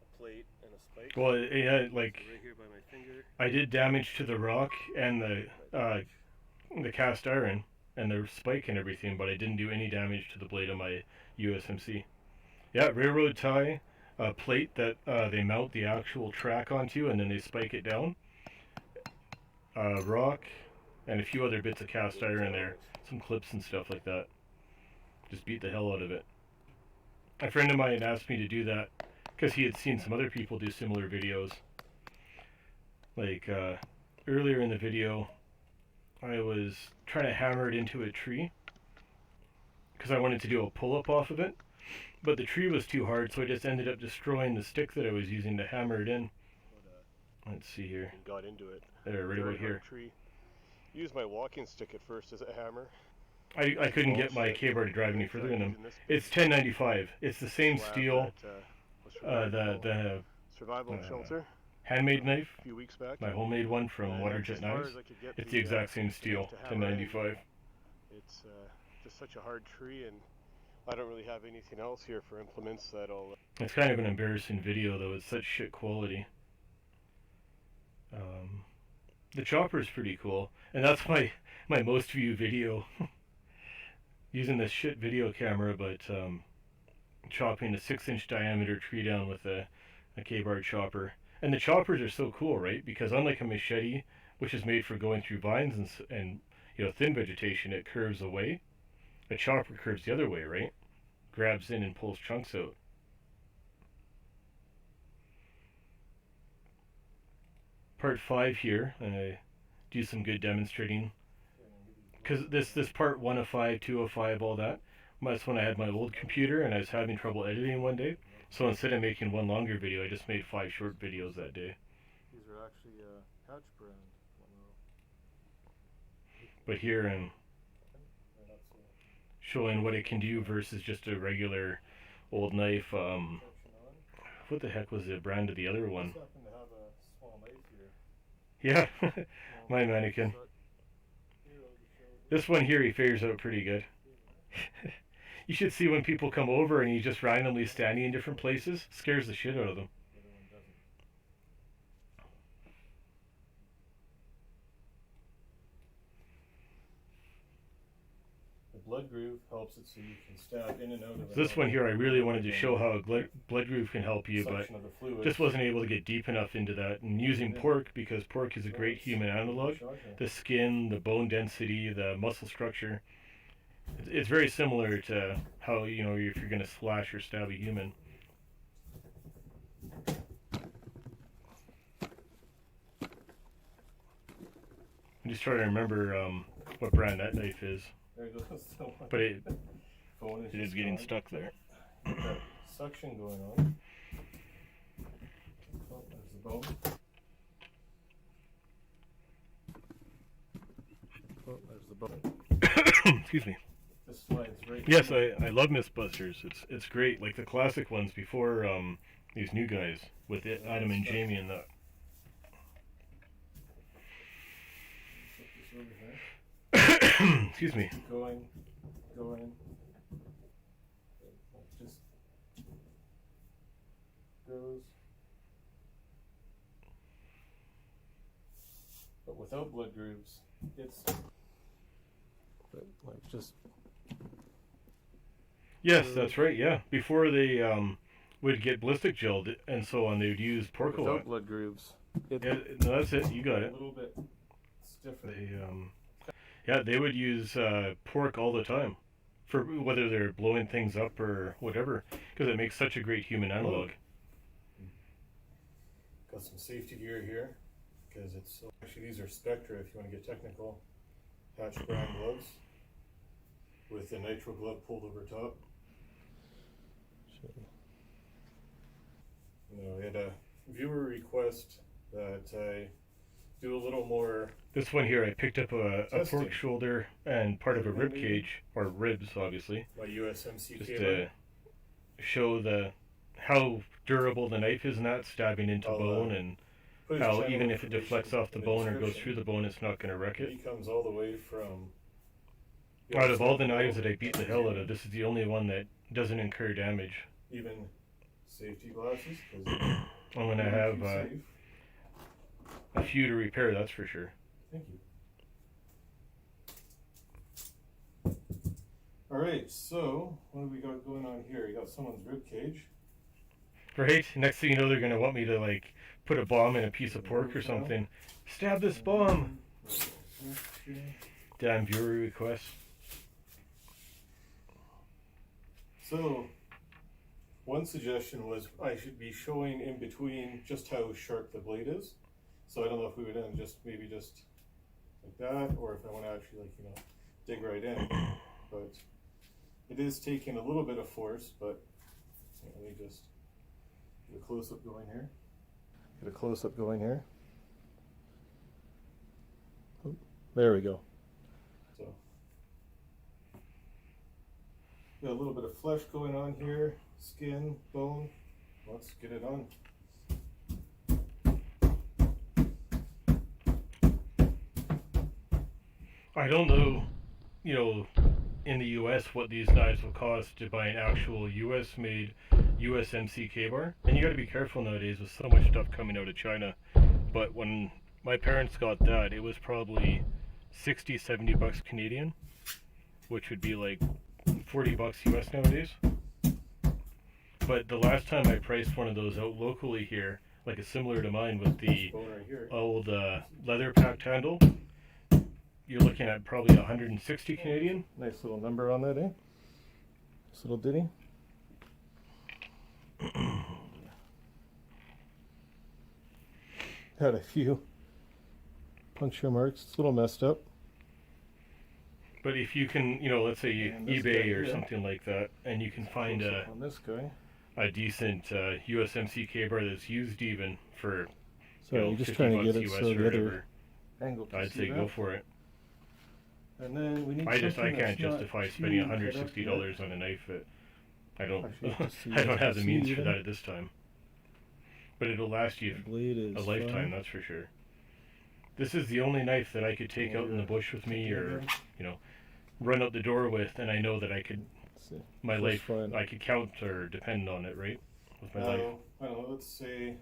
a plate, and a spike. Well, yeah, like, So right here by my finger. I did damage to the rock and the cast iron and the spike and everything, but I didn't do any damage to the blade of my USMC. Yeah, railroad tie, a plate that they mount the actual track onto and then they spike it down. Rock, and a few other bits of cast iron in there, some clips and stuff like that. Just beat the hell out of it. A friend of mine asked me to do that because he had seen some other people do similar videos. Like earlier in the video, I was trying to hammer it into a tree because I wanted to do a pull-up off of it, but the tree was too hard, so I just ended up destroying the stick that I was using to hammer it in. Let's see here. Got into it. There, right about here. Tree. Used my walking stick at first as a hammer. I couldn't get my K-bar to drive any further than them. It's 1095. It's the same steel. The survival shelter. Handmade knife. A few weeks back. My homemade one from Waterjet Knives. It's the exact same steel. 1095. It's just such a hard tree, and I don't really have anything else here for implements that'll. It's kind of an embarrassing video though. It's such shit quality. The chopper is pretty cool, and that's my most viewed video. Using this shit video camera, but chopping a 6-inch diameter tree down with a K-bar chopper. And the choppers are so cool, right? Because unlike a machete, which is made for going through vines and you know, thin vegetation, it curves away. A chopper curves the other way, right? Grabs in and pulls chunks out. Part 5 here, and I do some good demonstrating. Because this part 1 of 5, 2 of 5, all that, that's when I had my old computer and I was having trouble editing one day. So instead of making one longer video, I just made 5 short videos that day. These are actually Hatch brand. But here I'm showing what it can do versus just a regular old knife. What the heck was the brand of the other one? Yeah, my mannequin. This one here he figures out pretty good. You should see when people come over and he's just randomly standing in different places. Scares the shit out of them. Blood groove helps it so you can stab in and out of it. This one here I really wanted to show how a blood groove can help you, but just wasn't able to get deep enough into that. And using pork, because pork is a great human analog, the skin, the bone density, the muscle structure, it's very similar to how, you know, if you're going to slash or stab a human. I'm just trying to remember what brand that knife is. But it is getting stuck there. Suction going on. Oh, there's the bone. Oh, there's the bone. Excuse me. This just flies right Yes, through. I love Mythbusters. It's great, like the classic ones before these new guys with it, Adam and Jamie and that. Flip this over here. Excuse me. Keep going. Just goes. But without blood grooves, it's like just. Yes, that's right. Yeah, before they would get ballistic gelled and so on, they would use pork a Without lot. blood grooves, it's Yeah, no, that's it. You got a it. little bit stiffer. They yeah, they would use pork all the time for whether they're blowing things up or whatever, because it makes such a great human analog. Got some safety gear here because it's actually these are Spectra if you want to get technical. Hatch brand gloves with a nitro glove pulled over top. We had a viewer request that I do a little more. This one here, I picked up a Testing. pork shoulder and part of a rib cage, or ribs, obviously, My USMC just cable. to show how durable the knife is, not stabbing into bone, and Put his how channel even if it information deflects off the in bone or goes description. through the bone, it's not going to wreck He it. comes all the way from. Out of all the knives that I beat the hell out of, this is the only one that doesn't incur damage. Even safety glasses. I'm going to have a few to repair, that's for sure. Thank you. All right, so what do we got going on here? You got someone's rib cage. Right? Next thing you know, they're going to want me to, like, put a bomb in a piece of pork or something. Stab this bomb! Damn viewer request. So, one suggestion was I should be showing in between just how sharp the blade is. So I don't know if we would end just maybe just like that, or if I want to actually dig right in. But it is taking a little bit of force. But let me just get a close up going here. Oh, there we go. So. Got a little bit of flesh going on here, skin, bone. Let's get it on. I don't know, in the US what these knives will cost to buy an actual US made USMC K-bar. And you gotta be careful nowadays with so much stuff coming out of China. But when my parents got that, it was probably 60, 70 bucks Canadian, which would be like 40 bucks US nowadays. But the last time I priced one of those out locally here, like a similar to mine with the old leather packed handle, you're looking at probably 160 Canadian. Nice little number on that, eh? Nice little ditty. Had a few puncture marks. It's a little messed up. But if you can, let's say eBay or something like that, and you can find on this guy a decent USMC K-bar that's used even for you're just trying to get it US so or the other whatever, angle. I'd say go for it. And then we need I can't justify spending $160 on a knife that I don't I don't have the means for that at this time. But it'll last you a lifetime, that's for sure. This is the only knife that I could take out in the bush with me, or run out the door with, and I know that I could I could count or depend on it, right? With my life. I don't know, let's say.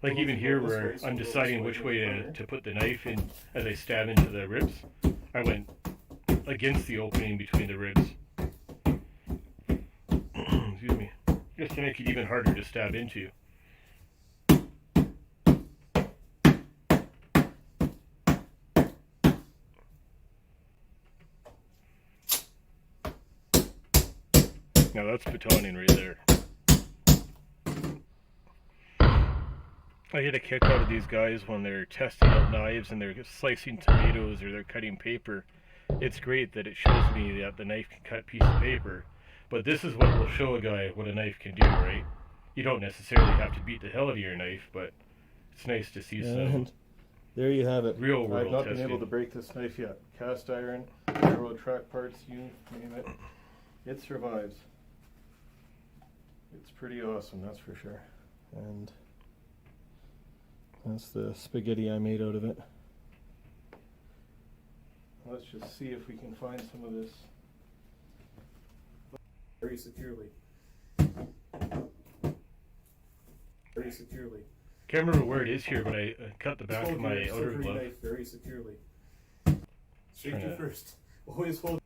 Like even here where I'm deciding which way to put the knife in as I stab into the ribs, I went against the opening between the ribs. Excuse me. Just to make it even harder to stab into. Now that's batoning right there. I get a kick out of these guys when they're testing out knives and they're slicing tomatoes or they're cutting paper. It's great that it shows me that the knife can cut a piece of paper, but this is what will show a guy what a knife can do, right? You don't necessarily have to beat the hell out of your knife, but it's nice to see some there you have it. Real I've world not testing. been able to break this knife yet. Cast iron, railroad track parts, you name it. It survives. It's pretty awesome, that's for sure. And that's the spaghetti I made out of it. Let's just see if we can find some of this very securely. Very securely. Can't remember where it is here, but I cut the back Hold of my your outer slippery glove. knife very securely. Safety Trying to- first. Always hold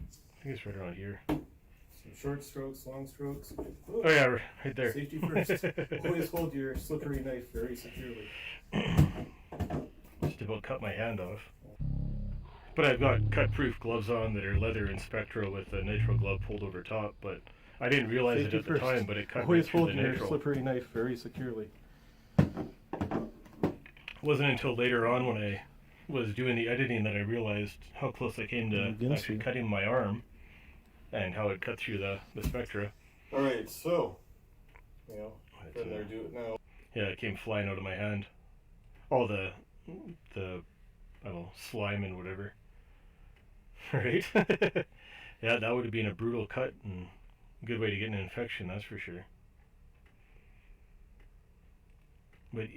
I think it's right around here. some short strokes, long strokes. Oh yeah, right there. Safety first. Always hold your slippery knife very securely. Just about cut my hand off. But I've got cut-proof gloves on that are leather and Spectra with a nitro glove pulled over top, but I didn't realize Safety it at the first. time, but it cut right Always through hold the your nitro. slippery knife very securely. It wasn't until later on when I was doing the editing that I realized how close I came to Against actually you. cutting my arm and how it cut through the Spectra. Alright, so, you know, But, when they're doing it now. yeah, it came flying out of my hand. All the I don't know, slime and whatever. Right? Yeah, that would have been a brutal cut and a good way to get an infection, that's for sure. But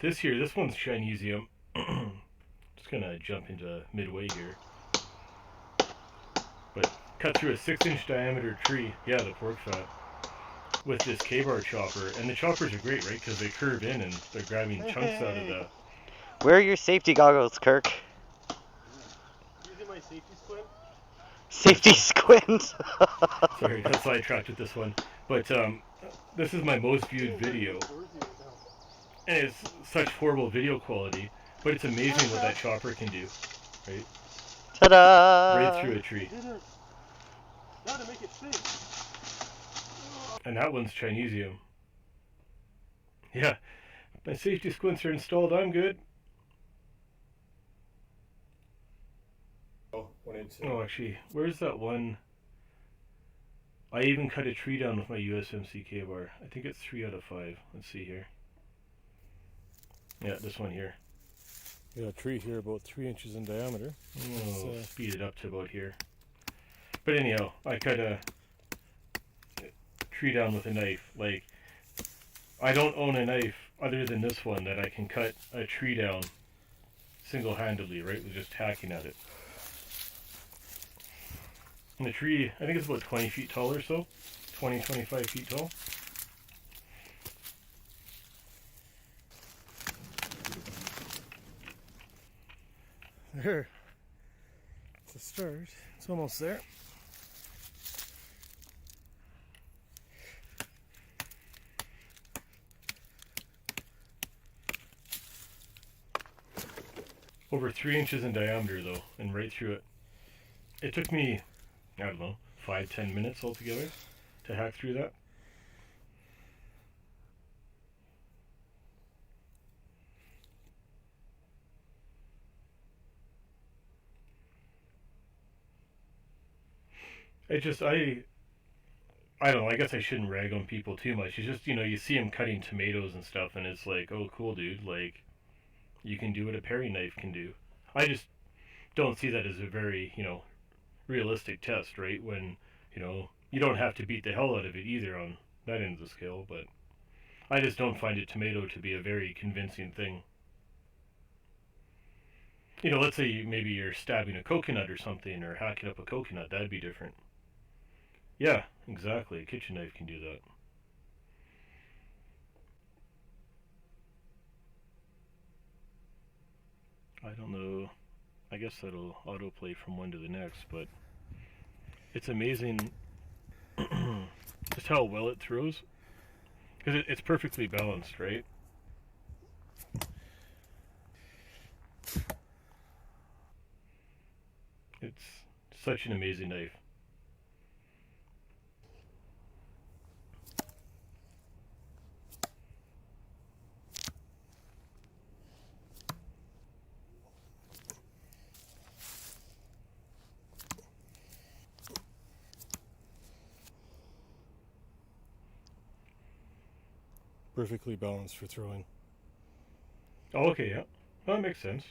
this one's Chinesium. Just gonna jump into midway here. But cut through a 6-inch diameter tree. Yeah, the pork fat. With this K-bar chopper. And the choppers are great, right? Because they curve in and they're grabbing chunks out of the... Where are your safety goggles, Kirk? Using my safety squint. Safety squint. Sorry, got sidetracked with this one. But this is my most viewed video. And it's such horrible video quality. But it's amazing what that chopper can do. Right? Ta-da! Right through a tree. Now to make it sing. And that one's Chinesium. Yeah. My safety squints are installed. I'm good. Oh, actually, where's that one? I even cut a tree down with my USMC K-bar. I think it's 3 out of 5. Let's see here. Yeah, this one here. We got a tree here about 3 inches in diameter. Oh, speed it up to about here. But anyhow, I cut a tree down with a knife. Like, I don't own a knife other than this one that I can cut a tree down single-handedly, right, with just hacking at it. And the tree, I think it's about 20 feet tall or so. 20, 25 feet tall. There. It's a start. It's almost there. Over 3 inches in diameter though, and right through it. It took me, I don't know, 5-10 minutes altogether to hack through that. It just, I don't know, I guess I shouldn't rag on people too much. It's just, you know, you see them cutting tomatoes and stuff and it's like, oh cool dude, like, you can do what a paring knife can do. I just don't see that as a very, you know, realistic test, right? When, you know, you don't have to beat the hell out of it either on that end of the scale, but I just don't find a tomato to be a very convincing thing. You know, let's say maybe you're stabbing a coconut or something, or hacking up a coconut, that'd be different. Yeah, exactly. A kitchen knife can do that. I don't know. I guess that'll autoplay from one to the next, but it's amazing just how well it throws. Because it's perfectly balanced, right? It's such an amazing knife. Perfectly balanced for throwing. Oh, okay, yeah. Well, that makes sense.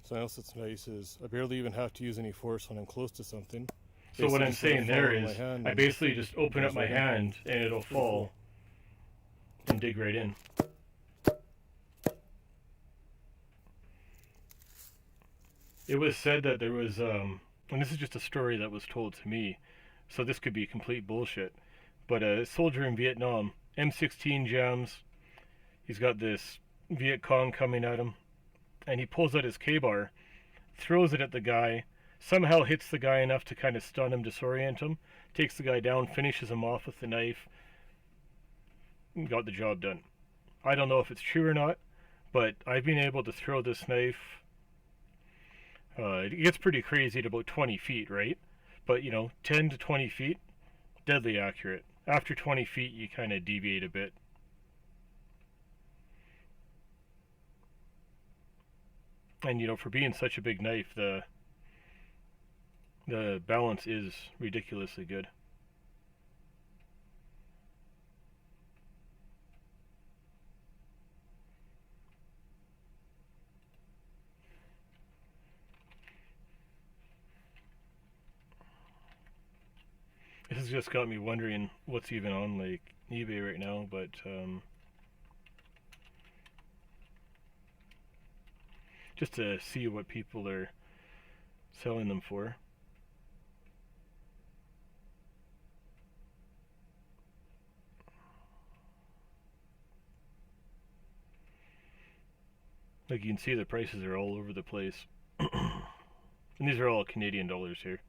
Something else that's nice is I barely even have to use any force when I'm close to something. So what Basically I'm just let it saying fall there out of my is, hand I and basically just it open up goes my right in. hand and it'll Pretty fall cool. and dig right in. It was said that there was, and this is just a story that was told to me, so this could be complete bullshit. But a soldier in Vietnam, M16 jams, he's got this Viet Cong coming at him, and he pulls out his K-bar, throws it at the guy, somehow hits the guy enough to kind of stun him, disorient him, takes the guy down, finishes him off with the knife, and got the job done. I don't know if it's true or not, but I've been able to throw this knife. It gets pretty crazy at about 20 feet, right? But 10 to 20 feet, deadly accurate. After 20 feet, you kind of deviate a bit. And for being such a big knife, the balance is ridiculously good. This has just got me wondering what's even on like eBay right now, but just to see what people are selling them for. Like you can see the prices are all over the place. And these are all Canadian dollars here.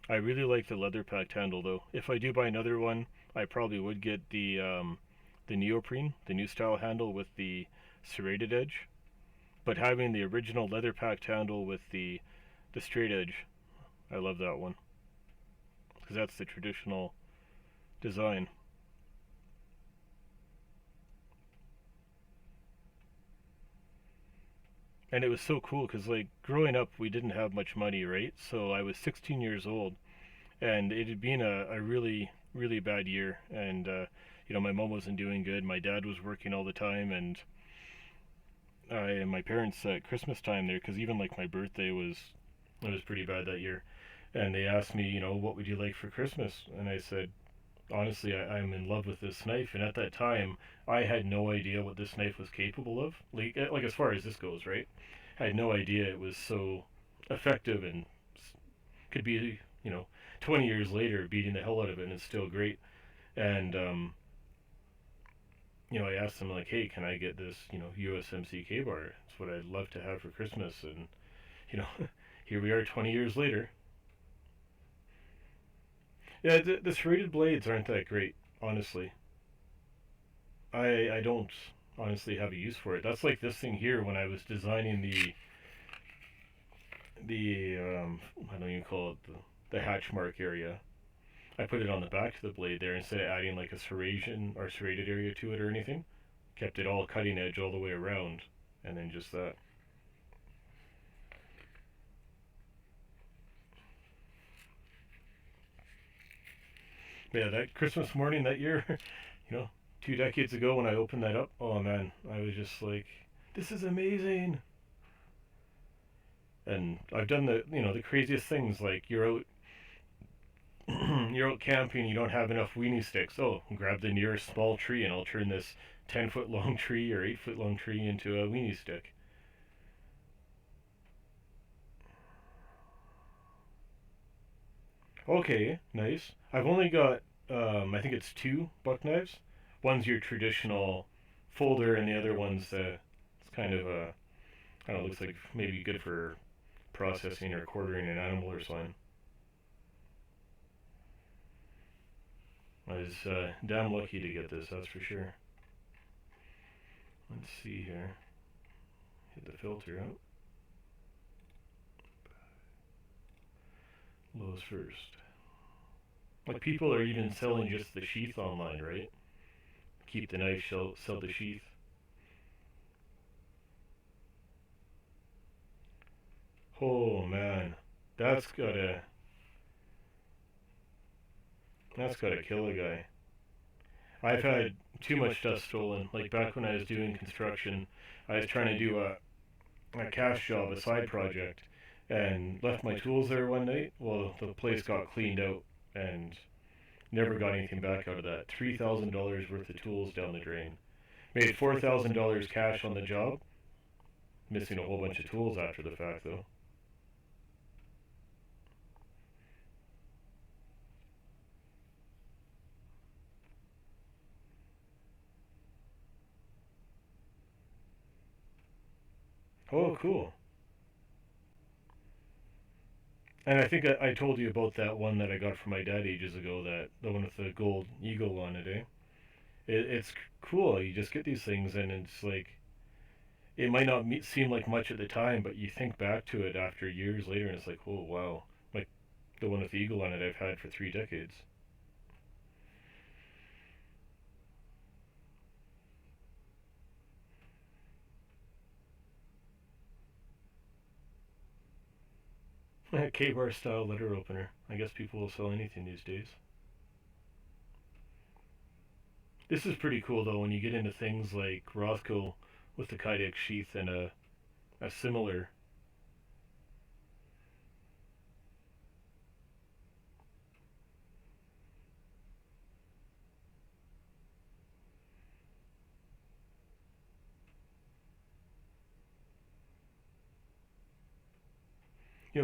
I really like the leather packed handle though. If I do buy another one, I probably would get the neoprene, the new style handle with the serrated edge. But having the original leather packed handle with the straight edge, I love that one because that's the traditional design. And it was so cool because like growing up we didn't have much money, right? So I was 16 years old and it had been a really really bad year, and my mom wasn't doing good, my dad was working all the time, and I and my parents at Christmas time there, because even like my birthday was, it was pretty bad that year, and they asked me, what would you like for Christmas, and I said, honestly, I'm in love with this knife, and at that time I had no idea what this knife was capable of, like as far as this goes, right? I had no idea it was so effective and could be, 20 years later beating the hell out of it and it's still great. And I asked them like, hey, can I get this, USMC K bar? It's what I'd love to have for Christmas. And you know, here we are 20 years later. Yeah, the serrated blades aren't that great, honestly. I don't honestly have a use for it. That's like this thing here when I was designing the I don't even call it the hatch mark area. I put it on the back of the blade there instead of adding like a serration or serrated area to it or anything. Kept it all cutting edge all the way around, and then just that. Yeah, that Christmas morning that year, you know, 2 decades ago when I opened that up, oh man, I was just like, this is amazing. And I've done the craziest things, like you're out you're out camping, you don't have enough weenie sticks. Oh, grab the nearest small tree and I'll turn this 10-foot long tree or 8-foot long tree into a weenie stick. Okay, nice. I've only got, I think it's two buck knives. One's your traditional folder, and the other one's it's kind of a, I don't know, looks like maybe good for processing or quartering an animal or something. I was damn lucky to get this, that's for sure. Let's see here. Hit the filter out. Lows first. Like people are even selling just the sheath online, right? Keep the knife, sell the sheath. Oh man, that's gotta That's gotta kill a guy. I've had too much stuff stolen. Like back when I was doing construction, I was trying to do a cash job, a side project, and left my tools there one night. Well, the place got cleaned out and never got anything back out of that. $3,000 worth of tools down the drain. Made $4,000 cash on the job. Missing a whole bunch of tools after the fact, though. Oh, cool. And I think I told you about that one that I got from my dad ages ago, that the one with the gold eagle on it, eh? It's cool. You just get these things, and it's like it might not seem like much at the time, but you think back to it after years later, and it's like, oh wow, like the one with the eagle on it I've had for 3 decades. K-bar style letter opener. I guess people will sell anything these days. This is pretty cool though when you get into things like Rothko with the Kydex sheath and a similar.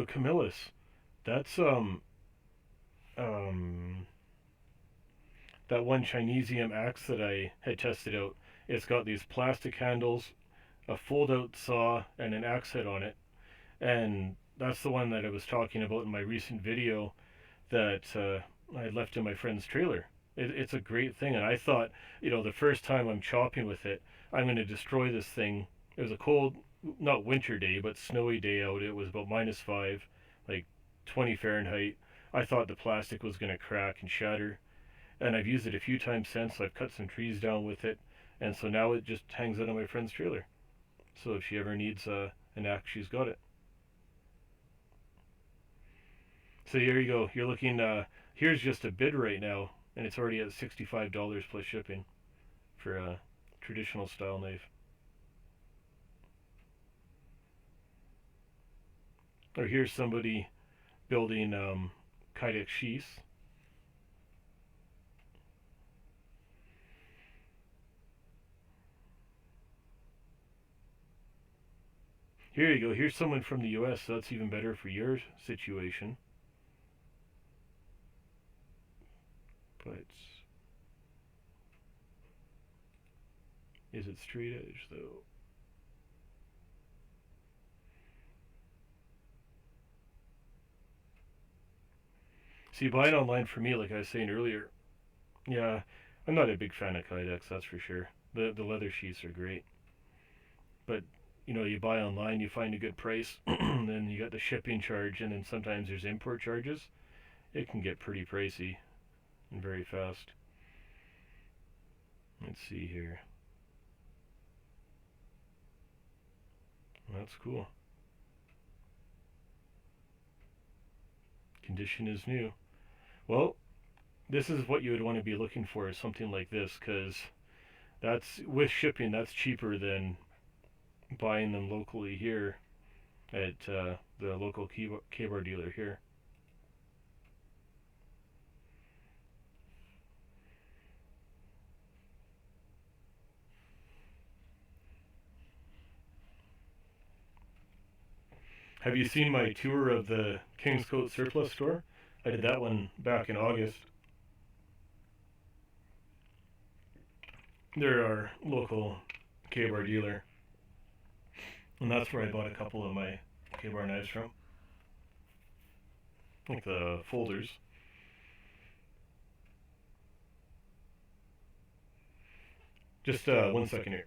Camillus. That's um that one Chinesium axe that I had tested out. It's got these plastic handles, a fold-out saw, and an axe head on it. And that's the one that I was talking about in my recent video that I had left in my friend's trailer. It's a great thing, and I thought, the first time I'm chopping with it, I'm going to destroy this thing. It was a cold, not winter day, but snowy day out. It was about -5, like 20 Fahrenheit. I thought the plastic was going to crack and shatter, and I've used it a few times since. I've cut some trees down with it, and so now it just hangs out on my friend's trailer. So if she ever needs an axe, she's got it. So here you go. You're looking. Here's just a bid right now, and it's already at $65 plus shipping for a traditional style knife. Or here's somebody building Kydex sheaths. Here you go. Here's someone from the U.S., so that's even better for your situation. But is it straight edge though? See, buying online for me, like I was saying earlier, yeah, I'm not a big fan of Kydex, that's for sure. The leather sheaths are great, but you buy online, you find a good price, then you got the shipping charge, and then sometimes there's import charges. It can get pretty pricey and very fast. Let's see here. That's cool. Condition is new. Well, this is what you would want to be looking for, is something like this, because that's with shipping, that's cheaper than buying them locally here at the local K-bar dealer here. Have you seen my tour of the Kingscote Surplus store? I did that one back in August. They're our local K-bar dealer, and that's where I bought a couple of my K-bar knives from, like the folders. Just 1 second here.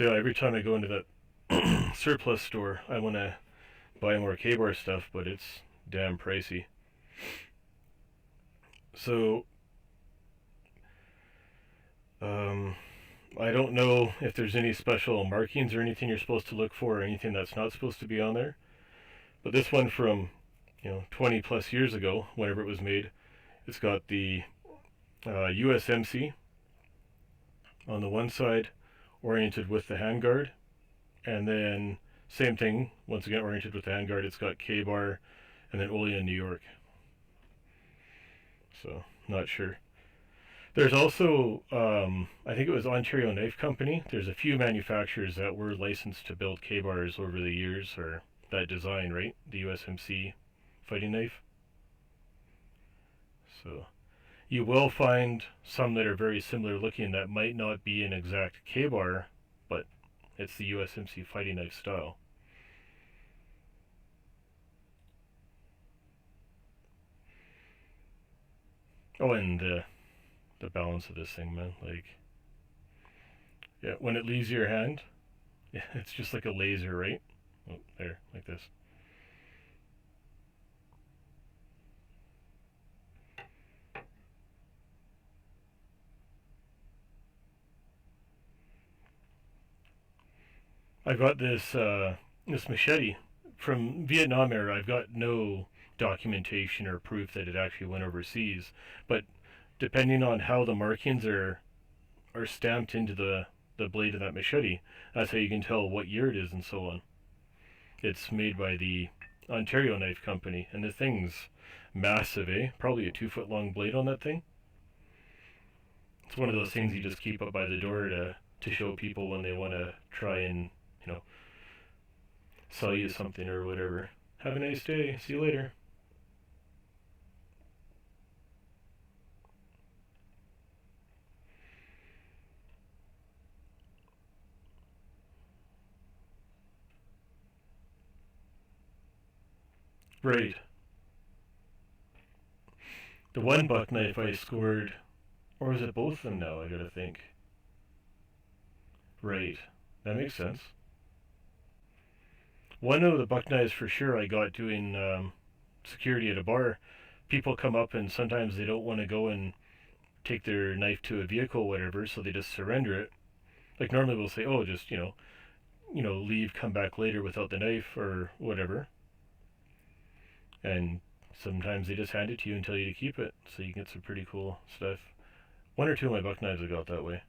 So every time I go into that surplus store, I want to buy more K-bar stuff, but it's damn pricey. So, I don't know if there's any special markings or anything you're supposed to look for or anything that's not supposed to be on there. But this one from, 20 plus years ago, whenever it was made, it's got the USMC on the one side, oriented with the handguard, and then same thing, once again oriented with the handguard, it's got K-bar, and then Olean, New York. So, not sure. There's also, I think it was Ontario Knife Company. There's a few manufacturers that were licensed to build K-bars over the years, or that design, right? The USMC fighting knife. So, you will find some that are very similar looking that might not be an exact K-bar, but it's the USMC fighting knife style. Oh, and the balance of this thing, man. Like, yeah, when it leaves your hand, it's just like a laser, right? Oh, there, like this. I got this machete from Vietnam era. I've got no documentation or proof that it actually went overseas, but depending on how the markings are stamped into the blade of that machete, that's how you can tell what year it is and so on. It's made by the Ontario Knife Company, and the thing's massive, eh? Probably a 2 foot long blade on that thing. It's one of those things you just keep up by the door to show people when they want to try and, you know, sell you something or whatever. Have a nice day. See you later. Right. The one buck knife I scored, or was it both of them now? I gotta think. Right. That makes sense. One of the buck knives for sure I got doing security at a bar. People come up and sometimes they don't want to go and take their knife to a vehicle or whatever, so they just surrender it. Like normally we'll say, oh, just leave, come back later without the knife or whatever. And sometimes they just hand it to you and tell you to keep it, so you can get some pretty cool stuff. One or two of my buck knives I got that way.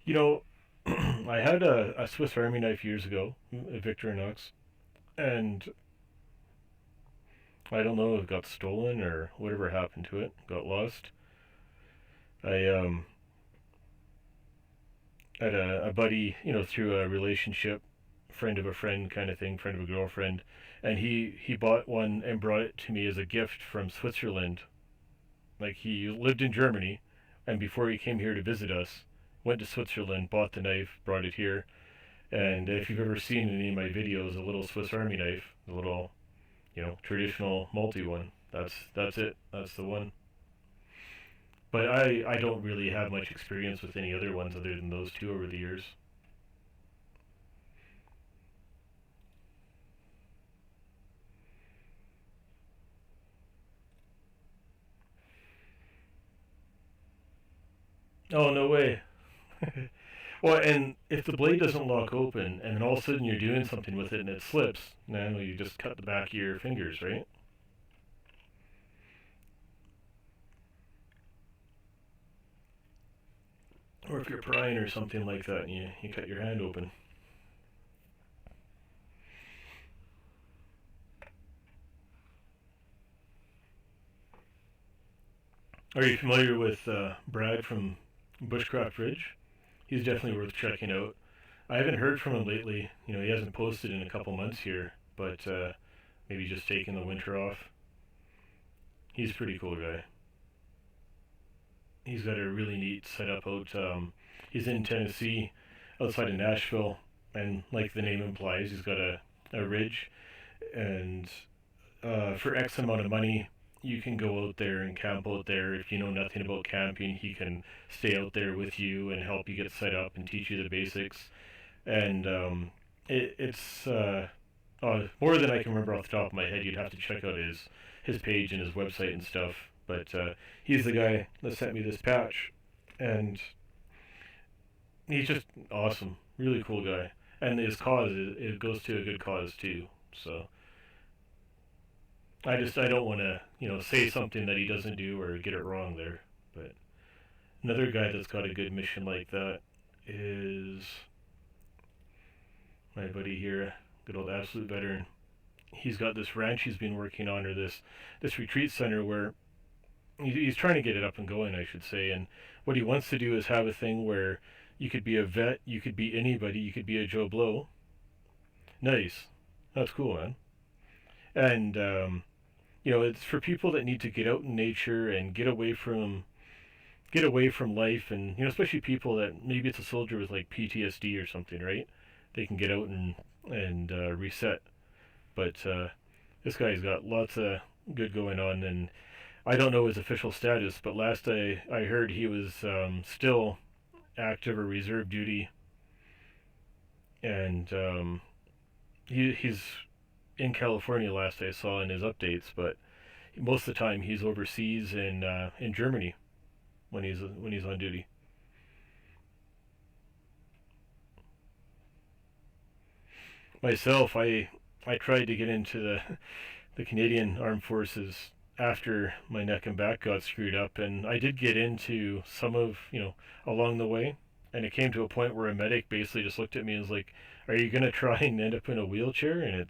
You know, I had a Swiss Army knife years ago, a Victorinox, and I don't know if it got stolen or whatever happened to it, got lost. I had a buddy, through a relationship, friend of a friend kind of thing, friend of a girlfriend, and he bought one and brought it to me as a gift from Switzerland. Like he lived in Germany, and before he came here to visit us, went to Switzerland, bought the knife, brought it here. And if you've ever seen any of my videos, a little Swiss Army knife, the little, traditional multi one, that's it. That's the one. But I don't really have much experience with any other ones other than those two over the years. Oh, no way. Well, and if the blade doesn't lock open and then all of a sudden you're doing something with it and it slips, now you just cut the back of your fingers, right? Or if you're prying or something like that and you cut your hand open. Are you familiar with Brad from Bushcraft Ridge? He's definitely worth checking out. I haven't heard from him lately. He hasn't posted in a couple months here, but maybe just taking the winter off. He's a pretty cool guy. He's got a really neat setup out. He's in Tennessee, outside of Nashville, and like the name implies, he's got a ridge, and for X amount of money, you can go out there and camp out there. If you know nothing about camping, he can stay out there with you and help you get set up and teach you the basics. And it's more than I can remember off the top of my head. You'd have to check out his page and his website and stuff. But he's the guy that sent me this patch, and he's just awesome, really cool guy. And his cause, it goes to a good cause too. So I don't want to say something that he doesn't do or get it wrong there. But another guy that's got a good mission like that is my buddy here, good old absolute veteran. He's got this ranch he's been working on, or this retreat center where he's trying to get it up and going, I should say. And what he wants to do is have a thing where you could be a vet, you could be anybody, you could be a Joe Blow. Nice, that's cool, man. And it's for people that need to get out in nature and get away from life, and especially people that maybe it's a soldier with like PTSD or something, right? They can get out and reset. But this guy's got lots of good going on, and I don't know his official status, but last I heard he was still active or reserve duty, and he's in California last I saw in his updates, but most of the time he's overseas in Germany when he's on duty. Myself, I tried to get into the Canadian Armed Forces after my neck and back got screwed up, and I did get into some of along the way, and it came to a point where a medic basically just looked at me and was like, "Are you gonna try and end up in a wheelchair?" And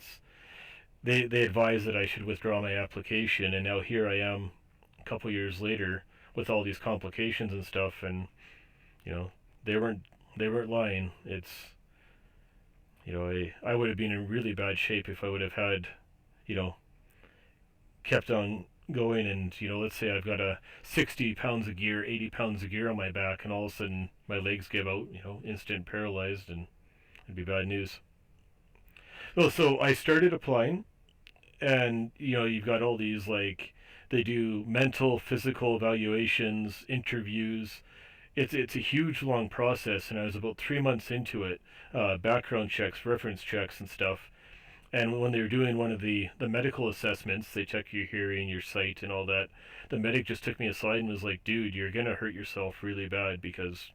they advised that I should withdraw my application, and now here I am a couple years later with all these complications and stuff, and they weren't lying. It's I would have been in really bad shape if I would have had kept on going, and let's say I've got a 60 pounds of gear, 80 pounds of gear on my back, and all of a sudden my legs give out, instant paralyzed, and it'd be bad news. Well, so I started applying, and you've got all these, like, they do mental, physical evaluations, interviews. It's a huge long process, and I was about 3 months into it. Background checks, reference checks, and stuff. And when they were doing one of the medical assessments, they check your hearing, your sight, and all that. The medic just took me aside and was like, "Dude, you're gonna hurt yourself really bad because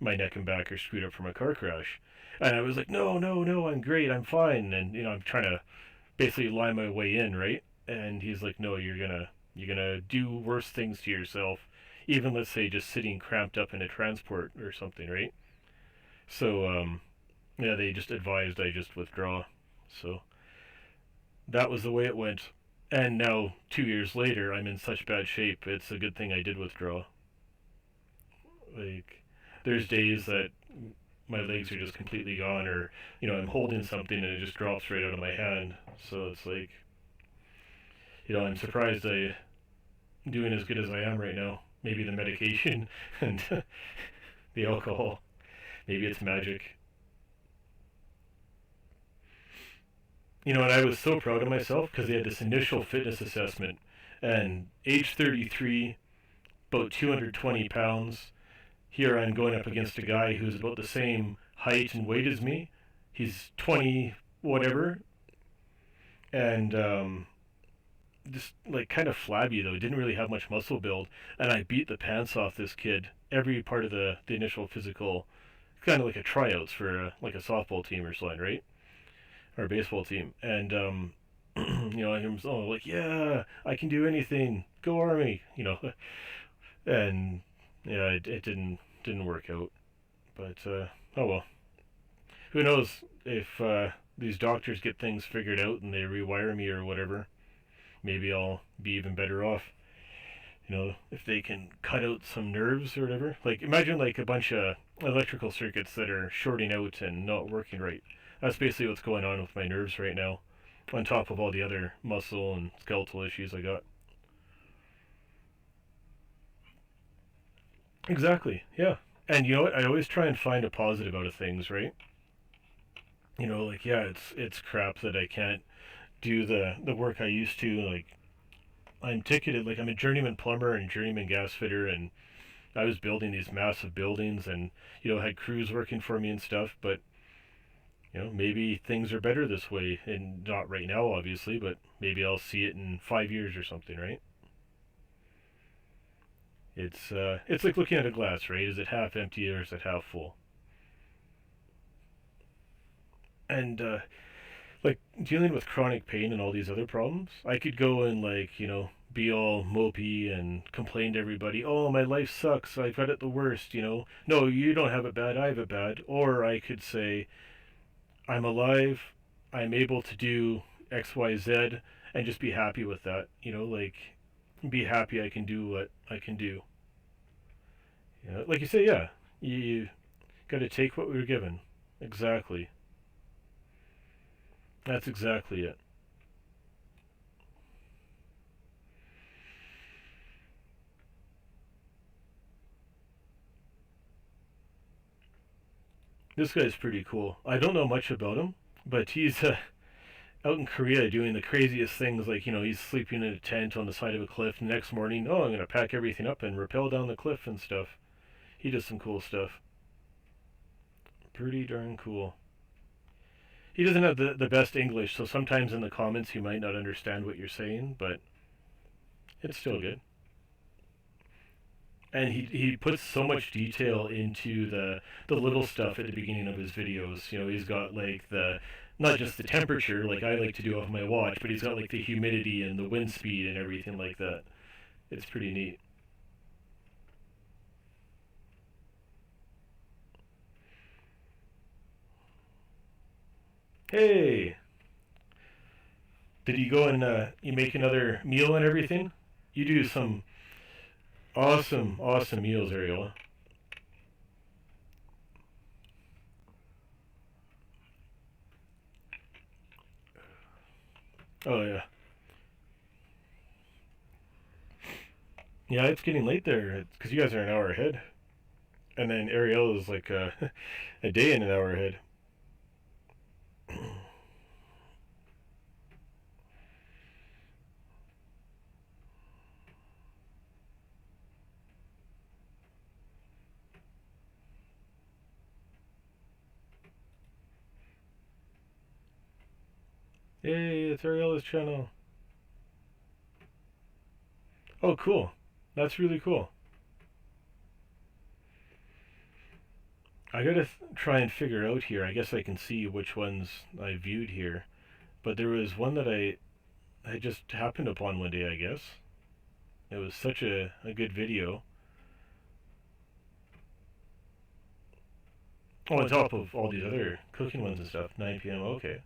my neck and back are screwed up from a car crash." And I was like, "No, no, no, I'm great, I'm fine." And I'm trying to basically lie my way in, right? And he's like, "No, you're gonna do worse things to yourself, even let's say just sitting cramped up in a transport or something, right?" So yeah, they just advised I just withdraw. So that was the way it went. And now 2 years later, I'm in such bad shape. It's a good thing I did withdraw. Like, there's days that my legs are just completely gone, or I'm holding something and it just drops right out of my hand. So it's like, I'm surprised I'm doing as good as I am right now. Maybe the medication and the alcohol. Maybe it's magic. And I was so proud of myself because they had this initial fitness assessment, and age 33, about 220 pounds. Here I'm going up against a guy who's about the same height and weight as me. He's 20 whatever, and just like kind of flabby though. He didn't really have much muscle build, and I beat the pants off this kid. Every part of the initial physical, kind of like a tryouts for like a softball team or something, right? Or a baseball team. And I'm like, "Yeah, I can do anything. Go Army," and yeah, it didn't work out. But oh well. Who knows if these doctors get things figured out and they rewire me or whatever? Maybe I'll be even better off. If they can cut out some nerves or whatever. Like, imagine like a bunch of electrical circuits that are shorting out and not working right. That's basically what's going on with my nerves right now, on top of all the other muscle and skeletal issues I got. Exactly, yeah. And you know what? I always try and find a positive out of things, right? Like, yeah, it's crap that I can't do the work I used to. Like, I'm ticketed. Like I'm a journeyman plumber and journeyman gas fitter, and I was building these massive buildings, and had crews working for me and stuff. But maybe things are better this way, and not right now, obviously, but maybe I'll see it in 5 years or something, right? It's like looking at a glass, right? Is it half empty or is it half full? And like dealing with chronic pain and all these other problems, I could go and like be all mopey and complain to everybody. Oh, my life sucks. I've got it the worst. No, you don't have it bad. I have it bad. Or I could say I'm alive. I'm able to do X, Y, Z, and just be happy with that. Like be happy I can do what I can do. Like you say, yeah, you got to take what we were given. Exactly. That's exactly it. This guy's pretty cool. I don't know much about him, but he's out in Korea doing the craziest things. Like, he's sleeping in a tent on the side of a cliff. The next morning, oh, I'm going to pack everything up and rappel down the cliff and stuff. He does some cool stuff. Pretty darn cool. He doesn't have the best English, so sometimes in the comments he might not understand what you're saying, but it's still good. And he puts so much detail into the little stuff at the beginning of his videos. He's got like the not just the temperature like I like to do off my watch, but he's got like the humidity and the wind speed and everything like that. It's pretty neat. Hey, did you go and you make another meal and everything? You do some awesome meals, Ariola. Oh yeah. Yeah, it's getting late there because you guys are an hour ahead, and then Ariel is like a day and an hour ahead. Hey, it's Ariela's channel. Oh, cool. That's really cool. I gotta try and figure out here. I guess I can see which ones I viewed here, but there was one that I just happened upon one day. I guess it was such a good video. Oh, on top of all these other cooking ones and stuff. 9 p.m. Okay.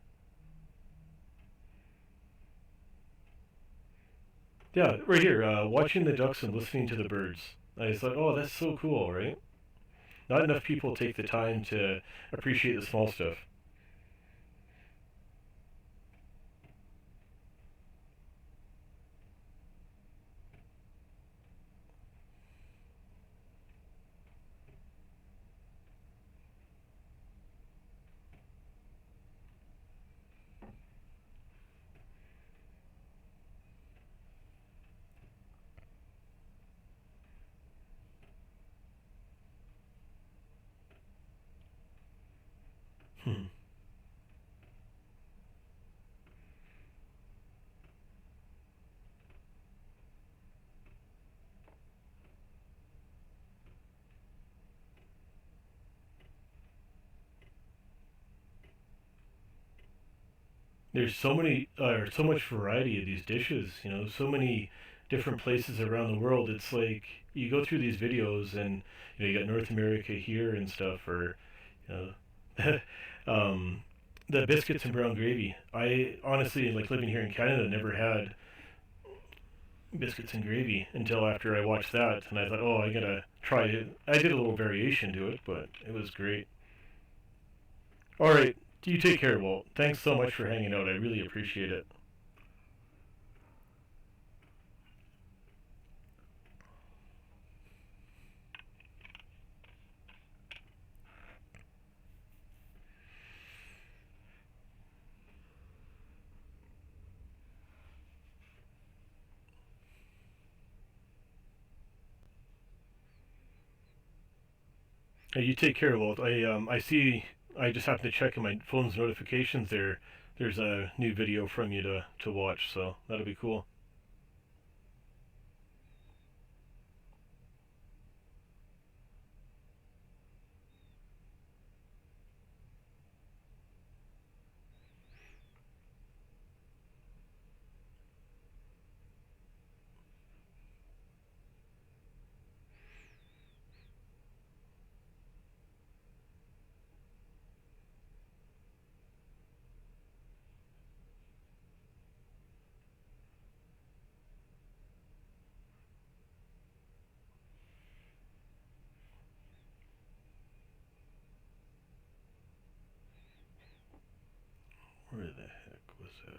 Yeah, right here. Watching the ducks and listening to the birds. I just thought, oh, that's so cool, right? Not enough people take the time to appreciate the small stuff. Hmm. There's so much variety of these dishes. So many different places around the world. It's like you go through these videos, and you got North America here and stuff, or you know, the biscuits and brown gravy. I honestly, like living here in Canada, never had biscuits and gravy until after I watched that, and I thought, oh, I gotta try it. I did a little variation to it, but it was great. All right, you take care, Walt. Thanks so much for hanging out. I really appreciate it. Hey, you take care, Walt. I see. I just happened to check in my phone's notifications there. There's a new video from you to watch, so that'll be cool. Where the heck was I?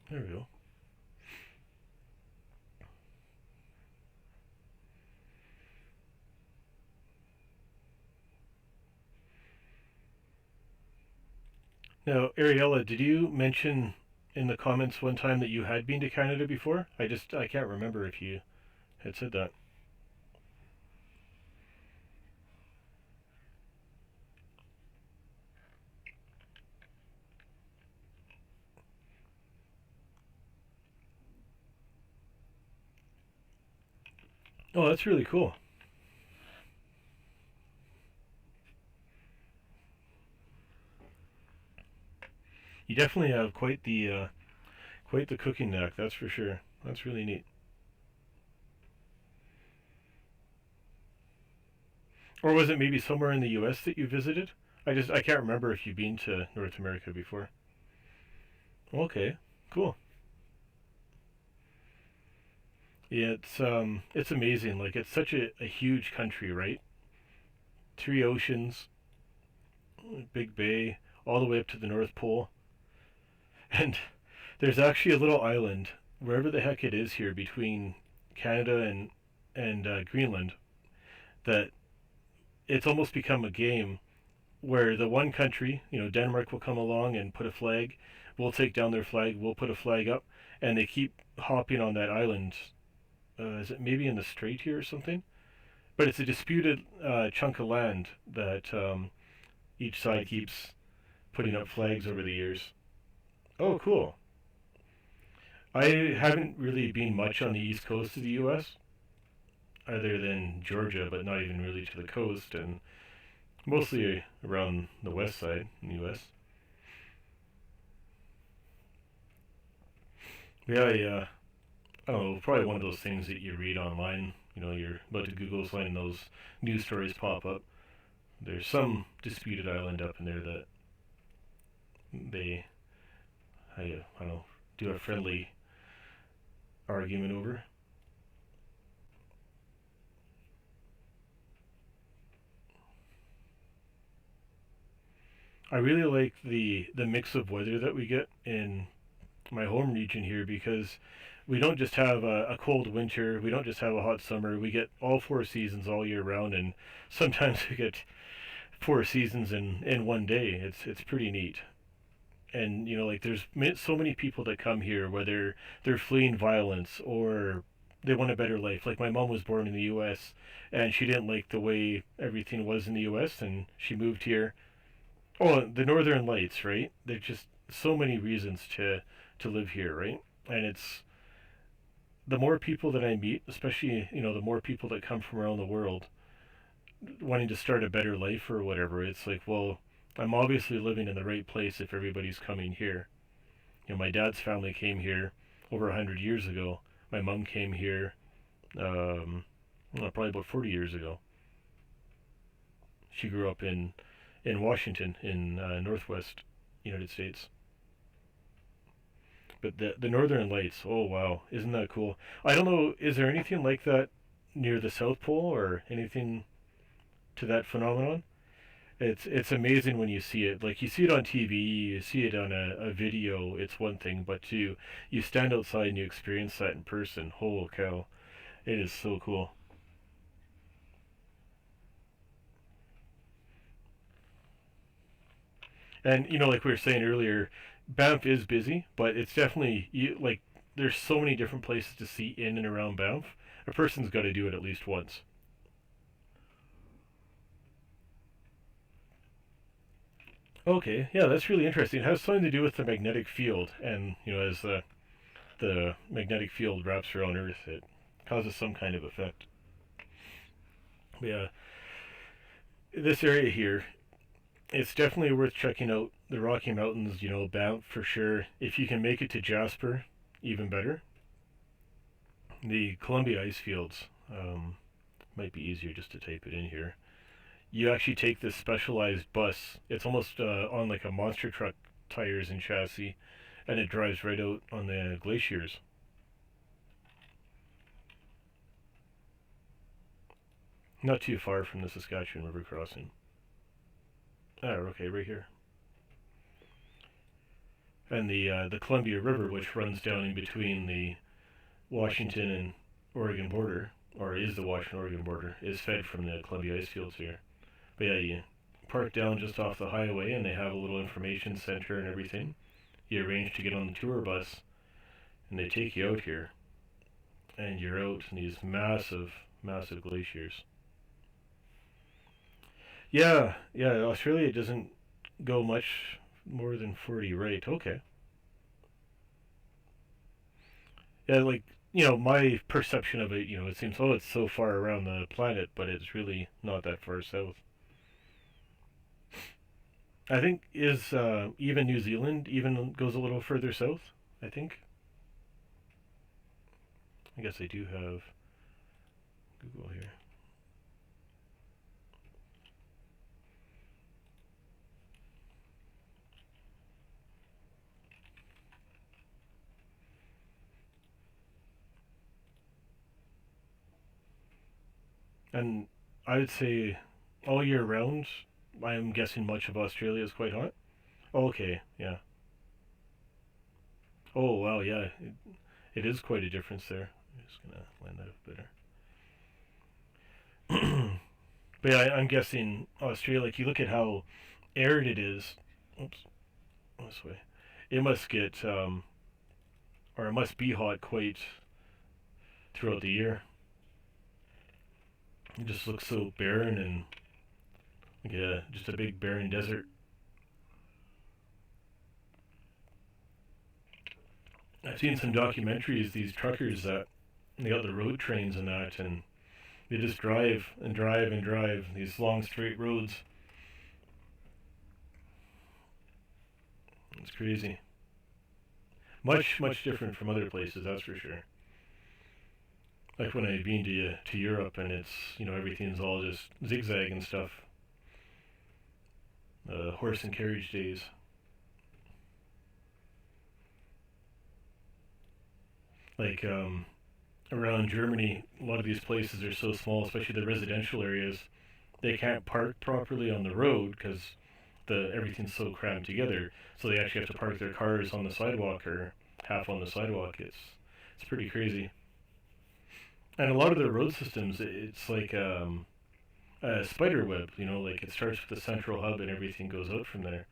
There we go. Now, Ariella, did you mention in the comments one time that you had been to Canada before? I can't remember if you had said that. Oh, that's really cool. You definitely have quite the cooking knack, that's for sure. That's really neat. Or was it maybe somewhere in the U.S. that you visited? I can't remember if you've been to North America before. Okay, cool. Yeah, it's amazing. Like it's such a huge country, right? Three oceans, big bay, all the way up to the North Pole, and there's actually a little island wherever the heck it is here between Canada and Greenland that it's almost become a game where the one country, Denmark will come along and put a flag, we'll take down their flag, we'll put a flag up, and they keep hopping on that island. Is it maybe in the strait here or something? But it's a disputed chunk of land that each side keeps putting up flags over the years. Oh, cool. I haven't really been much on the east coast of the U.S., other than Georgia, but not even really to the coast, and mostly around the west side in the U.S. Yeah, I don't know, probably one of those things that you read online. You're about to Google something and those news stories pop up. There's some disputed island up in there that they, I don't know, do a friendly argument over. I really like the mix of weather that we get in my home region here because we don't just have a cold winter, we don't just have a hot summer, we get all four seasons all year round, and sometimes we get four seasons in one day. It's pretty neat. And like there's so many people that come here, whether they're fleeing violence or they want a better life. Like my mom was born in the U.S. and she didn't like the way everything was in the U.S. and she moved here. Oh, the Northern Lights, right? There's just so many reasons to live here, right? And it's the more people that I meet, especially the more people that come from around the world, wanting to start a better life or whatever. It's like, well, I'm obviously living in the right place if everybody's coming here. My dad's family came here over 100 years ago. My mom came here, probably about 40 years ago. She grew up in Washington, in Northwest United States. But the Northern Lights, oh wow, isn't that cool? I don't know, is there anything like that near the South Pole or anything to that phenomenon? It's amazing when you see it. Like you see it on TV, you see it on a video. It's one thing, but you stand outside and you experience that in person. Holy cow, it is so cool. And like we were saying earlier, Banff is busy, but it's definitely like there's so many different places to see in and around Banff, A person's got to do it at least once. Okay, yeah, that's really interesting. It has something to do with the magnetic field, and as the magnetic field wraps around Earth, it causes some kind of effect. But yeah, this area here, it's definitely worth checking out. The Rocky Mountains, Banff for sure. If you can make it to Jasper, even better. The Columbia ice fields, might be easier just to type it in here. You actually take this specialized bus. It's almost on like a monster truck tires and chassis, and it drives right out on the glaciers. Not too far from the Saskatchewan River crossing. Okay, right here. And the Columbia River, which runs down in between the Washington and Oregon border, or is the Washington-Oregon border, is fed from the Columbia ice fields here. But yeah, you park down just off the highway, and they have a little information center and everything. You arrange to get on the tour bus, and they take you out here, and you're out in these massive, massive glaciers. Yeah, yeah, Australia doesn't go much more than 40, right? Okay. Yeah, like, my perception of it, it seems, oh, it's so far around the planet, but it's really not that far south. I think is even New Zealand even goes a little further south, I think. I guess I do have Google here. And I would say all year round, I am guessing much of Australia is quite hot. Oh, okay, yeah. Oh, wow, yeah. It is quite a difference there. I'm just going to line that up better. But yeah, I'm guessing Australia, like you look at how arid it is. Oops, this way. It must get, or it must be hot quite throughout the year. It just looks so barren and yeah, just a big barren desert. I've seen some documentaries, these truckers that they got the road trains and that, and they just drive and drive and drive these long straight roads. It's crazy. Much, much different from other places, that's for sure. Like when I've been to Europe and it's, everything's all just zigzag and stuff. Horse and carriage days. Like, around Germany, a lot of these places are so small, especially the residential areas, they can't park properly on the road because everything's so crammed together. So they actually have to park their cars on the sidewalk or half on the sidewalk. It's pretty crazy. And a lot of their road systems, it's like a spider web. Like it starts with the central hub and everything goes out from there.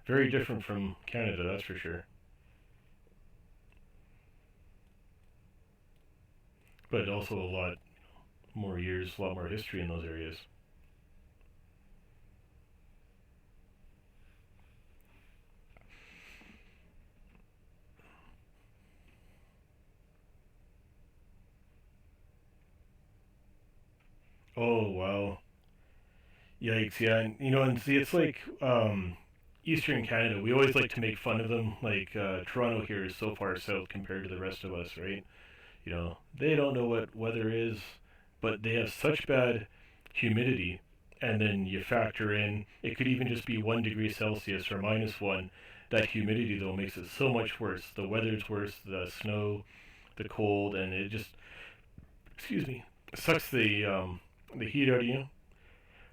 Very different from Canada, that's for sure. But also a lot more years, a lot more history in those areas. Oh wow, yikes! Yeah, and and see, it's like Eastern Canada. We always like to make fun of them. Like Toronto here is so far south compared to the rest of us, right? They don't know what weather is, but they have such bad humidity. And then you factor in, it could even just be 1 degree Celsius or -1. That humidity, though, makes it so much worse. The weather's worse, the snow, the cold, and it just, excuse me, sucks the heat out of you.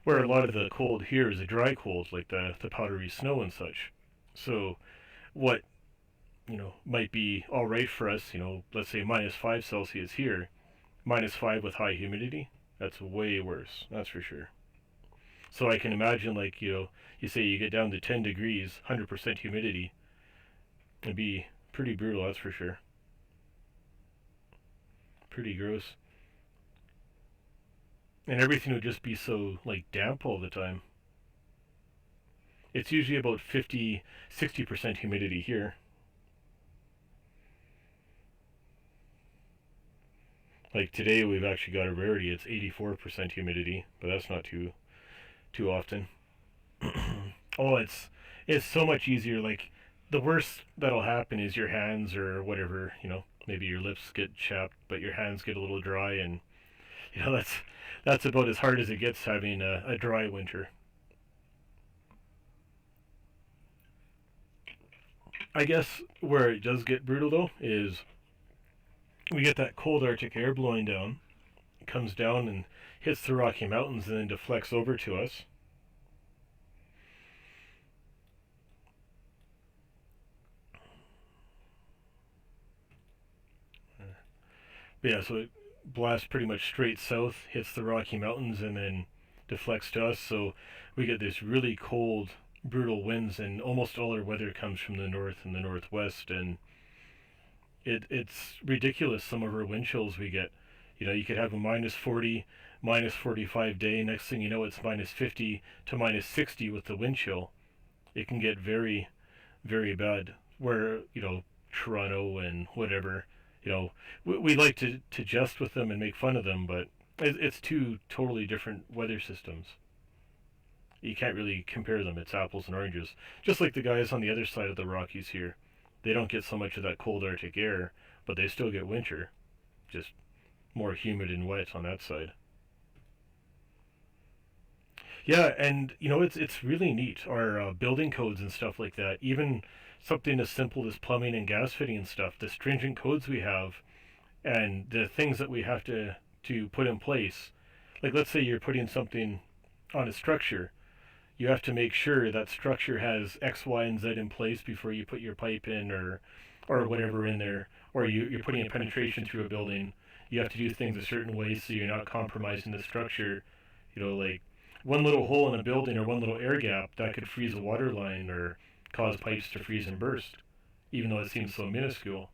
Where a lot of the cold here is a dry cold, like the powdery snow and such. So, what might be all right for us, let's say -5 Celsius here, -5 with high humidity, that's way worse, that's for sure. So I can imagine, like, you say you get down to 10 degrees, 100% humidity, it'd be pretty brutal, that's for sure. Pretty gross. and everything would just be so like damp all the time. It's usually about 50-60% humidity here. Like today we've actually got a rarity, it's 84% humidity, but that's not too often. Oh, it's so much easier. Like the worst that'll happen is your hands or whatever, maybe your lips get chapped, but your hands get a little dry, and that's about as hard as it gets having a dry winter. I guess where it does get brutal though is we get that cold Arctic air blowing down. It comes down and hits the Rocky Mountains and then deflects over to us. But yeah, so it blasts pretty much straight south, hits the Rocky Mountains, and then deflects to us. So we get this really cold, brutal winds, and almost all our weather comes from the north and the northwest. And it's ridiculous some of our wind chills we get. You could have a minus 40, minus 45 day. Next thing you know, it's minus 50 to minus 60 with the wind chill. It can get very, very bad. Where, Toronto and whatever, we like to jest with them and make fun of them, but it's two totally different weather systems. You can't really compare them. It's apples and oranges. Just like the guys on the other side of the Rockies here. They don't get so much of that cold Arctic air, but they still get winter. Just more humid and wet on that side. Yeah, and it's really neat. Our building codes and stuff like that. Even something as simple as plumbing and gas fitting and stuff. The stringent codes we have, and the things that we have to put in place. Like let's say you're putting something on a structure, you have to make sure that structure has X, Y, and Z in place before you put your pipe in or whatever in there, or you're putting a penetration through a building. You have to do things a certain way so you're not compromising the structure. Like one little hole in a building or one little air gap that could freeze a water line or cause pipes to freeze and burst, even though it seems so minuscule.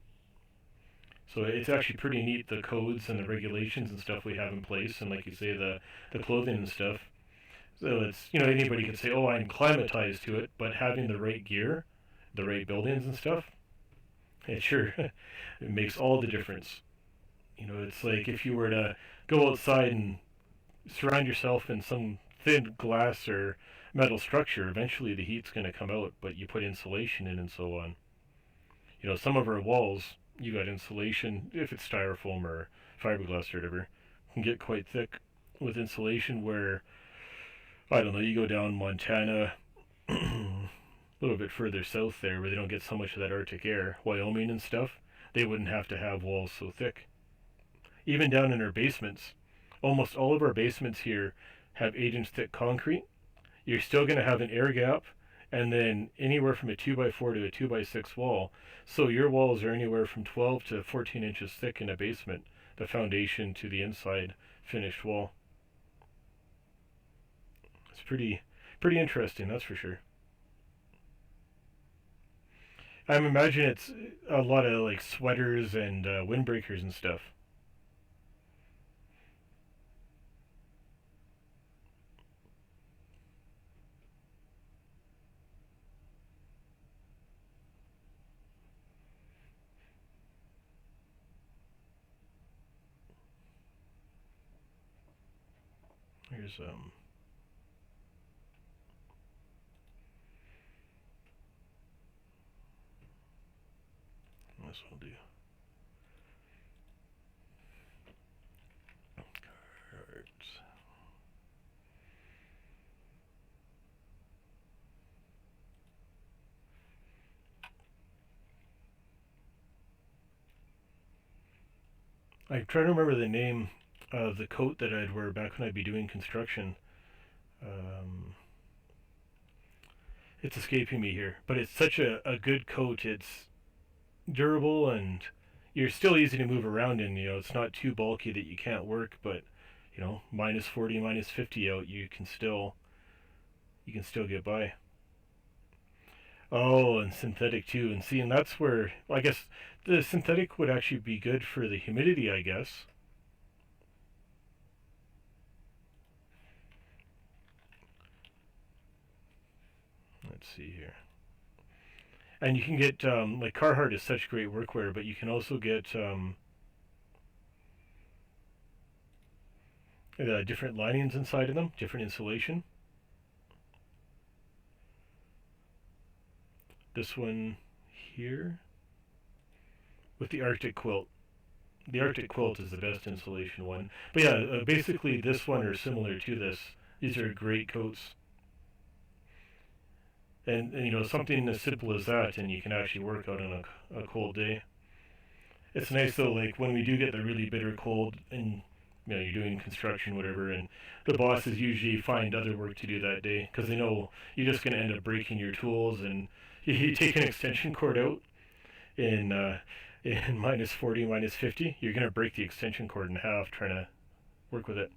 So it's actually pretty neat, the codes and the regulations and stuff we have in place, and like you say, the clothing and stuff. So it's, anybody could say, oh, I'm climatized to it, but having the right gear, the right buildings and stuff, it sure it makes all the difference. It's like if you were to go outside and surround yourself in some thin glass or metal structure, eventually the heat's going to come out, but you put insulation in and so on. Some of our walls, you got insulation, if it's styrofoam or fiberglass or whatever, can get quite thick with insulation where, I don't know, you go down Montana, a little bit further south there where they don't get so much of that Arctic air, Wyoming and stuff, they wouldn't have to have walls so thick. Even down in our basements, almost all of our basements here have 8-inch thick concrete. You're still going to have an air gap, and then anywhere from a 2x4 to a 2x6 wall. So your walls are anywhere from 12 to 14 inches thick in a basement, the foundation to the inside finished wall. It's pretty interesting, that's for sure. I imagine it's a lot of like sweaters and windbreakers and stuff. Here's this will do. Cards. I try to remember the name of the coat that I'd wear back when I'd be doing construction. Um, it's escaping me here, but it's such a good coat. It's durable and you're still easy to move around in. It's not too bulky that you can't work, but minus 40, minus 50 out, you can still get by. Oh, and synthetic too. And see, and that's where, well, I guess the synthetic would actually be good for the humidity, I guess. let's see here. And you can get, like Carhartt is such great workwear, but you can also get different linings inside of them, different insulation. This one here with the Arctic quilt. The Arctic quilt is the best insulation one. But yeah, basically this one or similar to this. These are great coats. And you know, something as simple as that, and you can actually work out on a cold day. It's nice though, like when we do get the really bitter cold, and you know you're doing construction, whatever, and the bosses usually find other work to do that day because they know you're just going to end up breaking your tools, and you take an extension cord out in minus 40, minus 50, you're going to break the extension cord in half trying to work with it.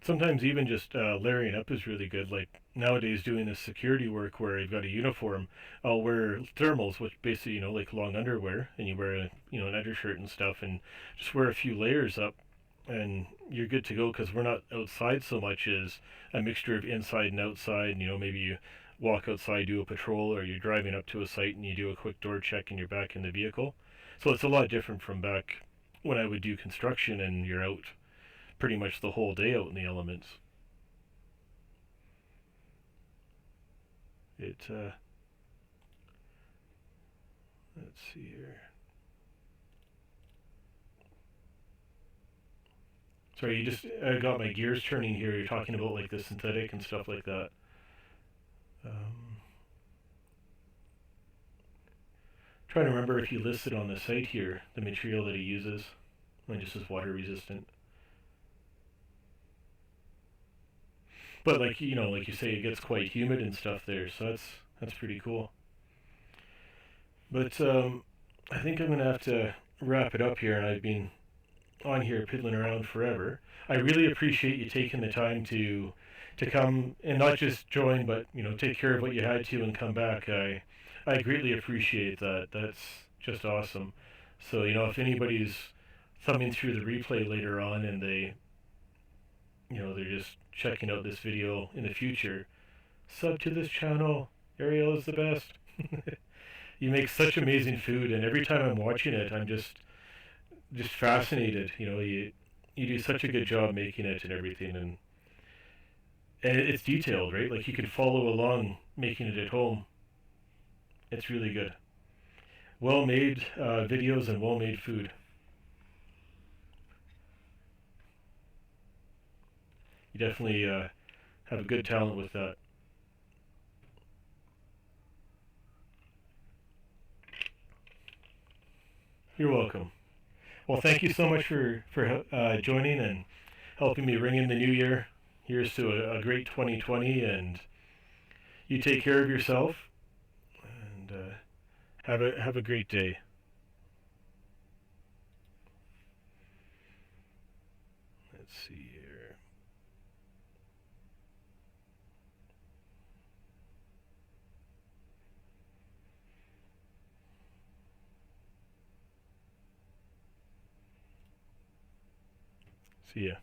Sometimes even just layering up is really good. Like nowadays, doing this security work where you've got a uniform, I'll wear thermals, which basically like long underwear, and you wear an undershirt and stuff, and just wear a few layers up, and you're good to go because we're not outside so much as a mixture of inside and outside. Maybe you walk outside, do a patrol, or you're driving up to a site and you do a quick door check and you're back in the vehicle. So it's a lot different from back when I would do construction and you're out pretty much the whole day out in the elements. Let's see here. Sorry, you just got my gears turning here. You're talking about like the synthetic and stuff like that. Trying to remember if he listed on the site here the material that he uses. Mine just is water resistant. But like like you say, it gets quite humid and stuff there, so that's pretty cool. But I think I'm gonna have to wrap it up here, and I've been on here piddling around forever. I really appreciate you taking the time to come and not just join, but take care of what you had to and come back. I greatly appreciate that. That's just awesome. So if anybody's thumbing through the replay later on and they're just checking out this video in the future, sub to this channel. Ariel is the best. You make such amazing food, and every time I'm watching it, I'm just fascinated. You do such a good job making it and everything, and it's detailed, right? Like you can follow along making it at home. It's really good. Well made videos and well made food. You definitely have a good talent with that. You're welcome. Well, thank you so much for joining and helping me ring in the new year. Here's to a great 2020, and you take care of yourself, and have a great day. Let's see here. See ya.